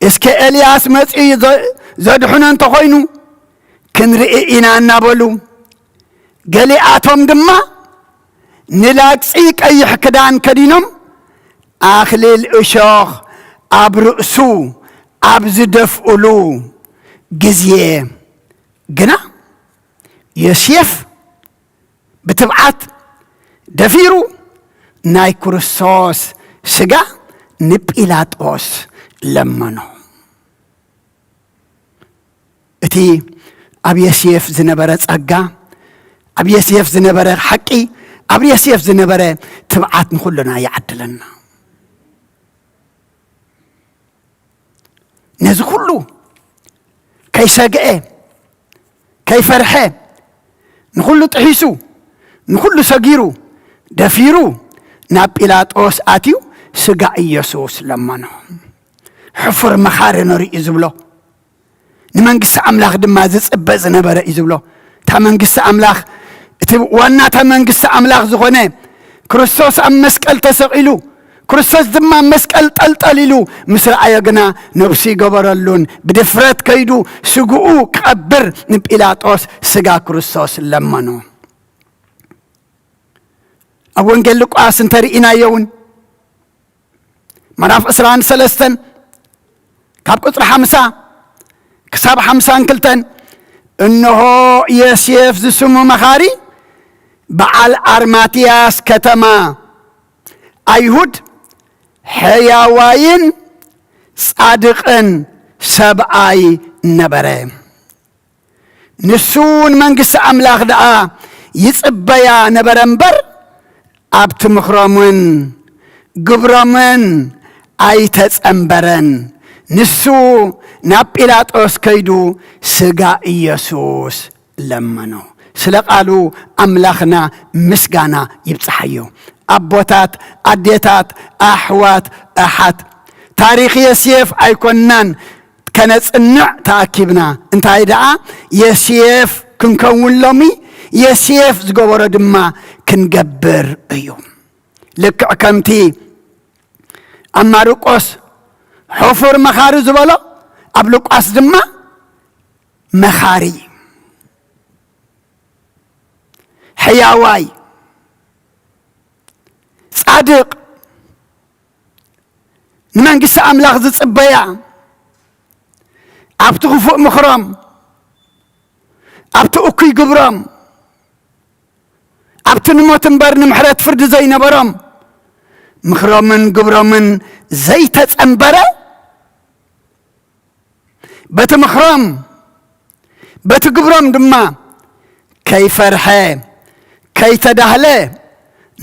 እስከ ኤልያስ መጺ ዘድሕኖ እንተኾይኑ ክንርኢ ኢና እናበሉ ገሊኣቶም ድማ ንላግጺ ቀይሕ ክዳን ከዲኖም ኣኽሊል እሾኽ ኣብ ርእሱ ኣብ ዝደፍኡሉ ጊዜ ግና ዮሴፍ ብትብዓት ደፊሩ ናይ ክርስቶስ ስጋ ንጲላጦስ ለመኖ እቲ ኣብ ዮሴፍ ዝነበረ ጸጋ ኣብ ዮሴፍ ዝነበረ ሓቂ ኣብ ዮሴፍ ዝነበረ ትብዓት ንኹልና ይዓድለና ነዚ ኩሉ ከይሰግአ ከይፈርሐ ንኹሉ ጥሒሱ ንኹሉ ሰጊሩ ደፊሩ ናብ ጲላጦስ ኣትዩ ስጋ ኢየሱስ ለመኖ ሕፉር መኻሪ ንርኢ ዝብሎ ንመንግስቲ ኣምላኽ ድማ ዝጽበእ ዝነበረ እዩ ዝብሎ እታ መንግስቲ ኣምላኽ እቲ ዋናታ መንግስቲ ኣምላኽ ዝኾነ ክርስቶስ ኣብ መስቀል ተሰቒሉ ክርስቶስ ድማ መስቀል ጠልጠሊሉ ምስ ረኣየ ግና ነብሲ ገበረሉን ብድፍረት ከይዱ ስግኡ ቀብር ንጲላጦስ ስጋ ክርስቶስ ለመኖ ኣብ ወንጌል ሉቃስ እንተርኢናየውን ምዕራፍ 23 ካብ ቁጥሪ 50 ክሳብ 52 እነሆ ዮሴፍ ዝስሙ መኻሪ በዓል ኣርማትያስ ከተማ ኣይሁድ ሕያዋይን ጻድቕን ሰብኣይ ነበረ ንሱን መንግስቲ ኣምላኽ ደኣ ይጽበያ ነበረ እምበር ኣብቲ ምኽሮምን ግብሮምን ኣይተጸንበረን ንሱ ናብ ጲላጦስ ከይዱ ስጋ ኢየሱስ ለመኖ ስለ ቃሉ ኣምላኽና ምስጋና ይብጽሓዮ ኣቦታት ኣዴታት ኣሕዋት ኣሓት ታሪኽ ዮሴፍ ኣይኮናን ከነጽንዕ ተኣኪብና እንታይ ደኣ ዮሴፍ ክንከውን ሎሚ ዮሴፍ ዝገበሮ ድማ ክንገብር እዩ ልክዕ ከምቲ ኣብ ማርቆስ ሕፉር መኻሪ ዝበሎ ኣብ ሉቃስ ድማ መኻሪ ሕያዋይ ጻድቕ ንመንግስቲ ኣምላኽ ዝጽበያ ኣብቲ ክፉእ ምኽሮም ኣብቲ እኩይ ግብሮም ኣብቲ ንሞት እምበር ንምሕረት ፍርዲ ዘይነበሮም ምኽሮምን ግብሮምን ዘይተጸንበረ በቲ ምኽሮም በቲ ግብሮም ድማ ከይፈርሐ ከይተዳህለ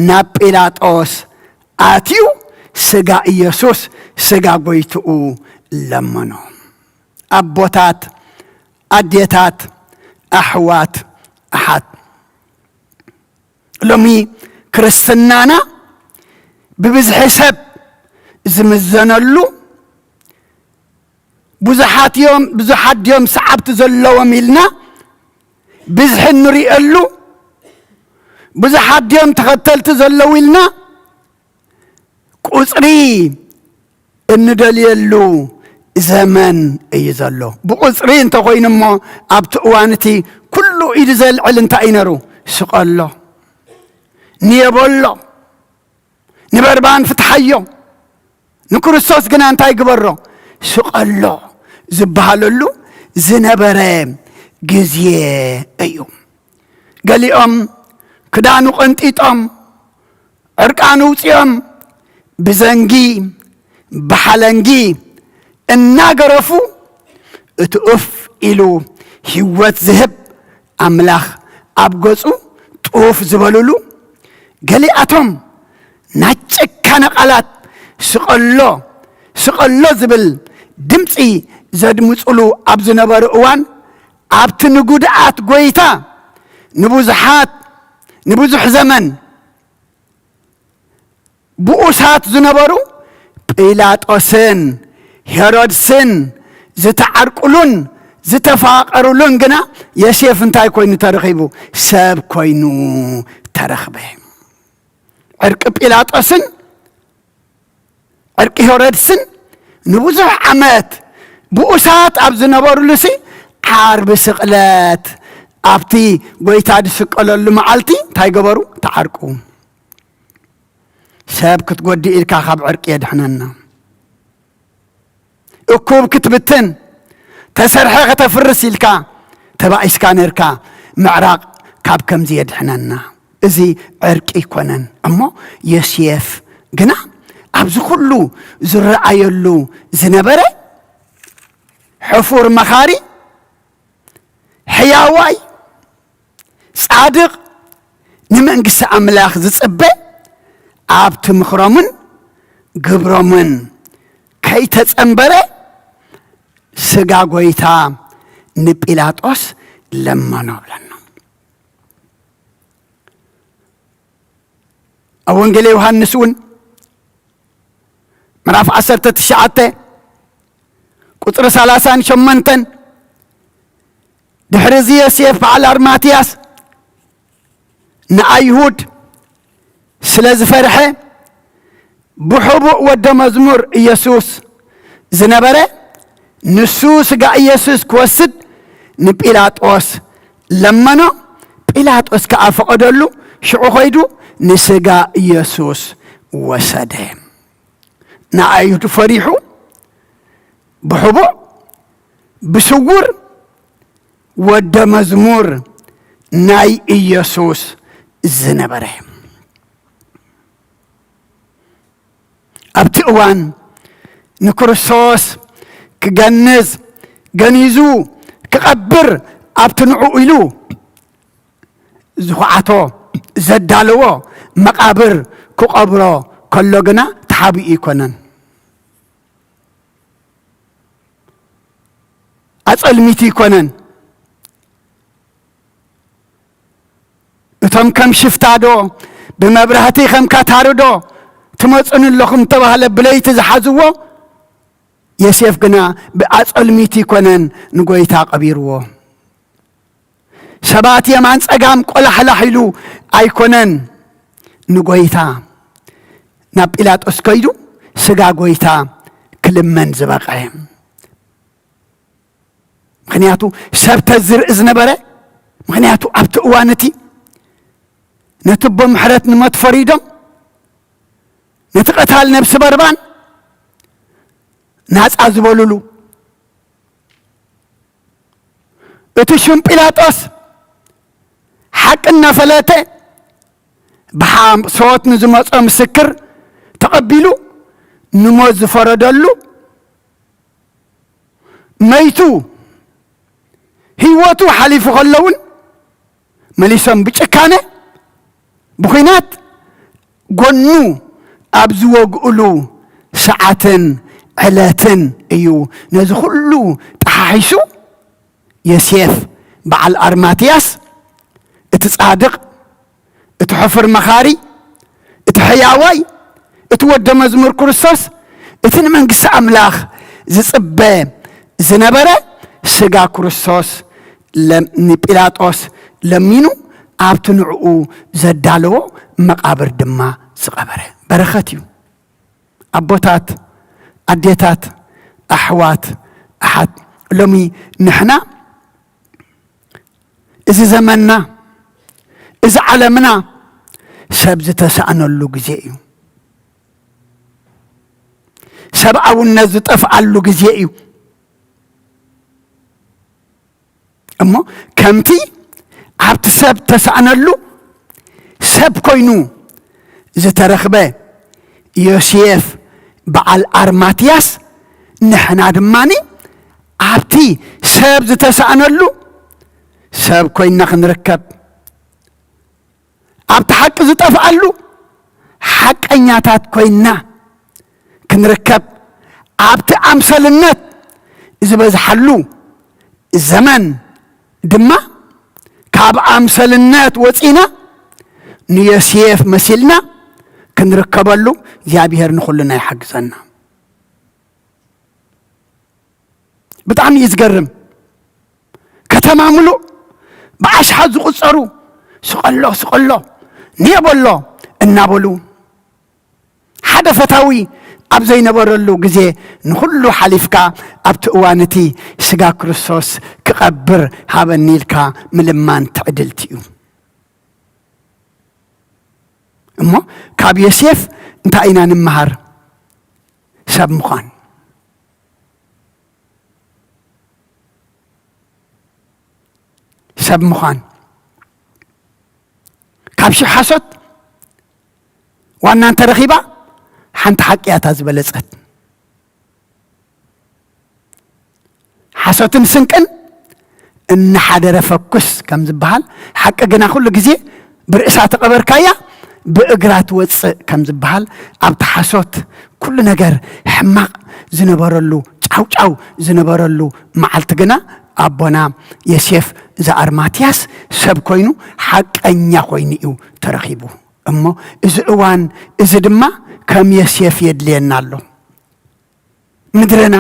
ናብ ጲላጦስ ኣትዩ ስጋ ኢየሱስ ስጋ ጎይትኡ ለመኖ ኣቦታት ኣዴታት ኣሕዋት ኣሓት ሎሚ ክርስትናና ብብዝሒ ሰብ ዝምዘነሉ ብዙሓት ድዮም ሰዓብቲ ዘለዎም ኢልና ብዝሒ ንሪእየሉ ብዙሓት ድዮም ተኸተልቲ ዘለዉ ኢልና ቁፅሪ እንደልየሉ ዘመን እዩ ዘሎ ብቁፅሪ እንተኾይኑ እሞ ኣብቲ እዋንቲ ኩሉ ኢድ ዘልዕል እንታይ እዩ ነይሩ ስቐሎ ንየበሎ ንበርባን ፍትሓዮ ንክርስቶስ ግና እንታይ ግበሮ ስቐሎ ዝበሃለሉ ዝነበረ ጊዜ እዩ ገሊኦም ክዳኑ ቐንጢጦም ዕርቃኑ ውፅኦም ብዘንጊ ብሓለንጊ እናገረፉ እትኡፍ ኢሉ ህይወት ዝህብ ኣምላኽ ኣብ ገጹ ጡፍ ዝበሉሉ ገሊኣቶም ናጭካነ ቃላት ስቐሎ ዝብል ድምፂ ዘድምፅሉ ኣብ ዝነበሩ እዋን ኣብቲ ንጉድኣት ጎይታ ንብዙሕ ዘመን ብኡሳት ዝነበሩ ጲላጦስን ሄሮድስን ዝተዓርቁሉን ዝተፋቀሩሉን ግና ዮሴፍ እንታይ ኮይኑ ተረኺቡ ሰብ ኮይኑ ተረኽበ ዕርቂ ጲላጦስን ዕርቂ ሄሮድስን ንብዙሕ ዓመት ብኡሳት ኣብ ዝነበሩሉሲ ዓርቢ ስቕለት ኣብቲ ጎይታ ድስቀለሉ መዓልቲ እንታይ ገበሩ ተዓርቁ ሰብ ክትጎዲእ ኢልካ ካብ ዕርቂ የድሕነና እኩብ ክትብትን ተሰርሐ ከተፍርስ ኢልካ ተባኢስካ ነርካ ምዕራቅ ካብ ከምዚ የድሕነና እዚ ዕርቂ ይኮነን እሞ ዮሴፍ ግና ኣብዚ ኩሉ ዝረአየሉ ዝነበረ ሕፉር መኻሪ ሕያዋይ ጻድቕ ንመንግስቲ ኣምላኽ ዝጽበ ኣብቲ ምኽሮምን ግብሮምን ከይተጸንበረ ስጋ ጎይታ ንጲላጦስ ለመኖ ብለና ኣብ ወንጌል ዮሐንስ እውን ምዕራፍ 19 ቁጥሪ 38 ድሕሪ እዚ ዮሴፍ በዓል ኣርማትያስ ንኣይሁድ ስለ ዝፈርሐ ብሕቡእ ወደ መዝሙር ኢየሱስ ዝነበረ ንሱ ስጋ ኢየሱስ ክወስድ ንጲላጦስ ለመኖ ጲላጦስ ከዓ ፈቐደሉ ሽዑ ኸይዱ ንስጋ ኢየሱስ ወሰደ ንኣይሁድ ፈሪሑ ብሕቡእ ብስውር ወደ መዝሙር ናይ ኢየሱስ ዝነበረ ኣብቲ እዋን ንክርስቶስ ክገንዝ ገኒዙ ክቐብር ኣብቲ ንዑ ኢሉ ዝኹዓቶ ዘዳለዎ መቃብር ክቐብሮ ከሎ ግና ተሓቢኡ ይኮነን ኣጸልሚት ይኮነን እቶም ከም ሽፍታዶ ብመብራህቲ ከም ካታርዶ ትመጽኑ ኣለኹም ተባህለ ብለይቲ ዝሓዝዎ ዮሴፍ ግና ብኣጸልሚት ይኮነን ንጎይታ ቀቢርዎ ሰባት የማን ጸጋም ቆላሕላሕ ኢሉ ኣይኮነን ንጎይታ ናብ ጲላጦስ ከይዱ ስጋ ጎይታ ክልመን ዝበቐ ምክንያቱ ሰብ ተዝርኢ ዝነበረ ምክንያቱ ኣብቲ እዋን እቲ ነቲ ብምሕረት ንመትፈሪዶም ነቲ ቀታል ነብሲ በርባን ናፃ ዝበሉሉ እቲ ሽም ጲላጦስ ሓቂ እናፈለተ ብሓሶት ንዝመፆ ምስክር ተቐቢሉ ንሞት ዝፈረደሉ መይቱ ህይወቱ ሓሊፉ ከለውን መሊሶም ብጭካነ ብኹናት ጎኑ ኣብ ዝወግእሉ ሰዓትን ዕለትን እዩ ነዚ ኩሉ ተሓሒሱ ዮሴፍ በዓል ኣርማትያስ እቲ ጻድቕ እቲ ሕፍር መኻሪ እቲ ሕያዋይ እቲ ወደ መዝሙር ክርስቶስ እቲ ንመንግስቲ ኣምላኽ ዝጽበ ዝነበረ ስጋ ክርስቶስ ንጲላጦስ ለሚኑ ኣብቲ ንዕኡ ዘዳለዎ መቃብር ድማ ዝቐበረ በረኸት እዩ ኣቦታት ኣዴታት ኣሕዋት ኣሓት ሎሚ ንሕና እዚ ዘመንና እዚ ዓለምና ሰብ ዝተሰኣነሉ ግዜ እዩ ሰብኣውነት ዝጠፍኣሉ ግዜ እዩ እሞ ከምቲ ኣብቲ ሰብ ተሰኣነሉ ሰብ ኮይኑ ዝተረኽበ ዮሴፍ በዓል አርማትያስ ንሕና ድማኒ ኣብቲ ሰብ ዝተሳእነሉ ሰብ ኮይና ክንርከብ ኣብቲ ሓቂ ዝጠፍኣሉ ሓቀኛታት ኮይና ክንርከብ ኣብቲ ኣምሰልነት ዝበዝሓሉ ዘመን ድማ ካብ ኣምሰልነት ወፂና ንዮሴፍ መሲልና ክንርከበሉ እግዚአብሔር ንኹልና ይሕግዘና ብጣዕሚ ይዝገርም ከተማ ሙሉእ ብኣሽሓት ዝቁፀሩ ስቐሎ ኔበሎ እናበሉ ሓደ ፈታዊ ኣብ ዘይነበረሉ ግዜ ንኹሉ ሓሊፍካ ኣብቲ እዋንቲ ስጋ ክርስቶስ ክቐብር ሃበኒ ኢልካ ምልማን ትዕድልቲ እዩ እሞ ካብ ዮሴፍ እንታይ ኢና ንምሃር ሰብ ምዃን ሰብ ምዃን ካብ ሽሕ ሓሶት ዋና እንተረኺባ ሓንቲ ሓቂያታ ዝበለጸት ሓሶትን ስንቅን እናሓደረ ፈኩስ ከም ዝበሃል ሓቂ ግና ኩሉ ግዜ ብርእሳ ተቐበርካያ ብእግራት ወፅእ ከም ዝበሃል ኣብቲ ሓሶት ኩሉ ነገር ሕማቕ ዝነበረሉ ጫውጫው ዝነበረሉ መዓልቲ ግና ኣቦና ዮሴፍ ዘአርማትያስ ሰብ ኮይኑ ሓቀኛ ኮይኑ እዩ ተረኺቡ እሞ እዚ እዋን እዚ ድማ ከም ዮሴፍ የድልየና ኣሎ ምድርና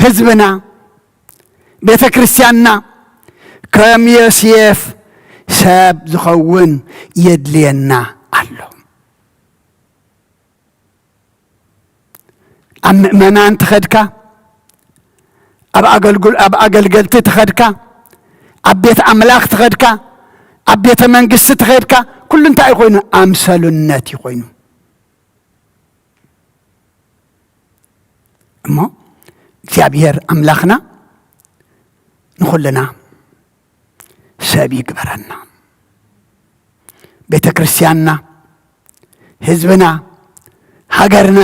ህዝብና ቤተ ክርስቲያንና ከም ዮሴፍ ሰብ ዝኸውን የድልየና ኣሎ ኣብ ምእመናን ትኸድካ ኣብ ኣገልገልቲ ትኸድካ ኣብ ቤት ኣምላኽ ትኸድካ ኣብ ቤተ መንግስቲ ትኸድካ ኩሉ እንታይ ኮይኑ ኣምሰልነት ይኮይኑ እሞ እግዚአብሔር ኣምላኽና ንኹልና ሰብ ይግበረና ቤተ ክርስቲያንና ህዝብና ሃገርና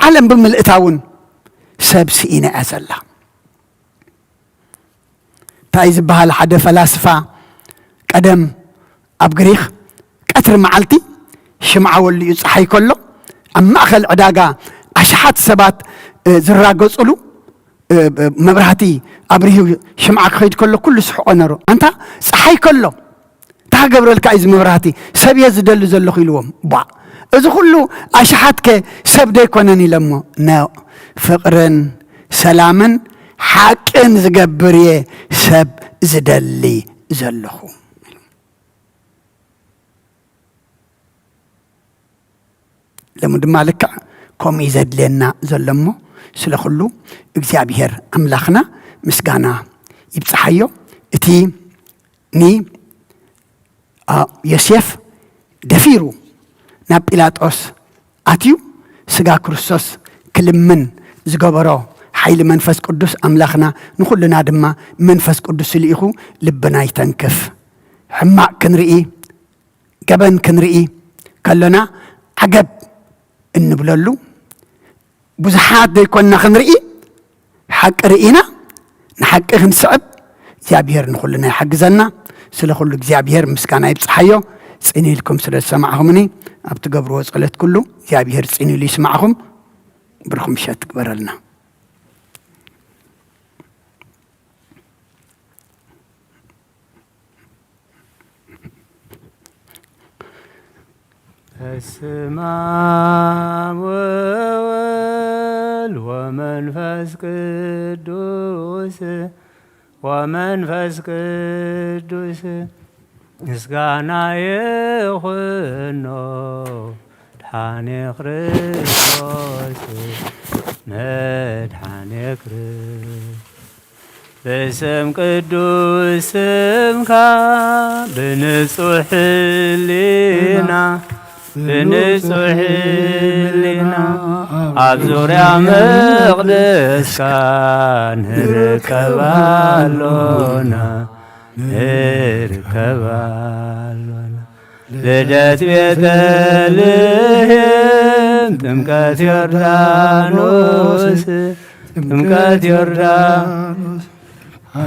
ዓለም ብምልእታውን ሰብ ስኢና እያ ዘላ እንታይ ዝበሃል ሓደ ፈላስፋ ቀደም ኣብ ግሪክ ቀትሪ መዓልቲ ሽምዓወሉ እዩ ፀሓይ ከሎ ኣብ ማእኸል ዕዳጋ ኣሽሓት ሰባት ዝራገፅሉ መብራህቲ ኣብርሂው ሽምዓ ክኸይድ ከሎ ኩሉ ስሕቆ ነይሩ አንታ ፀሓይ ከሎ ታገብረልካ እዚ መብራህቲ ሰብ እየ ዝደሊ ዘለኹ ኢልዎም ቧ እዚ ኩሉ ኣሽሓትከ ሰብ ደይኮነን ኢሎሞ ነ ፍቅርን ሰላምን ሓቅን ዝገብር እየ ሰብ ዝደሊ ዘለኹ ለሙ ድማ ልክዕ ከምኡ ዘድልየና ዘሎሞ ስለኹሉ እግዚአብሔር ኣምላኽና ምስጋና ይብፅሓዮ እቲ ዮሴፍ ደፊሩ ናብ ጲላጦስ ኣትዩ ስጋ ክርስቶስ ክልምን ዝገበሮ ሓይሊ መንፈስ ቅዱስ ኣምላኽና ንኹልና ድማ መንፈስ ቅዱስ ልኢኹ ልብና ይተንክፍ ሕማቅ ክንርኢ ገበን ክንርኢ ከለና ዓገብ እንብለሉ ብዙሓት ዘይኮንና ክንርኢ ሓቂ ርኢና ንሓቂ ክንስዕብ እግዚአብሔር ንኹልና ይሓግዘና ስለኹሉ እግዚአብሔር ምስጋና ይብፅሓዮ ፅኒ ኢልኩም ስለ ዝሰማዕኹምኒ ኣብ ትገብርዎ ጸሎት ኩሉ እግዚአብሔር ፅኒ ኢሉ ይስማዕኹም ብርኹም ሸት ክበረልና በስመ አብ ወወልድ ወመንፈስ ቅዱስ ምስጋና ይኹኖ ድሓኔ ክርስቶስ መድሓኔ ክርስቶስ በስም ቅዱስ ስምካ ብንጹሕ ህሊና ኣብ ዙርያ መቕደስካ ንርከባሎና ልደት ቤተልሔም ጥምቀት ዮርዳኖስ ጥምቀት ዮርዳኖስ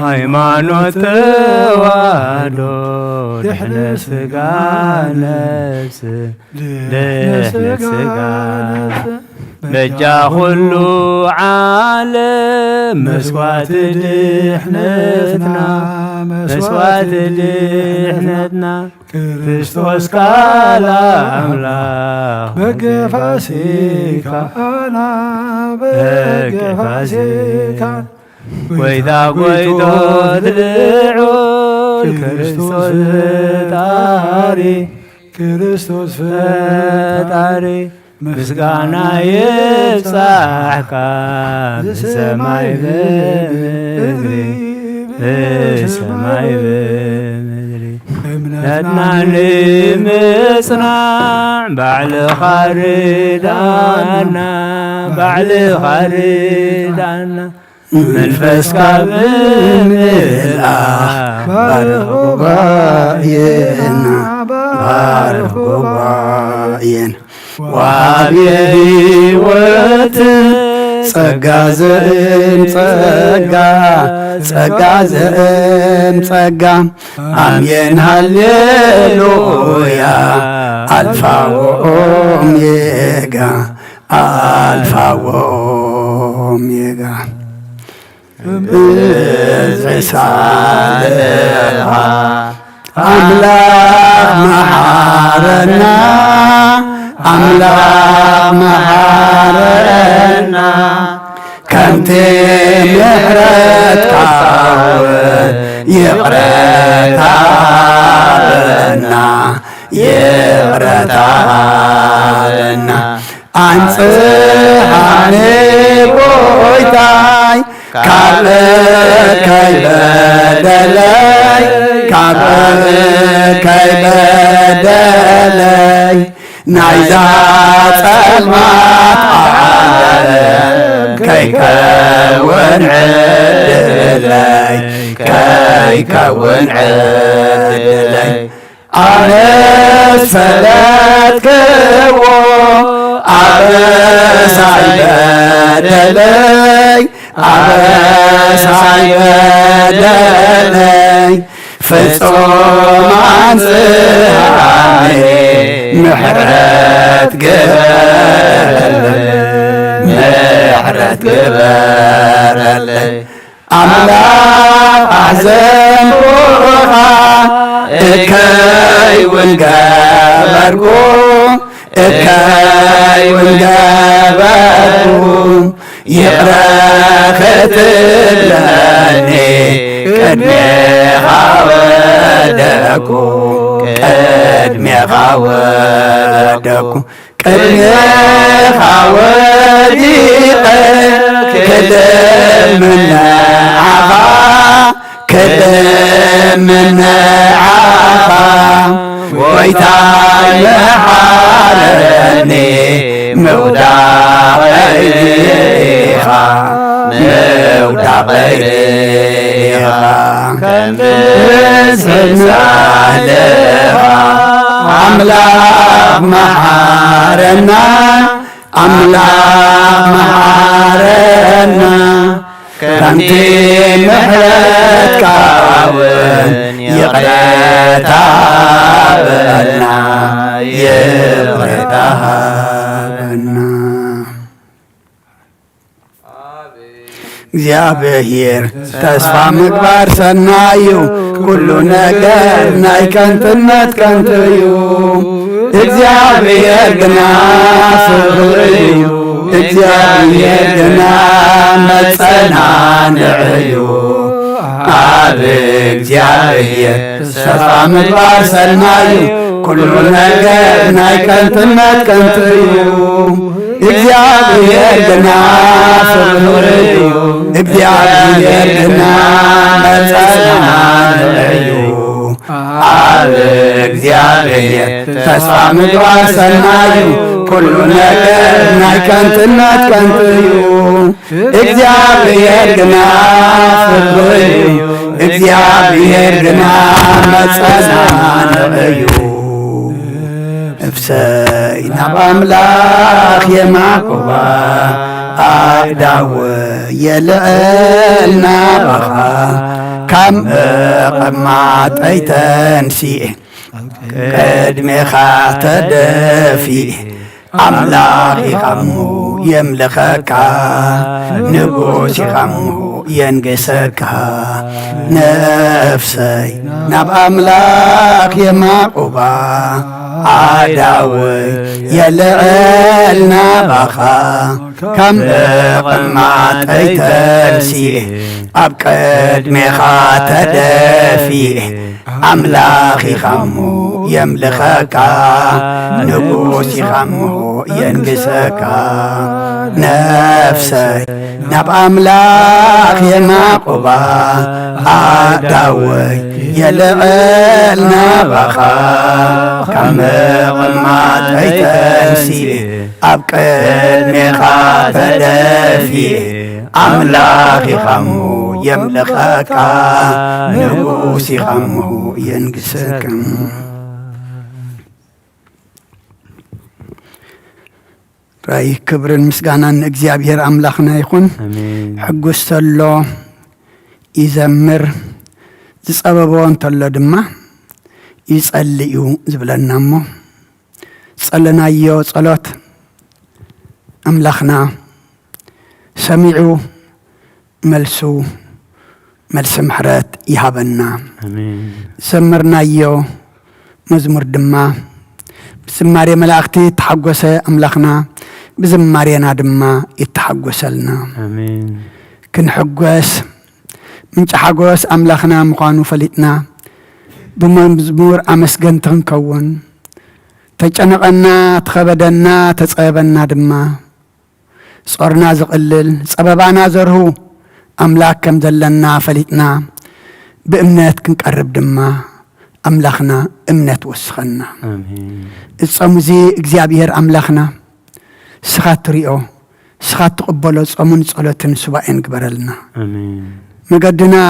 ሃይማኖት ተዋህዶ ድሕነ ሥጋ ነፍስ ድሕነ ሥጋ በጃ ኩሉ ዓለም መስዋዕት ድሕነትና መስዋዕት ድሕነትና ክርስቶስ ቃል አምላክ በገፋሲካና በገፋሲካ ጎይታ ጎይቶ ልዑል ክርስቶስ ፈጣሪ ክርስቶስ ፈጣሪ ምስጋና ይብጻሕካ ብሰማይ በምድሪ ብሰማይ በምድሪ እምነትና ንምጽናዕ ባዕልኻ ርዳእና ባዕልኻ ርዳእና መንፈስካ ብምልኣኽ ባርኽ ጉባኤና ባርኽ ጉባኤና ወሃብ ሕይወት ጸጋ ዘእም ጸጋ ጸጋ ዘእም ጸጋ አሜን ሃሌሉያ አልፋ ወኦሜጋ አልፋ ወኦሜጋ ብዝሳልኻ አምላክ መሓረና አምላክ መሓረና ከምቲ ምሕረትካ ይቕረታለና ይቕረታለና አንጽሐኒ ጎይታይ ካብ ከይበደለይ ካብ ከይበደለይ ናይዛ ጸልማት ዓለም ከይከውን ዕድለይ ከይከውን ዕድለይ ኣነስ ፈለጥክዎ ኣበሳይ በደለይ ኣበሳይ በደለይ ፍጹም አንጽሐኒ ምሕረት ግበረለይ ምሕረት ግበረለይ አምላክ ኣሕዘንኩኻ እከይውን ገበርኩ እከይውን ገበርኩ ይቕረ ክትብለኒ ቅድሜኻ ወደኩ ቅድሜኻ ወደኩ ቅድሜኻ ወዲቐ ክልምነዓኻ ክልምነዓኻ ጎይታይ መሓረኒ ምውዳቐይ ኢኻ ምውዳቐይ ኢኻ ከምዝሳልኻ አምላክ መሓረና አምላክ መሓረና ከምቲ ምሕረትካ እውን ይቕረታበልና ይቕረታበልና እግዚአብሔር ተስፋ ምግባር ሰናዩ ኩሉ ነገር ናይ ከንትነት ከንቱ እዩ እግዚአብሔር ግና ፍቅር እዩ እግዚአብሔር ግና መጸናንዕ እዩ አብ እግዚአብሔር ተስፋ ምግባር ሰናዩ ኩሉ ነገር ናይ ከንትነት ከንቱ እዩ እግዚአብሔር ግና ፍቅር እዩ እግዚአብሔር ግና መጸናንዕ እዩ አብ እግዚአብሔር ተስፋ ምግባር ሰናዩ ኩሉ ነገር ናይ ከንትነት ከንቱ እዩ እግዚአብሔር ግና ፍቅር እዩ እግዚአብሔር ግና መጸናንዕ እዩ نفسي ناب أملاخ يا معقوبة أداوي يلعلنا بخا كم قمات أيتنسي قدمي خاتدفي أملاخي خمو يملخك نبوسي خمو ينقسك نفسي ناب أملاخ يا معقوبة عداوي يلعلنا بخا كم قمات أيتنسي أبقد ميخات دفيه أملاخي خمو يملخك نبوسي خمو ينقسك نفسي ناب أملاخ يا معقوبة عداوي يلعلنا بخا كم قمات أيتنسي أبقد ميخات دفيه أملاخي خمو يملخك نبوسي خمو ينقسك رأي كبر المسقانا እግዚአብሔር أملاخنا يكون حقوس تلو يزمر زصببون تلو دما يصليو زبلنا مو صلنا يو صلوت أملاخنا سمعوا ملسو ملس محرات يهابنا سمرنا يو مزمور دما بزماري ملاختي تحقوس أملاخنا بزمارينا دما يتحقوسلنا كن حقوس من حقوس أملاخنا مقانو فلتنا بمزمور أمسجن تنكون تجنقنا تخبدنا تصيبنا دما صرنا زقلل صبابنا زرهو أملاك كم دلنا فلتنا بإمنات كنقرب دما أملاخنا إمنات وسخنا الصمزي እግዚአብሔር أملاخنا سخات ريو سخات تقبلو صمون صلوتن سباين قبرلنا مقدنا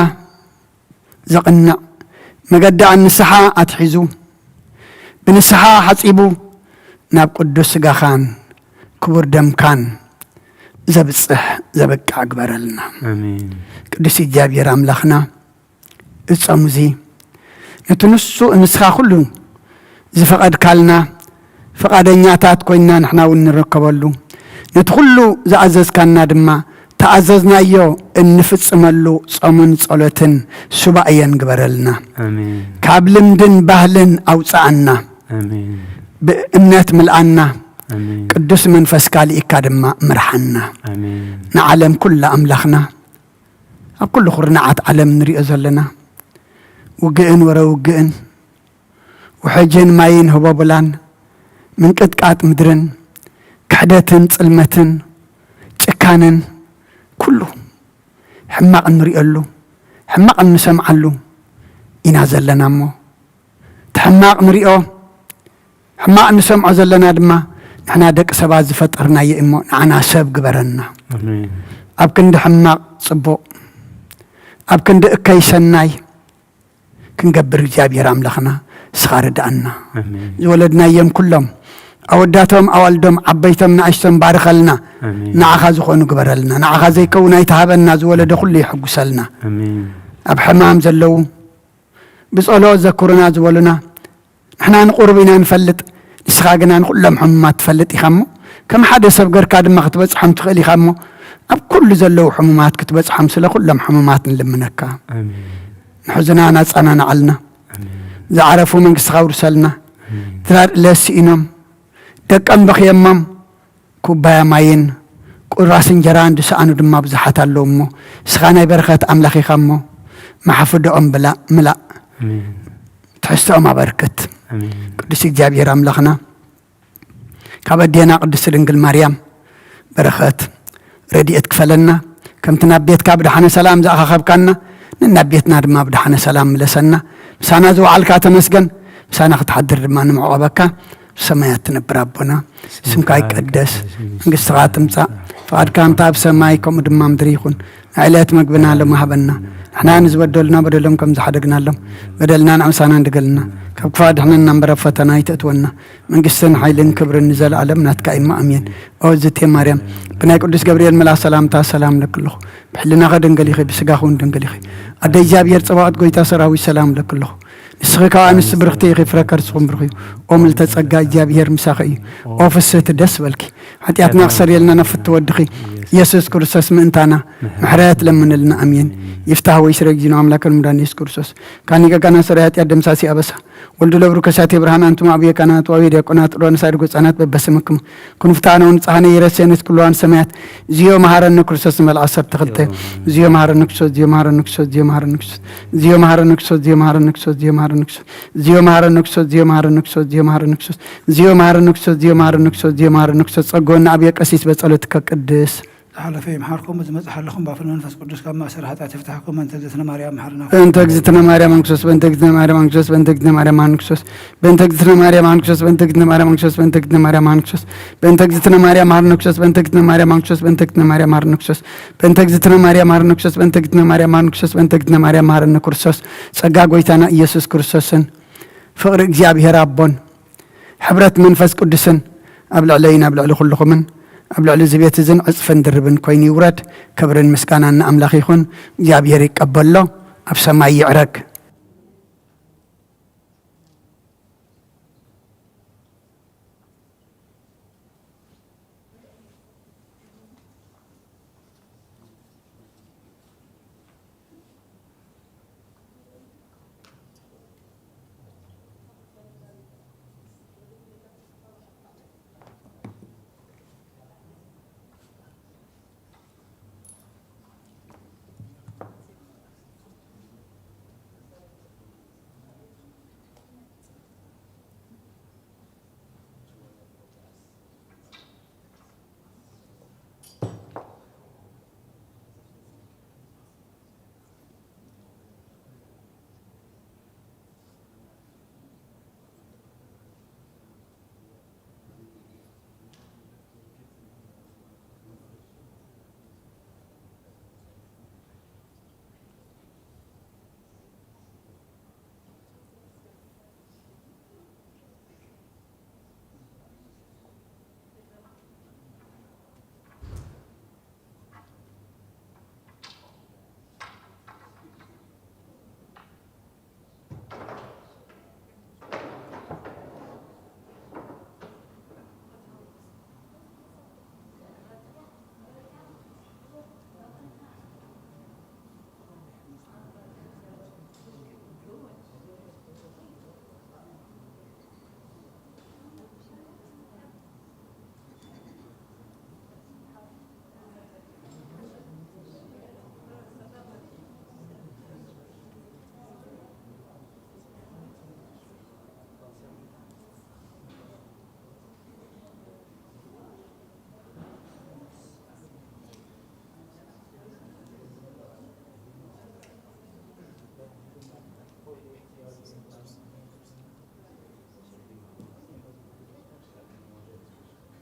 زقنا مقدع النسحة أتحزو بنسحة حصيبو ناب قدس غاخان كبر دم كان زبصح زبق أكبرلنا قدس እግዚአብሔር أملاخنا الصمزي نتنسو نسخة كله زفقد كالنا فقادنياتات كوينا نحنا ونركبلو نتخلو زعزز كاننا دما تعززنا يو انفصملو صمن صلوتن سبايان غبرلنا كابلمدن باهلن اوصانا بامنات ملأنا قدس منفس كالي كادما مرحنا نعلم كل أملاخنا كل خرنعات علم نريء زلنا وقئن ورا وقئن وحجين ماين هبابلان من قطقات مدرن كحدتن صلمتن ጭካንን كله حماق نريئلو حماق نسمعلو إنا زلنا مو تحماق نريئو حماق نسمع زلنا دما نحنا دق سبا زفطرنا يئمو نعنا سب قبرنا أب كند حماق صبو أب كند اكاي سناي كنقبر እግዚአብሔር أملاخنا سخاردنا زولدنا يم كلهم أوداتهم أولدهم عبيتهم نعشتهم بارخلنا نعخا زخونو قبرلنا نعخا زي كونا يتهابنا زولد كل يحقسلنا أب حمام زلو بصلو ذكرنا زولنا نحنا نقربنا نفلت نسخاقنا نقول لهم حمات تفلت يخمو كم حدا سبقر كاد ما كتبص حم تخيل يخمو أب كل زلو حمومات كتبص حم سلا كلهم حمومات نلمنكا نحزنا ناس أنا نعلنا زعرفوا من قصة ورسلنا ترى لسينهم دكان بخيمم كوبايا ماين قراس انجران دسانو دما بزحات اللومو سخانا بركات أملاخي خمو ما حفظهم بلا ملا تحسوا ما بركت قدس እግዚአብሔር أملاخنا كابدينا قدس رنجل مريم بركات رديت كفلنا كم تنبيت كابد حنا سلام زاخ خبكنا ننبيتنا دما بدحنا سلام لسنا مسانا زو علكا تمسجن مسانا تحضر دما نمعوبك ሰማያት ትነብር ኣቦና ስምካ ይቀደስ መንግስትኻ ትምጻእ ፍቃድካ እንታ ኣብ ሰማይ ከምኡ ድማ ምድሪ ይኹን ዕለት መግብና ለማሃበና ንሕና ንዝበደሉና በደሎም ከም ዝሓደግናሎም በደልና ንዕምሳና እንድገልና ካብ ክፋድ ሕነና እምበረ ፈተና ይተእትወና መንግስትን ሓይልን ክብርን ንዘለኣለም ናትካ ኢማ ኣሜን እወዝቴ ማርያም ብናይ ቅዱስ ገብርኤል መልኣክ ሰላምታ ሰላም ለክለኹ ብሕልናኸ ደንገል ኢኺ ብስጋኹ እውን ደንገል ኢኺ ኣደ እግዚኣብሔር ጽባኦት ጎይታ ሰራዊት ሰላም ለክለኹ ንስኺ ካብ ኣንስቲ ብርኽቲ ኢኺ ፍረ ከርስኹም ብርኺ ኦ ምልዕተ ጸጋ እግዚኣብሔር ምሳኺ እዩ ኦ ፍስሕቲ ደስ በልኪ ሓጢኣትና ክሰር-የልና ነፍቲ ትወድኺ ኢየሱስ ክርስቶስ ምእንታና ምሕረት ለምንልና ኣሜን ይፍታሕ ወይ ስረ ጊዜና ኣምላክን ሙዳን ኢየሱስ ክርስቶስ ካኒ ቀቃና ሰራይ ኃጢአት ደምሳሲ አበሳ ወልዱ ለብሩ ከሳቴ ብርሃን አንቱም አብየ ካናት ወይ ዲያቆናት ሮን ሳይድ ጎጻናት በበስምክም ኩንፍታናውን ጻህነ ይረሰንስ ኩሏን ሰማያት ዚዮ መሐረነ ክርስቶስ መልአ 12 ዚዮ መሐረነ ክርስቶስ ዚዮ መሐረነ ክርስቶስ ዚዮ መሐረነ ክርስቶስ ዚዮ መሐረነ ክርስቶስ ዚዮ መሐረነ ክርስቶስ ዚዮ መሐረነ ክርስቶስ ዚዮ መሐረነ ክርስቶስ ዚዮ መሐረነ ክርስቶስ ዚዮ መሐረነ ክርስቶስ ዚዮ መሐረነ ክርስቶስ ዚዮ መሐረነ ክርስቶስ ዚዮ መሐረነ ክርስቶስ ጸጎና አብየ ቀሲስ በጸሎት ከቅድስ حلف يمحركم زمزح لكم بافن منفس قدس كما سر حتى تفتحكم أنت جزتنا مريم محرنا أنت جزتنا مريم أنكسوس بنت جزتنا مريم أنكسوس بنت جزتنا مريم أنكسوس بنت جزتنا مريم أنكسوس بنت جزتنا مريم أنكسوس بنت جزتنا مريم أنكسوس بنت جزتنا مريم أنكسوس بنت جزتنا مريم أنكسوس بنت جزتنا مريم أنكسوس بنت جزتنا مريم أنكسوس بنت جزتنا مريم أنكسوس بنت جزتنا مريم أنكسوس سجى قويتنا يسوع كريستوسن فقر እግዚአብሔር አቦን ሕብረት መንፈስ ቅዱስን አብልዕ ለይና አብልዕ ለኹልኹምን أبلغ لزبيت زن عصفن دربن كويني ورد كبرن مسكانا أملاخ يخون እግዚአብሔር ይቀበል له أبسما يعرق